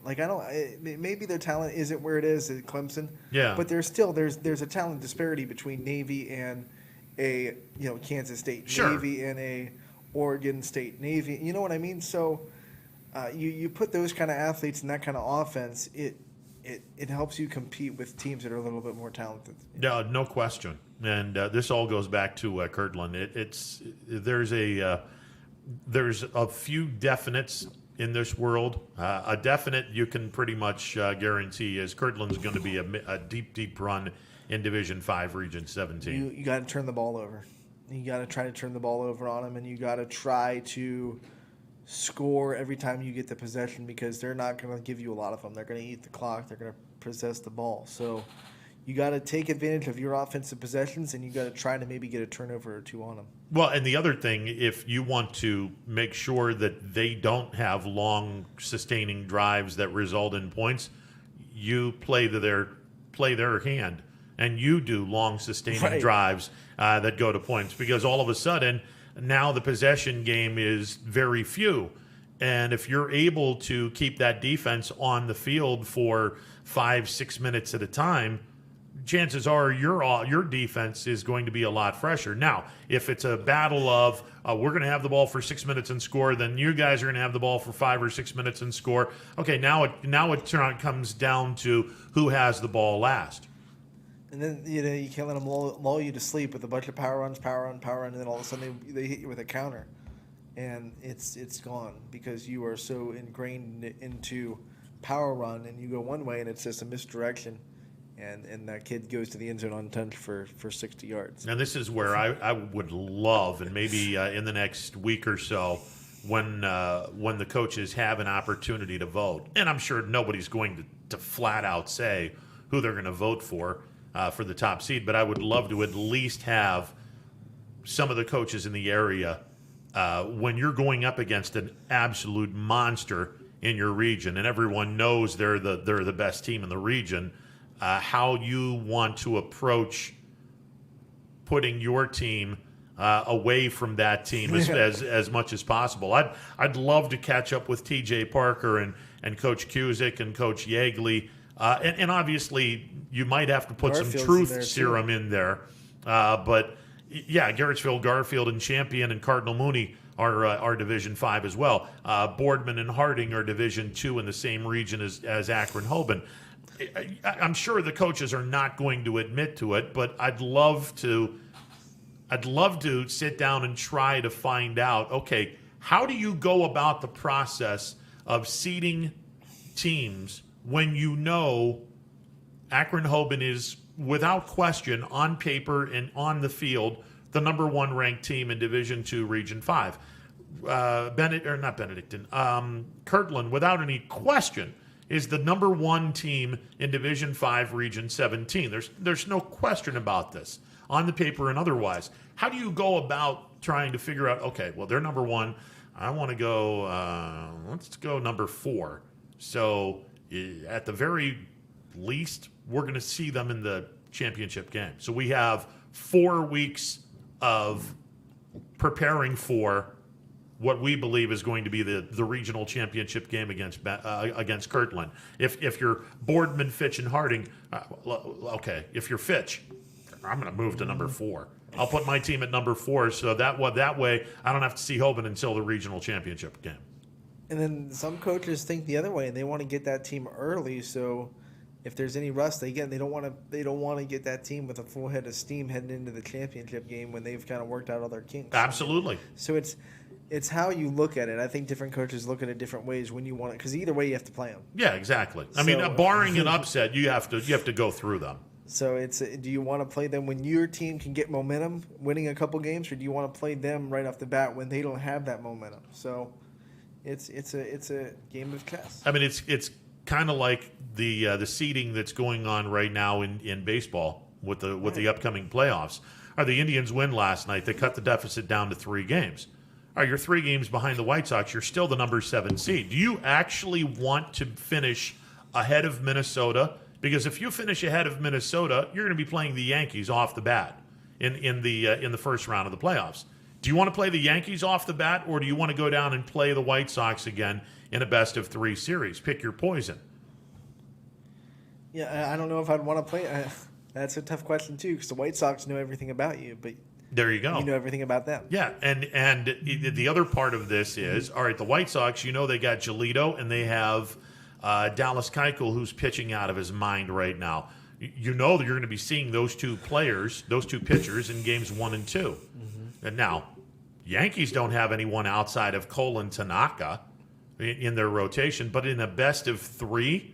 Maybe their talent isn't where it is at Clemson. Yeah. But there's a talent disparity between Navy and a Kansas State, sure. Navy and a Oregon State, Navy. You know what I mean? So. You put those kind of athletes in that kind of offense, it helps you compete with teams that are a little bit more talented. No question. And this all goes back to Kirtland. There's a few definites in this world. A definite you can pretty much guarantee is Kirtland's going to be a deep, deep run in Division 5, Region 17. You got to turn the ball over. You got to try to turn the ball over on them, and you got to try to score every time you get the possession, because they're not going to give you a lot of them. They're going to eat the clock. They're going to possess the ball. So you got to take advantage of your offensive possessions, and you got to try to maybe get a turnover or two on them. Well, and the other thing, if you want to make sure that they don't have long, sustaining drives that result in points, you play their hand, and you do long, sustaining drives that go to points, because all of a sudden now the possession game is very few. And if you're able to keep that defense on the field for 5-6 minutes at a time, chances are your defense is going to be a lot fresher. Now, if it's a battle of we're going to have the ball for 6 minutes and score, then you guys are going to have the ball for 5 or 6 minutes and score. Okay, now it comes down to who has the ball last. And then you can't let them lull you to sleep with a bunch of power run, and then all of a sudden they hit you with a counter, and it's gone, because you are so ingrained into power run, and you go one way and it's just a misdirection. And that kid goes to the end zone untouched for 60 yards. And this is where I would love, and maybe in the next week or so, when the coaches have an opportunity to vote, and I'm sure nobody's going to flat out say who they're going to vote for the top seed, but I would love to at least have some of the coaches in the area, when you're going up against an absolute monster in your region, and everyone knows they're the best team in the region, how you want to approach putting your team away from that team as much as possible. I'd love to catch up with TJ Parker and Coach Cusick and Coach Yeagley, and obviously you might have to put some truth serum in there, but yeah, Garrettsville, Garfield, and Champion and Cardinal Mooney are Division 5 as well. Boardman and Harding are Division 2 in the same region as Akron-Hoban. I'm sure the coaches are not going to admit to it, but I'd love to sit down and try to find out, okay, how do you go about the process of seeding teams when you know Akron-Hoban is, without question, on paper and on the field, the number 1 ranked team in Division 2 Region 5. Kirtland, without any question, is the number 1 team in Division 5 Region 17. There's no question about this, on the paper and otherwise. How do you go about trying to figure out, okay, well, they're number 1. I want to go, let's go number 4. So at the very least, we're going to see them in the championship game. So we have 4 weeks of preparing for what we believe is going to be the regional championship game against Kirtland. If you're Boardman, Fitch, and Harding, okay. If you're Fitch, I'm going to move to number 4. I'll put my team at number 4, so that way I don't have to see Hoban until the regional championship game. And then some coaches think the other way, and they want to get that team early. So if there's any rust, they don't want to get that team with a full head of steam heading into the championship game when they've kind of worked out all their kinks. Absolutely. So it's how you look at it. I think different coaches look at it different ways when you want it, because either way you have to play them. Yeah, exactly. I mean, barring an upset, you have to go through them. So do you want to play them when your team can get momentum, winning a couple games, or do you want to play them right off the bat when they don't have that momentum? So it's a game of chess. I mean, it's kind of like the seeding that's going on right now in baseball with the upcoming playoffs. The Indians win last night. They cut the deficit down to 3 games. You're 3 games behind the White Sox. You're still the number 7 seed. Do you actually want to finish ahead of Minnesota? Because if you finish ahead of Minnesota, you're going to be playing the Yankees off the bat in the first round of the playoffs. Do you want to play the Yankees off the bat, or do you want to go down and play the White Sox again in a best-of-3 series? Pick your poison. Yeah, I don't know if I'd want to play. That's a tough question, too, because the White Sox know everything about you, but there you go. You know everything about them. Yeah, and the other part of this is, all right, the White Sox, they got Giolito, and they have Dallas Keuchel, who's pitching out of his mind right now. You know that you're going to be seeing those 2 pitchers in games 1 and 2. Mm-hmm. And now, Yankees don't have anyone outside of Cole and Tanaka in their rotation, but in a best of 3,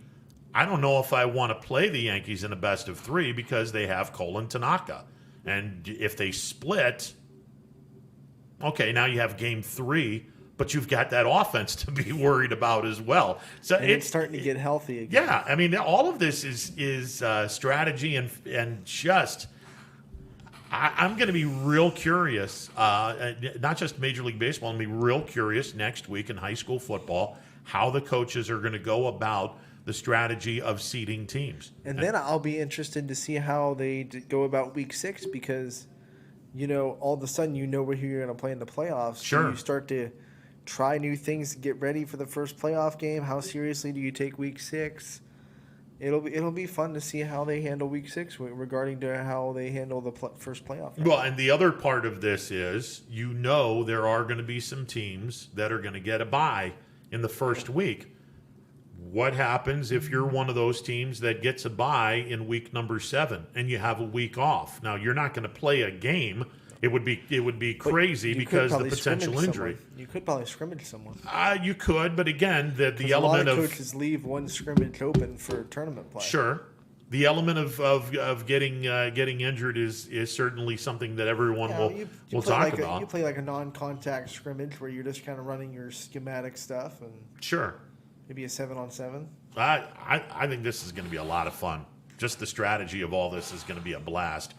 I don't know if I want to play the Yankees in a best of 3 because they have Cole and Tanaka. And if they split, okay, now you have game 3, but you've got that offense to be worried about as well. So and it's starting to get healthy again. Yeah, I mean, all of this is strategy and just. I'm going to be real curious, not just Major League Baseball. I'm going to be real curious next week in high school football how the coaches are going to go about the strategy of seeding teams. And then I'll be interested to see how they go about Week 6 because, all of a sudden where you're going to play in the playoffs. Sure. So you start to try new things, get ready for the first playoff game. How seriously do you take Week 6? It'll be fun to see how they handle Week 6 regarding to how they handle the first playoff game. Well, and the other part of this is, there are going to be some teams that are going to get a bye in the first week. What happens if you're one of those teams that gets a bye in week number 7 and you have a week off? Now, you're not going to play a game. It would be crazy because of the potential injury. You could probably scrimmage someone. You could, but again, the element a lot of coaches leave one scrimmage open for tournament play. Sure, the element of getting injured is certainly something that everyone will talk about. You play like a non-contact scrimmage where you're just kind of running your schematic stuff and sure, maybe a 7-on-7. I think this is going to be a lot of fun. Just the strategy of all this is going to be a blast.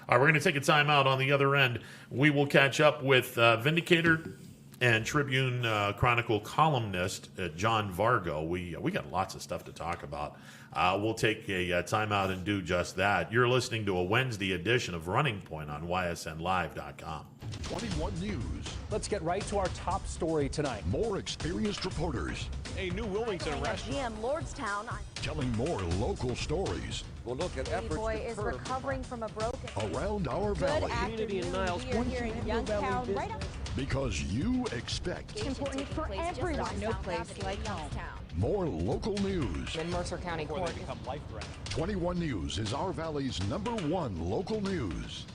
All right, we're going to take a timeout on the other end. We will catch up with Vindicator and Tribune Chronicle columnist John Vargo. We got lots of stuff to talk about. We'll take a timeout and do just that. You're listening to a Wednesday edition of Running Point on ysnlive.com. 21 News. Let's get right to our top story tonight. More experienced reporters. A new Wilmington restaurant. GM Lordstown. Telling more local stories. We'll look at efforts. Boy is recovering from a broken. Around our valley. Community in Niles. We are here in Youngstown. Right up. Because you expect. It's important for everyone. No place like home. More local news. In Mercer County Court. 21 News is our valley's #1 local news.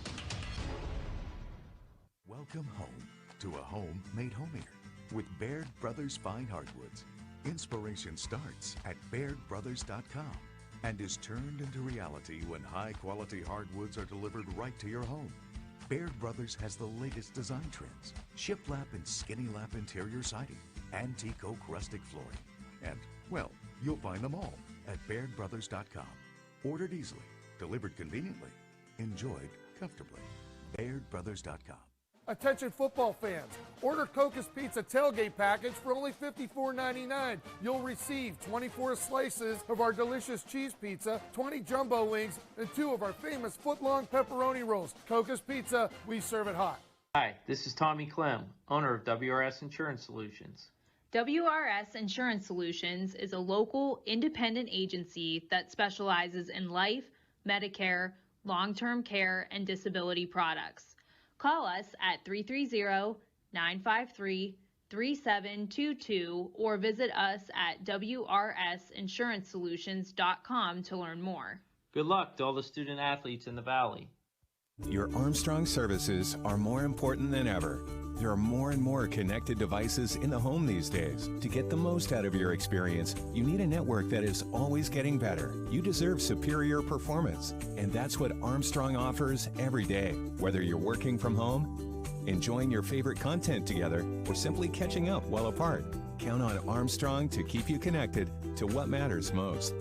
Welcome home to a home made homier with Baird Brothers Fine Hardwoods. Inspiration starts at BairdBrothers.com and is turned into reality when high-quality hardwoods are delivered right to your home. Baird Brothers has the latest design trends, shiplap and skinny lap interior siding, antique oak rustic flooring, and, well, you'll find them all at BairdBrothers.com. Ordered easily, delivered conveniently, enjoyed comfortably. BairdBrothers.com. Attention football fans, order Coca's Pizza tailgate package for only $54.99. You'll receive 24 slices of our delicious cheese pizza, 20 jumbo wings, and 2 of our famous foot-long pepperoni rolls. Coca's Pizza, we serve it hot. Hi, this is Tommy Clem, owner of WRS Insurance Solutions. WRS Insurance Solutions is a local independent agency that specializes in life, Medicare, long-term care, and disability products. Call us at 330-953-3722 or visit us at wrsinsuranceSolutions.com to learn more. Good luck to all the student athletes in the Valley. Your Armstrong services are more important than ever. There are more and more connected devices in the home these days. To get the most out of your experience, you need a network that is always getting better. You deserve superior performance, and that's what Armstrong offers every day. Whether you're working from home, enjoying your favorite content together, or simply catching up while apart, count on Armstrong to keep you connected to what matters most.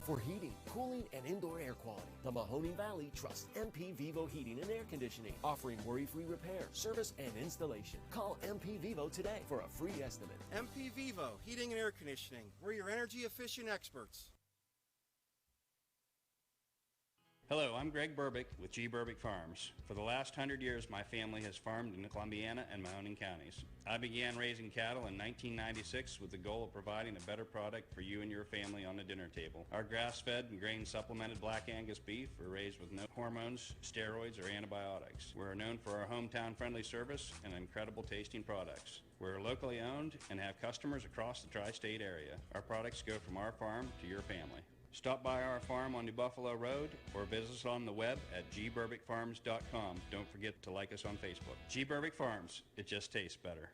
For heating, cooling, and indoor air quality, the Mahoning Valley trusts MP Vivo Heating and Air Conditioning, offering worry-free repair, service, and installation. Call MP Vivo today for a free estimate. MP Vivo Heating and Air Conditioning. We're your energy efficient experts. Hello, I'm Greg Burbick with G. Burbick Farms. For the last 100 years, my family has farmed in Columbiana and Mahoning counties. I began raising cattle in 1996 with the goal of providing a better product for you and your family on the dinner table. Our grass-fed and grain-supplemented Black Angus beef are raised with no hormones, steroids, or antibiotics. We're known for our hometown-friendly service and incredible tasting products. We're locally owned and have customers across the tri-state area. Our products go from our farm to your family. Stop by our farm on New Buffalo Road or visit us on the web at gburbickfarms.com. Don't forget to like us on Facebook. G. Burbick Farms, it just tastes better.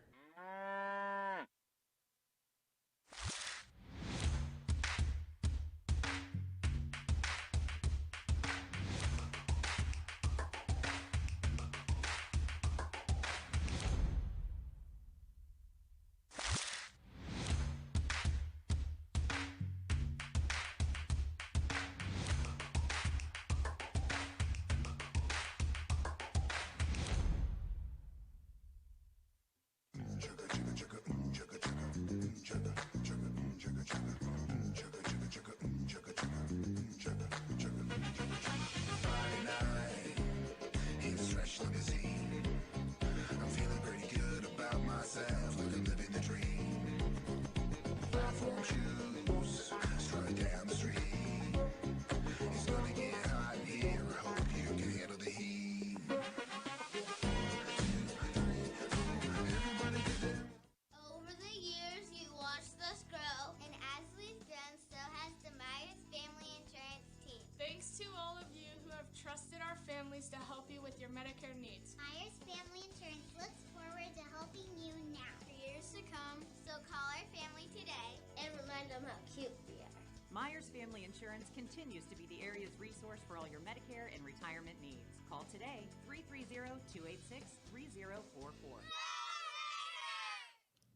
Over the years, you watched us grow, and as we've grown, so has the Myers Family Insurance team. Thanks to all of you who have trusted our families to help you with your Medicare needs. Myers Family Insurance looks forward to helping you now for years to come. So call our family today and remind them how cute we are. Myers Family Insurance continues to be the area's resource for all your Medicare and retirement needs. Call today, 330-286-3044.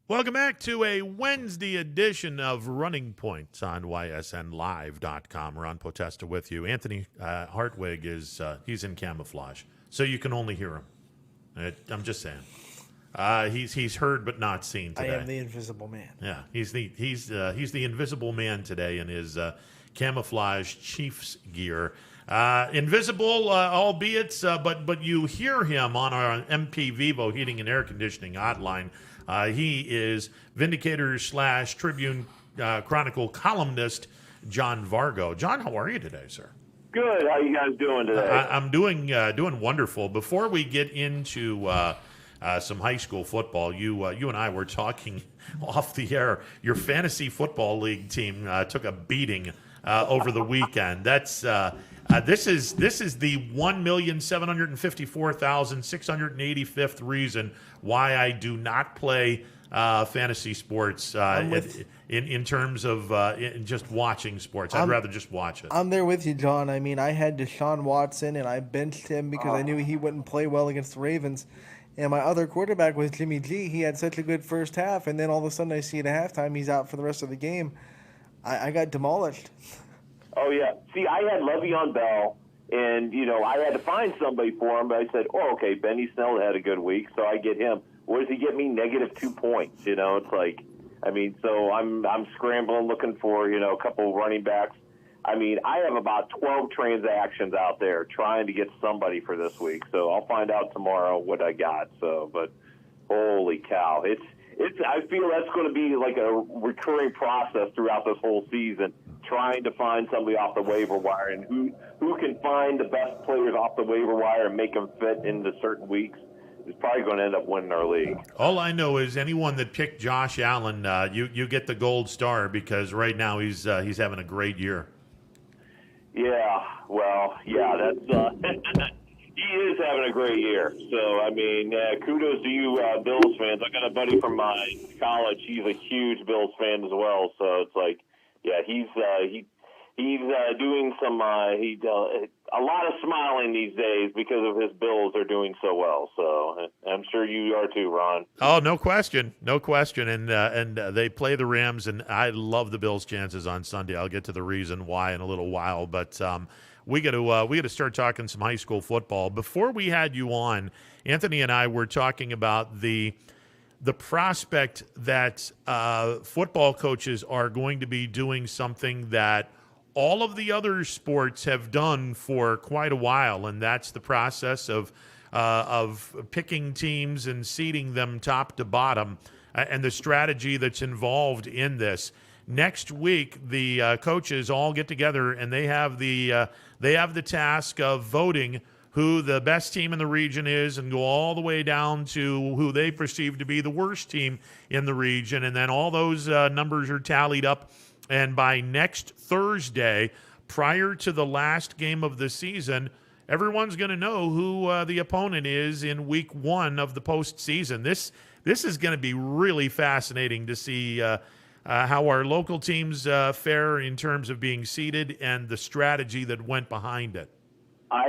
Welcome back to a Wednesday edition of Running Points on ysnlive.com. Ron Potesta with you. Anthony Hartwig is he's in camouflage, so you can only hear him. I'm just saying. He's heard but not seen today. I am the invisible man. Yeah, he's the invisible man today in his camouflage Chiefs gear. Invisible, albeit, but you hear him on our MP Vivo Heating and Air Conditioning hotline. He is Vindicator / Tribune Chronicle columnist John Vargo. John, how are you today, sir? Good. How you guys doing today? I'm doing wonderful. Before we get into some high school football, you and I were talking off the air. Your fantasy football league team took a beating over the weekend. That's this is the 1,754,685th reason why I do not play fantasy sports in terms of in just watching sports. I'd rather just watch it. I'm there with you, John. I mean, I had Deshaun Watson, and I benched him because I knew he wouldn't play well against the Ravens. And my other quarterback was Jimmy G. He had such a good first half, and then all of a sudden I see at halftime he's out for the rest of the game. I got demolished. Oh, yeah. See, I had Le'Veon Bell, and, I had to find somebody for him, but I said, okay, Benny Snell had a good week, so I get him. What does he get me? -2 points, It's like, so I'm scrambling looking for, a couple running backs. I have about 12 transactions out there trying to get somebody for this week, so I'll find out tomorrow what I got. So, but holy cow, it's. I feel that's going to be like a recurring process throughout this whole season, trying to find somebody off the waiver wire, and who can find the best players off the waiver wire and make them fit into certain weeks is probably going to end up winning our league. All I know is anyone that picked Josh Allen, you get the gold star because right now he's having a great year. Yeah, well, yeah, that's he is having a great year. So, kudos to you, Bills fans. I got a buddy from my college. He's a huge Bills fan as well. So it's like, yeah, he's doing some a lot of smiling these days because of his Bills are doing so well. So I'm sure you are too, Ron. Oh, no question, no question. And they play the Rams, and I love the Bills' chances on Sunday. I'll get to the reason why in a little while, but we got to start talking some high school football. Before we had you on, Anthony and I were talking about the prospect that football coaches are going to be doing something that all of the other sports have done for quite a while, and that's the process of picking teams and seeding them top to bottom, and the strategy that's involved in this. Next week, the coaches all get together, and they have the task of voting who the best team in the region is, and go all the way down to who they perceive to be the worst team in the region, and then all those numbers are tallied up. And by next Thursday, prior to the last game of the season, everyone's going to know who the opponent is in week 1 of the postseason. this is going to be really fascinating to see how our local teams fare in terms of being seeded and the strategy that went behind it. As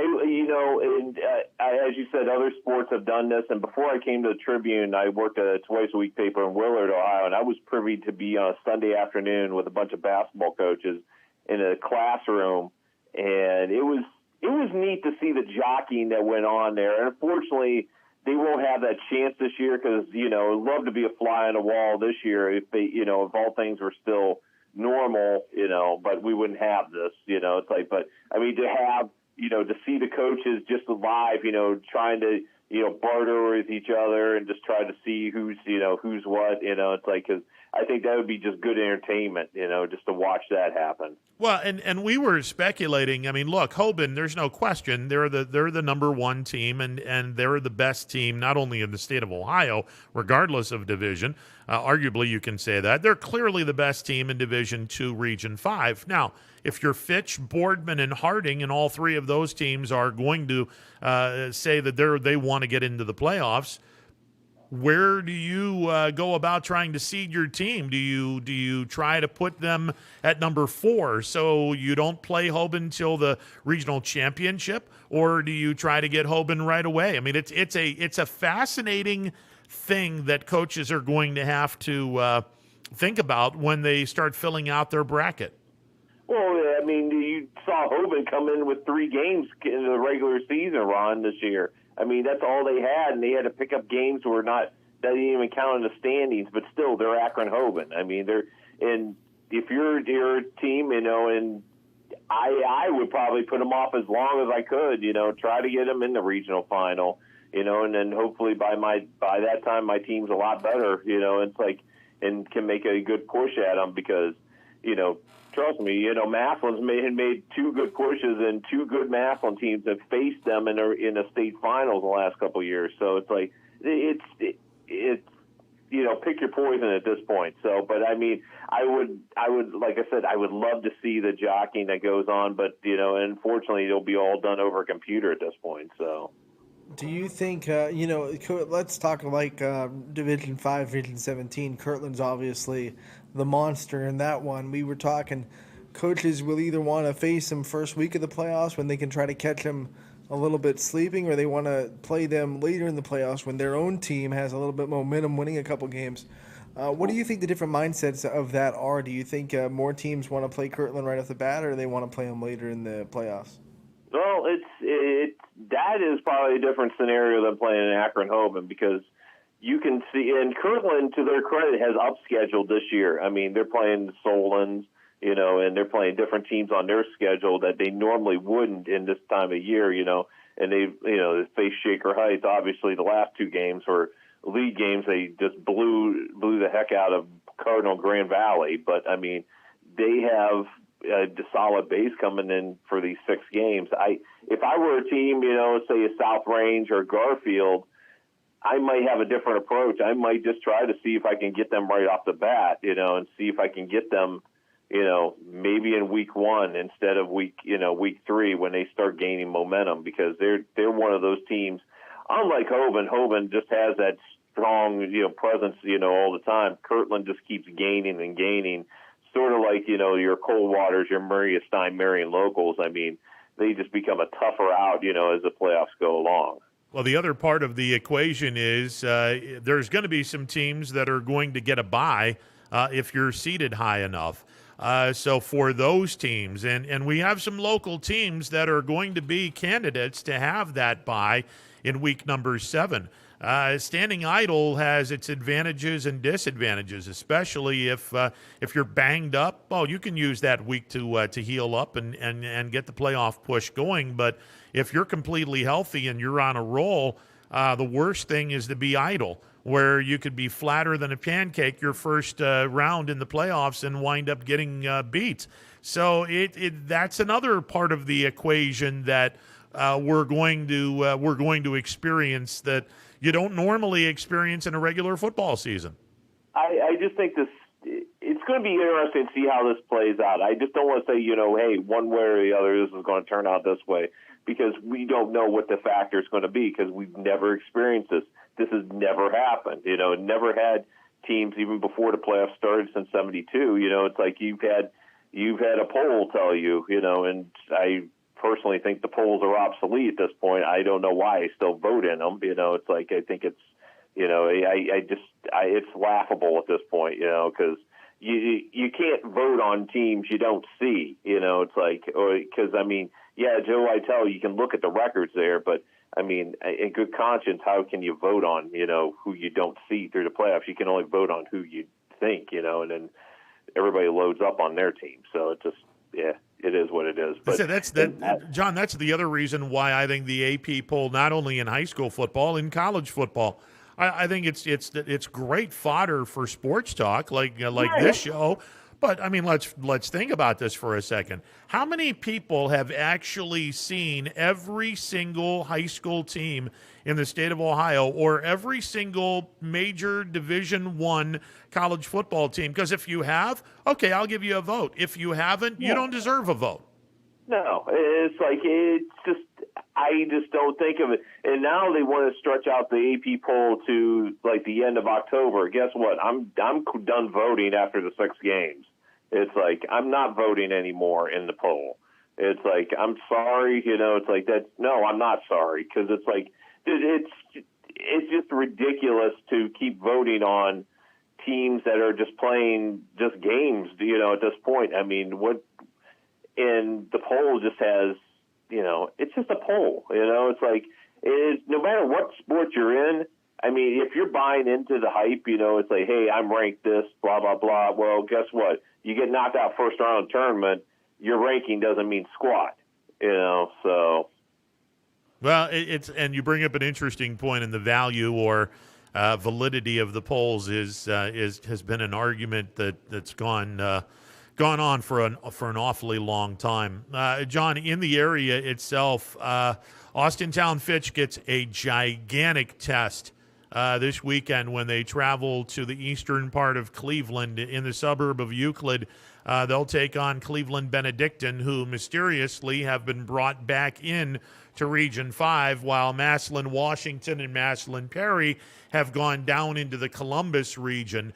you said, other sports have done this. And before I came to the Tribune, I worked at a twice-a-week paper in Willard, Ohio, and I was privy to be on a Sunday afternoon with a bunch of basketball coaches in a classroom, and it was neat to see the jockeying that went on there. And unfortunately, they won't have that chance this year because, I'd love to be a fly on the wall this year if they, if all things were still normal, but we wouldn't have this, it's like, but I mean, to have, to see the coaches just live, trying to, barter with each other and just try to see who's what, it's like, because I think that would be just good entertainment, just to watch that happen. Well, and we were speculating. I mean, look, Hoban, there's no question they're the number one team, and they're the best team not only in the state of Ohio, regardless of division. Arguably, you can say that they're clearly the best team in Division II, Region 5. Now, if you're Fitch, Boardman, and Harding, and all three of those teams are going to say that they want to get into the playoffs, where do you go about trying to seed your team? Do you try to put them at number 4 so you don't play Hoban till the regional championship, or do you try to get Hoban right away? I mean, it's a fascinating thing that coaches are going to have to think about when they start filling out their bracket. Well, I mean, you saw Hoban come in with 3 games in the regular season, Ron, this year. I mean, that's all they had, and they had to pick up games that didn't even count in the standings, but still, they're Akron Hoban. I mean, and if you're your team, and I would probably put them off as long as I could, try to get them in the regional final, and then hopefully by that time my team's a lot better, it's like, and can make a good push at them because, trust me, Massillon's made 2 good pushes, and 2 good Massillon teams have faced them in the state finals the last couple of years. So it's like it's pick your poison at this point. So, but I mean, I would like I said, I would love to see the jockeying that goes on, but unfortunately, it'll be all done over a computer at this point. So. Do you think, let's talk like Division 5, Division 17. Kirtland's obviously the monster in that one. We were talking coaches will either want to face them first week of the playoffs when they can try to catch them a little bit sleeping, or they want to play them later in the playoffs when their own team has a little bit momentum, winning a couple games. What do you think the different mindsets of that are? Do you think more teams want to play Kirtland right off the bat, or do they want to play them later in the playoffs? Well, that is probably a different scenario than playing in Akron Hoban, because you can see, and Kirtland, to their credit, has upscheduled this year. I mean, they're playing the Solons, and they're playing different teams on their schedule that they normally wouldn't in this time of year, and they faced Shaker Heights. Obviously, the last 2 games were league games. They just blew the heck out of Cardinal Grand Valley. But, I mean, they have the solid base coming in for these 6 games. If I were a team, say a South Range or Garfield, I might have a different approach. I might just try to see if I can get them right off the bat, and see if I can get them, maybe in week 1 instead of week 3 when they start gaining momentum, because they're one of those teams. Unlike Hoban just has that strong, presence, all the time. Kirtland just keeps gaining and gaining. Sort of like, your Coldwaters, your Maria Stein, Marion locals. I mean, they just become a tougher out, as the playoffs go along. Well, the other part of the equation is there's going to be some teams that are going to get a bye if you're seeded high enough. So for those teams, and we have some local teams that are going to be candidates to have that bye in week number 7. Standing idle has its advantages and disadvantages, especially if you're banged up. Well, you can use that week to heal up and get the playoff push going. But if you're completely healthy and you're on a roll, the worst thing is to be idle, where you could be flatter than a pancake your first round in the playoffs and wind up getting beat. So that's another part of the equation that we're going to experience that you don't normally experience in a regular football season. I just think it's going to be interesting to see how this plays out. I just don't want to say, hey, one way or the other, this is going to turn out this way, because we don't know what the factor is going to be, because we've never experienced this. this has never happened. You know, it never had teams even before the playoffs started since '72. You know, it's like you've had a poll tell you, you know, and I personally think the polls are obsolete at this point. I don't know why I still vote in them. You know, it's like I think it's, you know, it's laughable at this point, you know, because you can't vote on teams you don't see. You know, it's like, because I mean, yeah, Joe Lytle, you can look at the records there, but I mean, in good conscience, how can you vote on, you know, who you don't see through the playoffs? You can only vote on who you think, you know, and then everybody loads up on their team. So it just, yeah, it is what it is. But John, that's the other reason why I think the AP poll, not only in high school football, in college football, I think it's great fodder for sports talk like this show. But I mean, let's think about this for a second. How many people have actually seen every single high school team in the state of Ohio or every single major Division I college football team? Because if you have, okay, I'll give you a vote. If you haven't, you don't deserve a vote. No, it's like I just don't think of it. And now they want to stretch out the AP poll to like the end of October. Guess what? I'm done voting after the 6 games. It's like I'm not voting anymore in the poll. It's like I'm sorry, you know. It's like that. No, I'm not sorry, because it's like it's just ridiculous to keep voting on teams that are just playing just games. You know, at this point, I mean, what? And the poll just has, you know, it's just a poll. You know, it's like no matter what sport you're in. I mean, if you're buying into the hype, you know, it's like, hey, I'm ranked this, blah, blah, blah. Well, guess what? You get knocked out first round tournament, your ranking doesn't mean squat, you know, so. Well, and you bring up an interesting point, in the value or validity of the polls has been an argument that's gone on for an awfully long time. John, in the area itself, Austintown Fitch gets a gigantic test this weekend when they travel to the eastern part of Cleveland in the suburb of Euclid. They'll take on Cleveland Benedictine, who mysteriously have been brought back in to Region 5, while Massillon Washington and Massillon Perry have gone down into the Columbus region.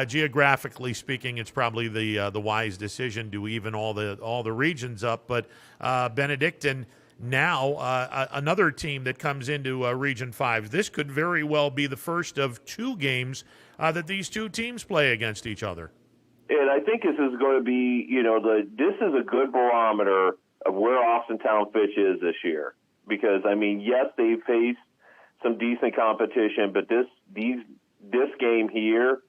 Geographically speaking, it's probably the wise decision to even all the regions up, but Benedictine now another team that comes into Region 5. This could very well be the first of 2 games that these 2 teams play against each other. And I think this is going to be, you know, this is a good barometer of where Austintown Fitch is this year. Because, I mean, yes, they faced some decent competition, but this game here,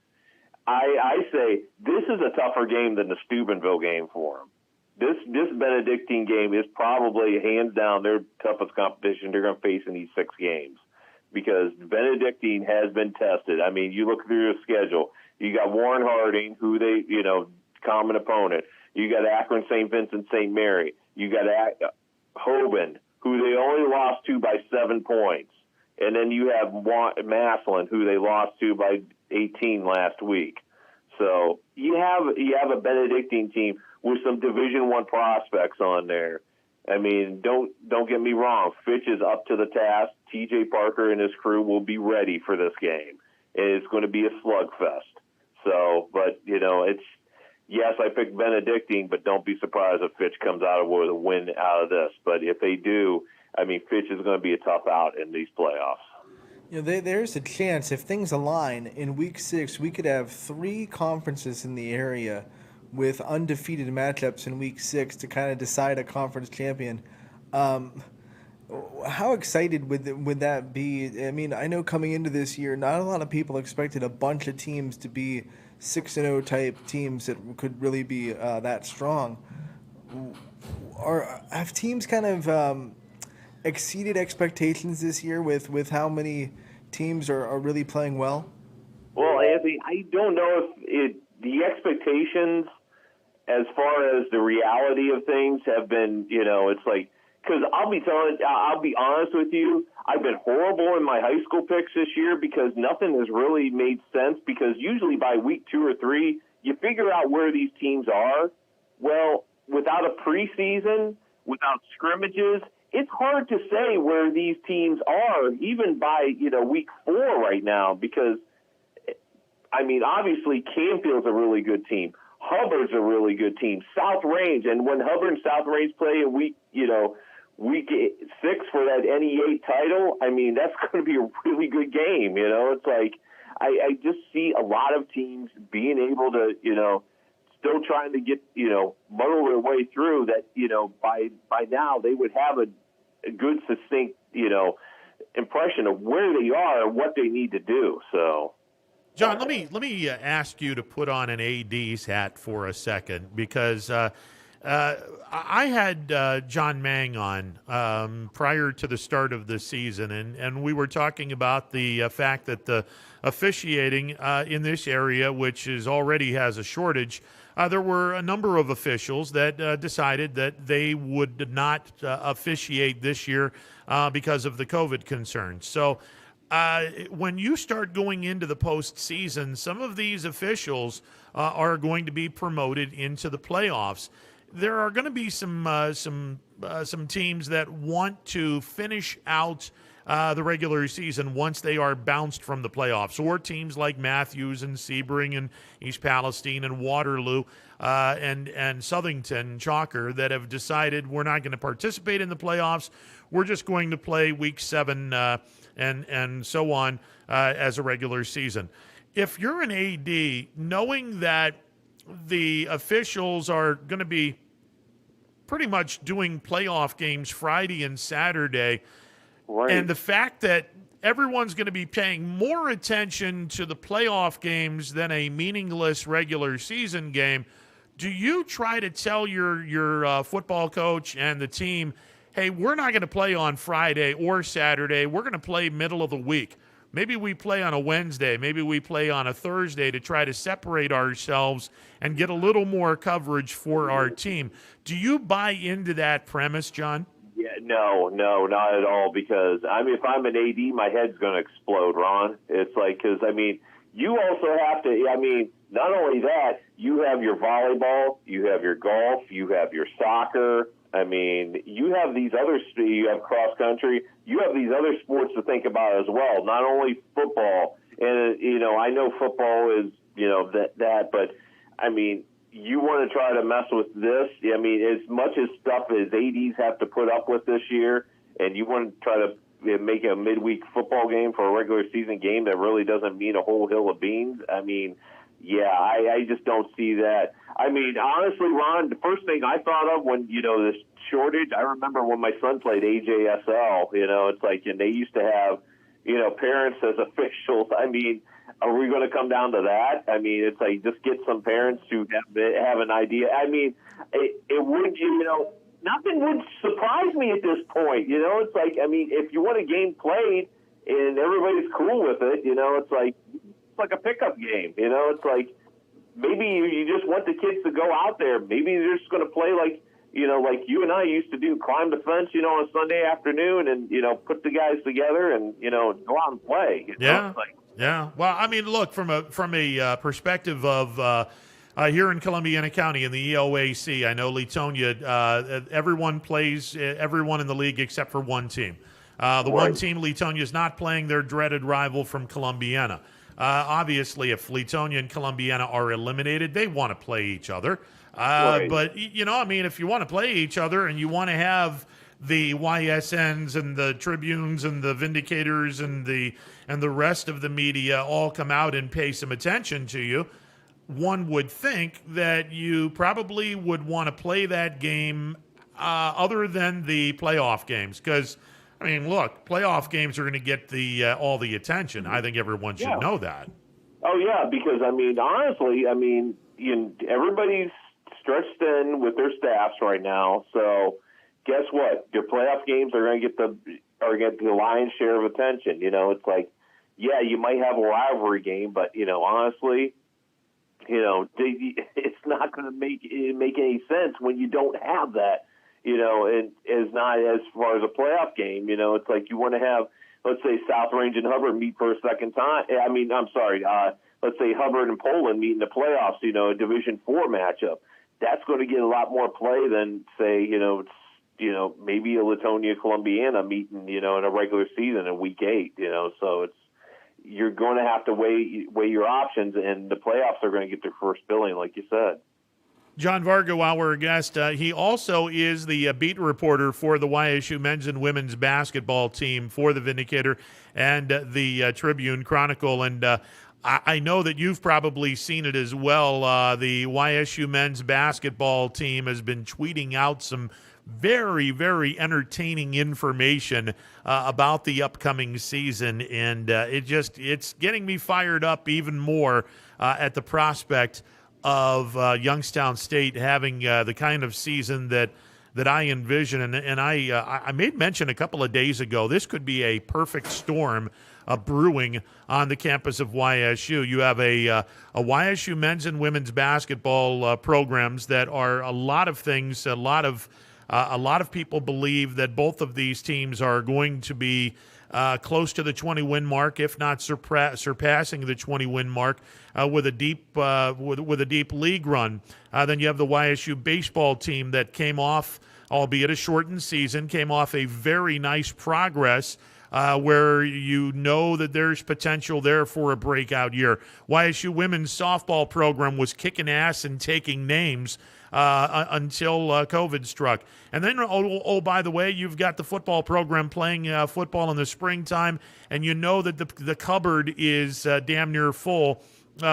I say this is a tougher game than the Steubenville game for them. This Benedictine game is probably hands down their toughest competition they're going to face in these 6 games, because Benedictine has been tested. I mean, you look through the schedule. You got Warren Harding, who they, you know, common opponent. You got Akron St. Vincent St. Mary. You got Hoban, who they only lost to by 7 points. And then you have Massillon, who they lost to by 18 last week. So you have a Benedictine team with some Division I prospects on there. I mean, don't get me wrong. Fitch is up to the task. T.J. Parker and his crew will be ready for this game. And it's going to be a slugfest. So, but, you know, yes, I picked Benedictine, but don't be surprised if Fitch comes out with a win out of this. But if they do, I mean, Fitch is going to be a tough out in these playoffs. You know, there's a chance if things align in Week 6, we could have 3 conferences in the area with undefeated matchups in Week 6 to kind of decide a conference champion. How excited would that be? I mean, I know coming into this year, not a lot of people expected a bunch of teams to be 6-0 type teams that could really be that strong. Have teams kind of exceeded expectations this year with how many teams are really playing well? Well, Anthony, I don't know if the expectations as far as the reality of things have been, you know, it's like, because I'll be honest with you, I've been horrible in my high school picks this year because nothing has really made sense, because usually by week 2 or 3, you figure out where these teams are. Well, without a preseason, without scrimmages, it's hard to say where these teams are, even by, week 4 right now, because, I mean, obviously Canfield's a really good team. Hubbard's a really good team. South Range, and when Hubbard and South Range play in week 6 for that NE8 title, I mean, that's going to be a really good game. It's like I just see a lot of teams being able to, still trying to get, muddle their way through that, by now they would have a good, succinct, impression of where they are and what they need to do. So, John, let me ask you to put on an AD's hat for a second, because I had John Mang on prior to the start of the season, and we were talking about the fact that the officiating in this area, which already has a shortage, there were a number of officials that decided that they would not officiate this year because of the COVID concerns. So when you start going into the postseason, some of these officials are going to be promoted into the playoffs. There are going to be some teams that want to finish out the regular season once they are bounced from the playoffs, or teams like Matthews and Sebring and East Palestine and Waterloo and Southington, Chalker, that have decided we're not going to participate in the playoffs. We're just going to play week 7 and so on as a regular season. If you're an AD, knowing that the officials are going to be pretty much doing playoff games Friday and Saturday, right, and the fact that everyone's going to be paying more attention to the playoff games than a meaningless regular season game, do you try to tell your football coach and the team, hey, we're not going to play on Friday or Saturday, we're going to play middle of the week? Maybe we play on a Wednesday, maybe we play on a Thursday to try to separate ourselves and get a little more coverage for our team. Do you buy into that premise, John? Yeah, no, not at all, because, I mean, if I'm an AD, my head's going to explode, Ron. It's like, because, I mean, you also have to, I mean, not only that, you have your volleyball, you have your golf, you have your soccer. I mean, you have these you have cross country, you have these other sports to think about as well, not only football. And, I know football is, that, but, I mean, you want to try to mess with this. I mean, as much as stuff as ADs have to put up with this year, and you want to try to make a midweek football game for a regular season game that really doesn't mean a whole hill of beans, I mean, yeah, I just don't see that. I mean, honestly, Ron, the first thing I thought of when, this shortage, I remember when my son played AJSL, it's like, and they used to have, parents as officials. I mean, are we going to come down to that? I mean, it's like, just get some parents who have an idea. I mean, it would, nothing would surprise me at this point. It's like, I mean, if you want a game played and everybody's cool with it, it's like a pickup game. It's like, maybe you just want the kids to go out there. Maybe they're just going to play like you and I used to do, climb the fence, on a Sunday afternoon and, put the guys together and, go out and play. Yeah. Yeah. Well, I mean, look, from a perspective of here in Columbiana County in the EOAC, I know Leetonia, everyone plays, everyone in the league except for one team. One team, Leetonia, is not playing their dreaded rival from Columbiana. Obviously, if Leetonia and Columbiana are eliminated, they want to play each other. But, I mean, if you want to play each other and you want to have the YSNs and the Tribunes and the Vindicators and the rest of the media all come out and pay some attention to you, one would think that you probably would want to play that game other than the playoff games. Because, I mean, look, playoff games are going to get all the attention. I think everyone should know that. Oh, yeah, because, I mean, honestly, I mean, everybody's stretched thin with their staffs right now, so guess what? Your playoff games are going to get the lion's share of attention. It's like, yeah, you might have a rivalry game, but honestly, it's not going to make any sense when you don't have that. And as not as far as a playoff game, it's like you want to have, let's say, South Range and Hubbard meet for a second time. I mean, I'm sorry, let's say Hubbard and Poland meet in the playoffs. A Division IV matchup. That's going to get a lot more play than, say, maybe a Latonia Columbiana meeting, in a regular season in week 8, so you're going to have to weigh your options, and the playoffs are going to get their first billing, like you said. John Vargo, our guest, he also is the beat reporter for the YSU men's and women's basketball team for the Vindicator and the Tribune Chronicle. And I know that you've probably seen it as well. The YSU men's basketball team has been tweeting out some very, very entertaining information about the upcoming season, and it's getting me fired up even more at the prospect of Youngstown State having the kind of season that I envision. And I made mention a couple of days ago, this could be a perfect storm brewing on the campus of YSU. You have a YSU men's and women's basketball programs that are a lot of things. A lot of people believe that both of these teams are going to be close to the 20-win mark, if not surpassing the 20-win mark, with a deep league run. Then you have the YSU baseball team that came off, albeit a shortened season, came off a very nice progress where that there's potential there for a breakout year. YSU women's softball program was kicking ass and taking names until COVID struck. And then, by the way, you've got the football program playing football in the springtime, and that the cupboard is damn near full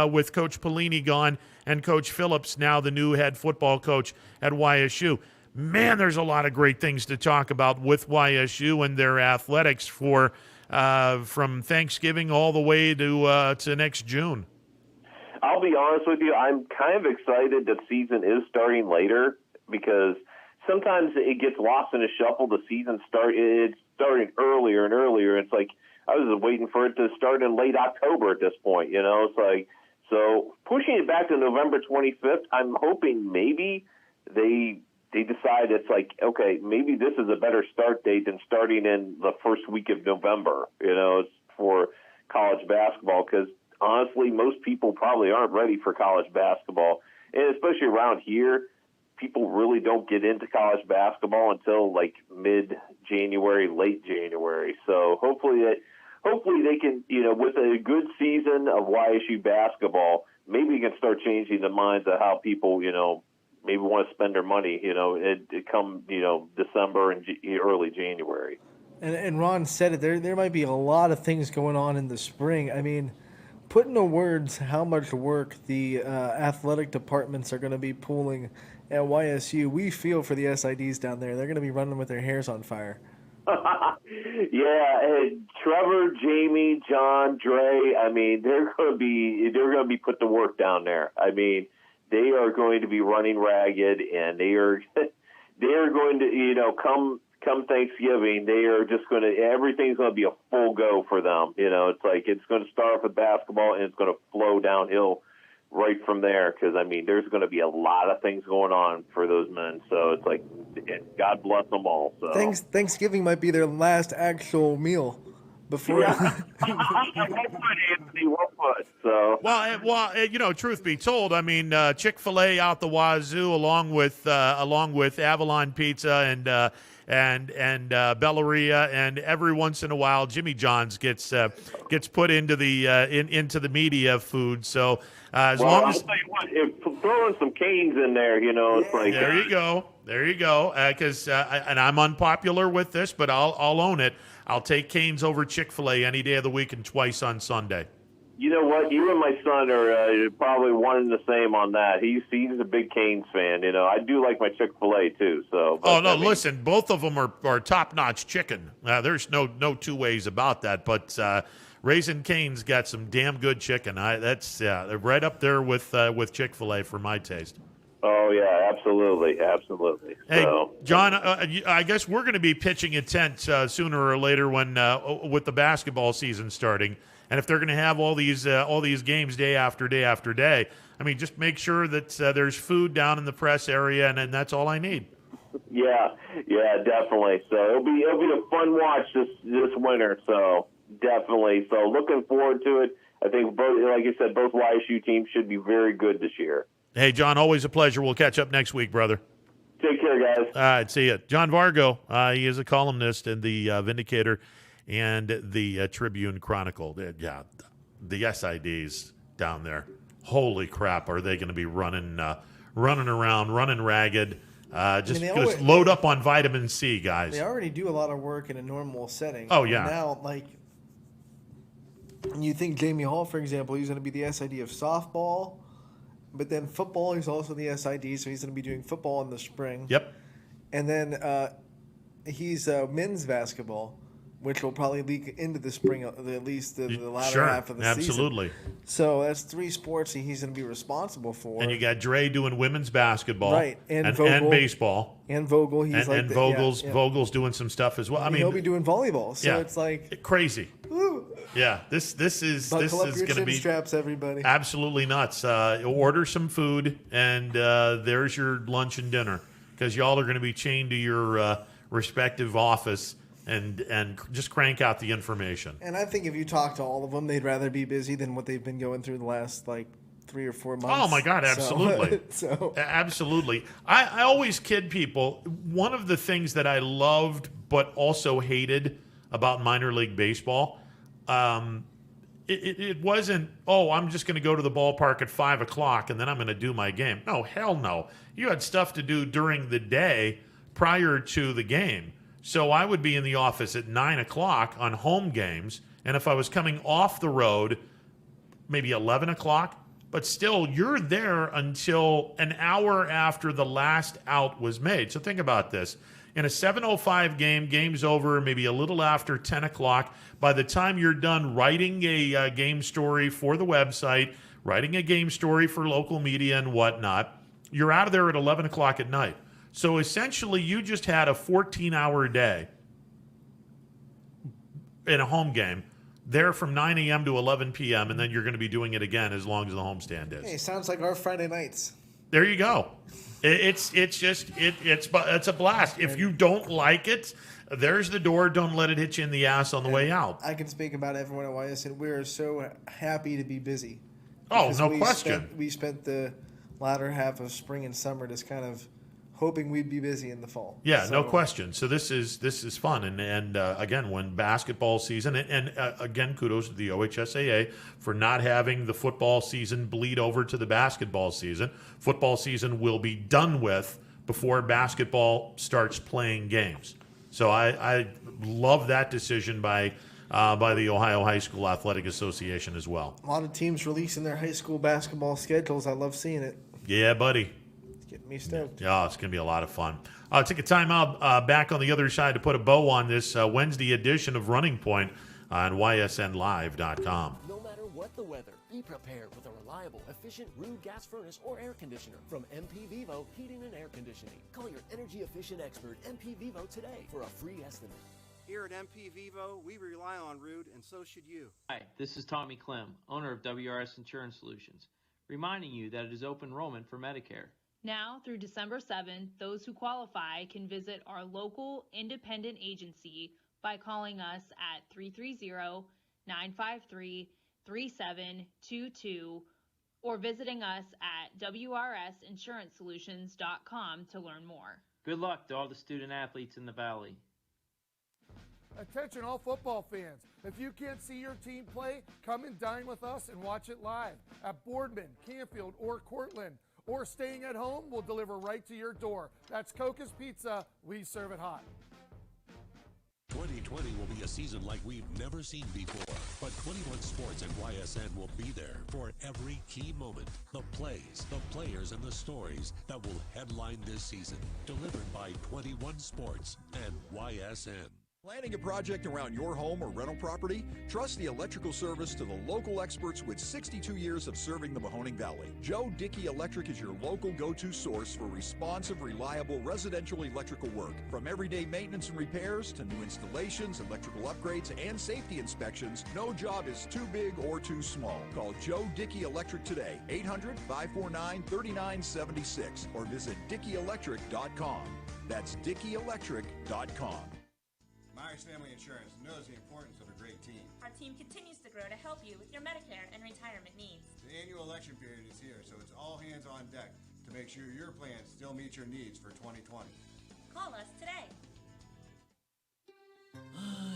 with Coach Pelini gone and Coach Phillips now the new head football coach at YSU. Man, there's a lot of great things to talk about with YSU and their athletics from Thanksgiving all the way to next June. I'll be honest with you, I'm kind of excited the season is starting later because sometimes it gets lost in the shuffle. The season it's starting earlier and earlier. It's like I was waiting for it to start in late October at this point, It's like, so pushing it back to November 25th, I'm hoping maybe they decide it's like, okay, maybe this is a better start date than starting in the first week of November, it's for college basketball because honestly, most people probably aren't ready for college basketball. And especially around here, people really don't get into college basketball until like mid-January, late January. So hopefully they can, with a good season of YSU basketball, maybe you can start changing the minds of how people, maybe want to spend their money, come, December and early January. And Ron said it, there might be a lot of things going on in the spring. I mean, put into words how much work the athletic departments are going to be pulling at YSU. We feel for the SIDs down there. They're going to be running with their hairs on fire. Yeah, and Trevor, Jamie, John, Dre, I mean, they're going to be put to work down there. I mean, they are going to be running ragged, and they are going to, come Thanksgiving, they are just everything's going to be a full go for them. It's like it's going to start off with basketball and it's going to flow downhill right from there because, I mean, there's going to be a lot of things going on for those men. So it's like, God bless them all. So Thanksgiving might be their last actual meal before. Yeah. So. Well, truth be told, I mean, Chick-fil-A out the wazoo, along with Avalon Pizza and Bellaria, and every once in a while Jimmy John's gets put into the media food. So as long as I'll tell you what, if throwing some Canes in there, it's like there you go. Because and I'm unpopular with this, but I'll own it. I'll take Canes over Chick-fil-A any day of the week and twice on Sunday. You know what? You and my son are probably one and the same on that. He's a big Canes fan. I do like my Chick-fil-A too. So. Listen, both of them are top-notch chicken. There's no two ways about that. But Raising Cane's got some damn good chicken. They're right up there with Chick-fil-A for my taste. Oh yeah, absolutely. Hey, so. John, I guess we're going to be pitching a tent sooner or later when with the basketball season starting. And if they're going to have all these games day after day after day, I mean, just make sure that there's food down in the press area, and that's all I need. Yeah, definitely. So it'll be a fun watch this winter. So definitely. So looking forward to it. I think both, like you said, both YSU teams should be very good this year. Hey, John, always a pleasure. We'll catch up next week, brother. Take care, guys. All right, see ya. John Vargo, he is a columnist in the Vindicator and the Tribune Chronicle. Yeah, the SIDs down there. Holy crap, are they going to be running around, running ragged? Just load up on vitamin C, guys. They already do a lot of work in a normal setting. Oh, yeah. And now, like, you think Jamie Hall, for example, he's going to be the SID of softball, but then football, he's also the SID, so he's going to be doing football in the spring. Yep. And then he's men's basketball, which will probably leak into the spring, at least the latter half of the season. Absolutely. So that's 3 sports that he's going to be responsible for. And you got Dre doing women's basketball, right? And baseball, and Vogel. He's Vogel's doing some stuff as well. I mean, he'll be doing volleyball. So it's like crazy. Woo. Yeah, this is Buckle up your going to chin be straps, everybody. Absolutely nuts. Order some food, and there's your lunch and dinner, because y'all are going to be chained to your respective office. And just crank out the information. And I think if you talk to all of them, they'd rather be busy than what they've been going through the last 3 or 4 months. Oh my God, absolutely. Absolutely. I always kid people. One of the things that I loved but also hated about minor league baseball, it wasn't, I'm just going to go to the ballpark at 5 o'clock and then I'm going to do my game. No, hell no. You had stuff to do during the day prior to the game. So I would be in the office at 9 o'clock on home games, and if I was coming off the road, maybe 11 o'clock, but still you're there until an hour after the last out was made. So think about this. In a 7:05 game, game's over maybe a little after 10 o'clock. By the time you're done writing a game story for the website, writing a game story for local media and whatnot, you're out of there at 11 o'clock at night. So essentially, you just had a 14-hour day in a home game, there from 9 a.m. to 11 p.m., and then you're going to be doing it again as long as the homestand is. Hey, sounds like our Friday nights. There you go. It's a blast. If you don't like it, there's the door. Don't let it hit you in the ass on the way out. I can speak about everyone at YSN. We are so happy to be busy. Oh, no question. We spent the latter half of spring and summer just kind of hoping we'd be busy in the fall. Yeah, no question. So this is fun, and again, when basketball season, and again, kudos to the OHSAA for not having the football season bleed over to the basketball season. Football season will be done with before basketball starts playing games. So I love that decision by the Ohio High School Athletic Association as well. A lot of teams releasing their high school basketball schedules. I love seeing it. Yeah, buddy. Getting me stoked. Yeah, it's going to be a lot of fun. I'll take a time out back on the other side to put a bow on this Wednesday edition of Running Point on ysnlive.com. No matter what the weather, be prepared with a reliable, efficient Rude gas furnace or air conditioner from MP Vivo Heating and Air Conditioning. Call your energy-efficient expert, MP Vivo, today for a free estimate. Here at MP Vivo, we rely on Rude, and so should you. Hi, this is Tommy Clem, owner of WRS Insurance Solutions, reminding you that it is open enrollment for Medicare. Now through December 7th, those who qualify can visit our local independent agency by calling us at 330-953-3722 or visiting us at wrsinsurancesolutions.com to learn more. Good luck to all the student athletes in the Valley. Attention all football fans. If you can't see your team play, come and dine with us and watch it live at Boardman, Canfield, or Cortland. Or staying at home, we'll deliver right to your door. That's Coca's Pizza. We serve it hot. 2020 will be a season like we've never seen before. But 21 Sports and YSN will be there for every key moment. The plays, the players, and the stories that will headline this season. Delivered by 21 Sports and YSN. Planning a project around your home or rental property? Trust the electrical service to the local experts with 62 years of serving the Mahoning Valley. Joe Dickey Electric is your local go-to source for responsive, reliable residential electrical work. From everyday maintenance and repairs to new installations, electrical upgrades, and safety inspections, no job is too big or too small. Call Joe Dickey Electric today, 800-549-3976, or visit DickeyElectric.com. That's DickeyElectric.com. Myers Family Insurance knows the importance of a great team. Our team continues to grow to help you with your Medicare and retirement needs. The annual election period is here, so it's all hands on deck to make sure your plans still meet your needs for 2020. Call us today.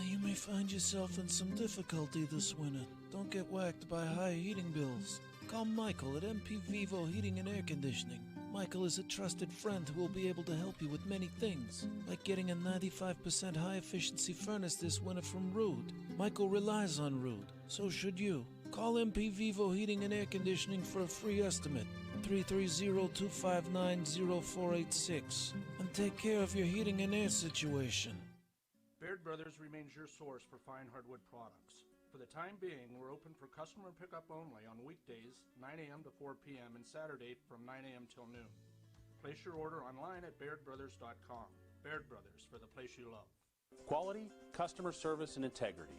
You may find yourself in some difficulty this winter. Don't get whacked by high heating bills. Call Michael at MP Vivo Heating and Air Conditioning. Michael is a trusted friend who will be able to help you with many things, like getting a 95% high-efficiency furnace this winter from Rude. Michael relies on Rude, so should you. Call MP Vivo Heating and Air Conditioning for a free estimate, 330-259-0486, and take care of your heating and air situation. Baird Brothers remains your source for fine hardwood products. For the time being, we're open for customer pickup only on weekdays, 9 a.m. to 4 p.m. and Saturday from 9 a.m. till noon. Place your order online at BairdBrothers.com. Baird Brothers, for the place you love. Quality, customer service, and integrity.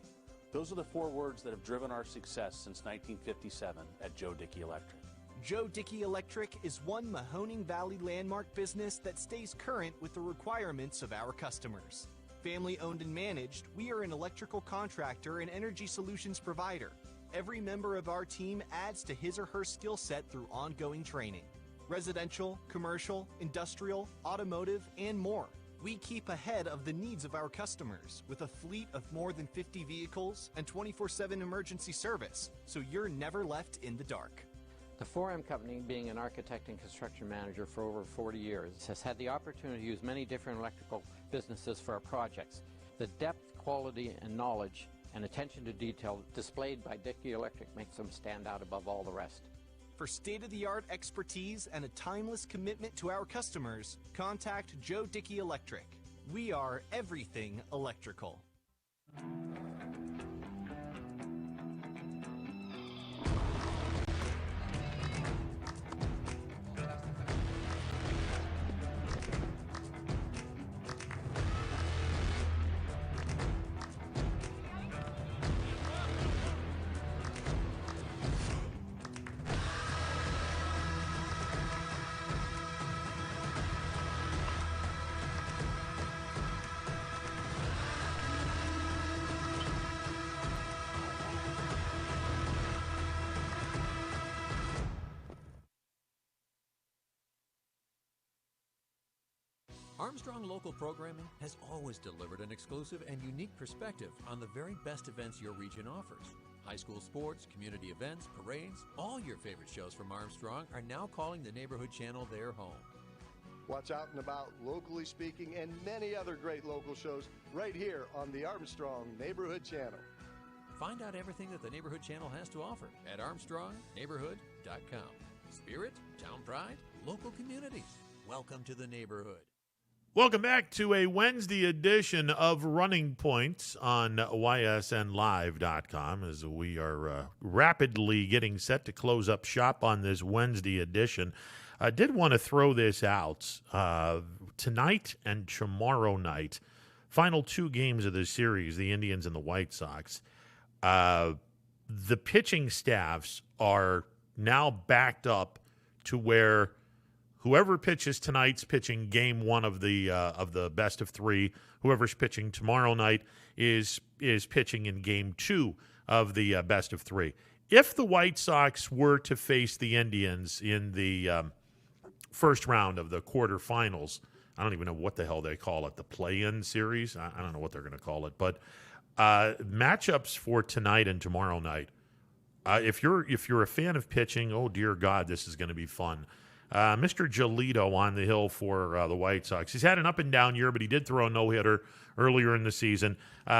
Those are the 4 words that have driven our success since 1957 at Joe Dickey Electric. Joe Dickey Electric is one Mahoning Valley landmark business that stays current with the requirements of our customers. Family owned and managed, we are an electrical contractor and energy solutions provider. Every member of our team adds to his or her skill set through ongoing training. Residential, commercial, industrial, automotive, and more. We keep ahead of the needs of our customers with a fleet of more than 50 vehicles and 24/7 emergency service, so you're never left in the dark. The 4M Company, being an architect and construction manager for over 40 years, has had the opportunity to use many different electrical businesses for our projects. The depth, quality, and knowledge and attention to detail displayed by Dickey Electric makes them stand out above all the rest. For state-of-the-art expertise and a timeless commitment to our customers, contact Joe Dickey Electric. We are everything electrical. Armstrong Local Programming has always delivered an exclusive and unique perspective on the very best events your region offers. High school sports, community events, parades, all your favorite shows from Armstrong are now calling the Neighborhood Channel their home. Watch Out and About, Locally Speaking, and many other great local shows right here on the Armstrong Neighborhood Channel. Find out everything that the Neighborhood Channel has to offer at ArmstrongNeighborhood.com. Spirit, town pride, local communities. Welcome to the neighborhood. Welcome back to a Wednesday edition of Running Points on ysnlive.com as we are rapidly getting set to close up shop on this Wednesday edition. I did want to throw this out. Tonight and tomorrow night, final 2 games of the series, the Indians and the White Sox, the pitching staffs are now backed up to where whoever pitches tonight's pitching game 1 of the best of 3. Whoever's pitching tomorrow night is pitching in game 2 of the best of 3. If the White Sox were to face the Indians in the first round of the quarterfinals, I don't even know what the hell they call it, the play-in series. I don't know what they're going to call it, but matchups for tonight and tomorrow night. If you're a fan of pitching, oh dear God, this is going to be fun. Mr. Giolito on the hill for the White Sox. He's had an up-and-down year, but he did throw a no-hitter earlier in the season.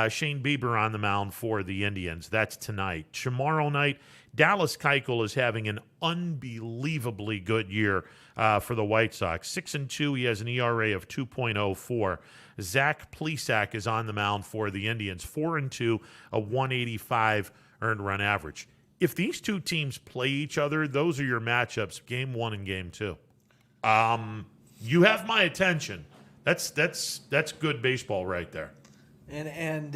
Shane Bieber on the mound for the Indians. That's tonight. Tomorrow night, Dallas Keuchel is having an unbelievably good year for the White Sox. 6-2, he has an ERA of 2.04. Zach Plesac is on the mound for the Indians. 4-2, a 185 earned run average. If these two teams play each other, those are your matchups, game 1 and game 2. You have my attention. That's good baseball right there. And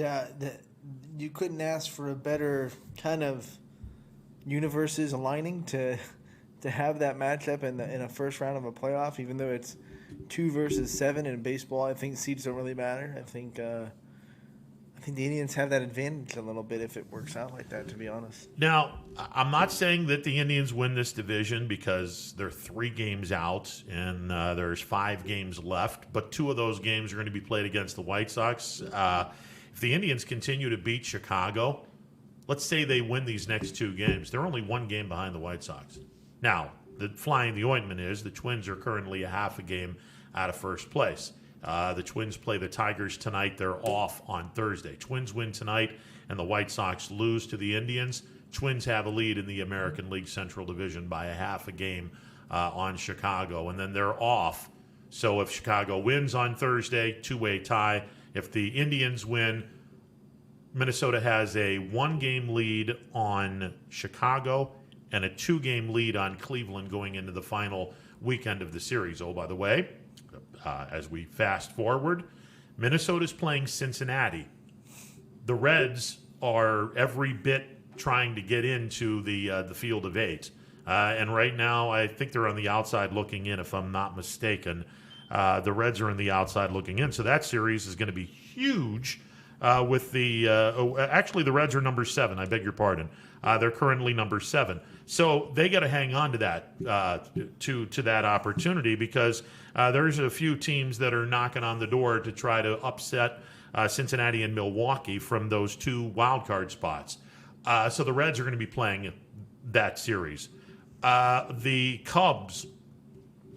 you couldn't ask for a better kind of universes aligning to have that matchup in a first round of a playoff, even though it's 2 versus 7 in baseball. I think seeds don't really matter. I think I think the Indians have that advantage a little bit if it works out like that, to be honest. Now, I'm not saying that the Indians win this division because they're 3 games out and there's 5 games left, but 2 of those games are going to be played against the White Sox. If the Indians continue to beat Chicago, let's say they win these next 2 games, they're only 1 game behind the White Sox. Now, the fly in the ointment is the Twins are currently a half a game out of first place. The Twins play the Tigers tonight. They're off on Thursday. Twins win tonight, and the White Sox lose to the Indians. Twins have a lead in the American League Central Division by a half a game on Chicago, and then they're off. So if Chicago wins on Thursday, 2-way tie. If the Indians win, Minnesota has a 1-game lead on Chicago and a 2-game lead on Cleveland going into the final weekend of the series. Oh, by the way, as we fast forward, Minnesota's playing Cincinnati. The Reds are every bit trying to get into the field of 8. And right now, I think they're on the outside looking in, if I'm not mistaken. The Reds are on the outside looking in. So that series is going to be huge with the actually, the Reds are number 7. I beg your pardon. They're currently number 7. So they got to hang on to that to that opportunity because there's a few teams that are knocking on the door to try to upset Cincinnati and Milwaukee from those 2 wild card spots. So the Reds are going to be playing that series. The Cubs,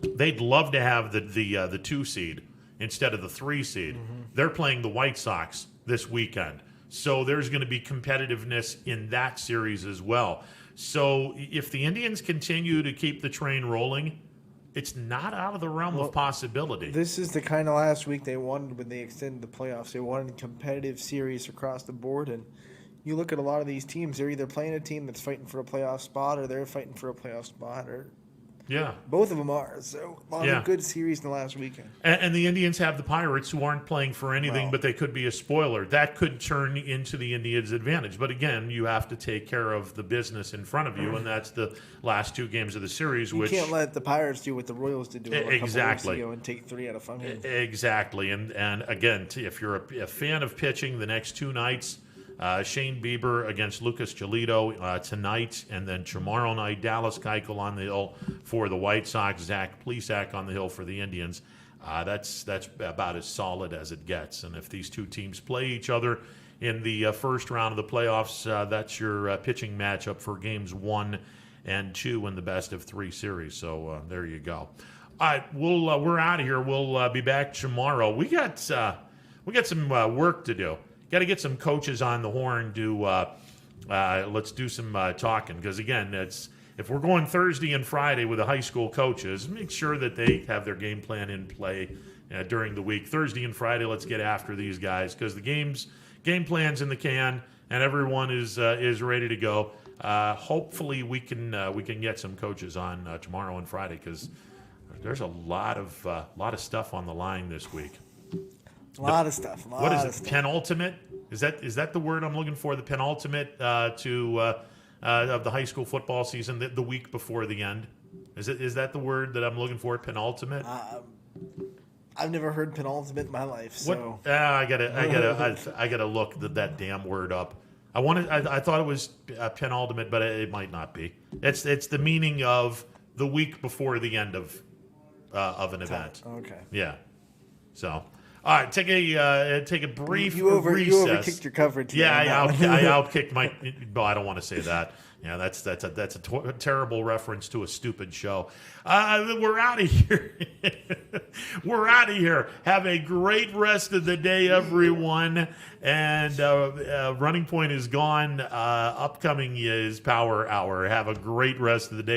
they'd love to have the 2 seed instead of the 3 seed. Mm-hmm. They're playing the White Sox this weekend. So there's going to be competitiveness in that series as well. So if the Indians continue to keep the train rolling, it's not out of the realm of possibility. This is the kind of last week they wanted when they extended the playoffs. They wanted a competitive series across the board. And you look at a lot of these teams, they're either playing a team that's fighting for a playoff spot or they're fighting for a playoff spot. Or yeah, both of them are. So a lot of good series in the last weekend. And the Indians have the Pirates, who aren't playing for anything, but they could be a spoiler. That could turn into the Indians' advantage. But again, you have to take care of the business in front of you, and that's the last 2 games of the series. You can't let the Pirates do what the Royals did to them a couple weeks ago and take 3 out of 5 games. Exactly. And again, if you're a fan of pitching, the next 2 nights, Shane Bieber against Lucas Giolito tonight, and then tomorrow night, Dallas Keuchel on the hill for the White Sox, Zach Plesac on the hill for the Indians. That's about as solid as it gets. And if these 2 teams play each other in the first round of the playoffs, that's your pitching matchup for games 1 and 2 in the best of 3 series. So there you go. All right, we're out of here. We'll be back tomorrow. We got some work to do. Got to get some coaches on the horn to let's do some talking, because again, if we're going Thursday and Friday with the high school coaches, make sure that they have their game plan in play during the week. Thursday and Friday, let's get after these guys, because the game plan's in the can and everyone is ready to go. Hopefully we can get some coaches on tomorrow and Friday, because there's a lot of stuff on the line this week. A lot of stuff. What is it? Penultimate? Is that the word I'm looking for? The penultimate of the high school football season, the week before the end. Is that the word that I'm looking for? Penultimate? I've never heard penultimate in my life. So I gotta look that damn word up. I thought it was penultimate, but it might not be. It's the meaning of the week before the end of an event. Okay. Yeah. So. All right, take a brief recess. You overkicked your coverage. Yeah, I outkicked my. Well, I don't want to say that. Yeah, that's a terrible reference to a stupid show. We're out of here. We're out of here. Have a great rest of the day, everyone. And Running Point is gone. Upcoming is Power Hour. Have a great rest of the day.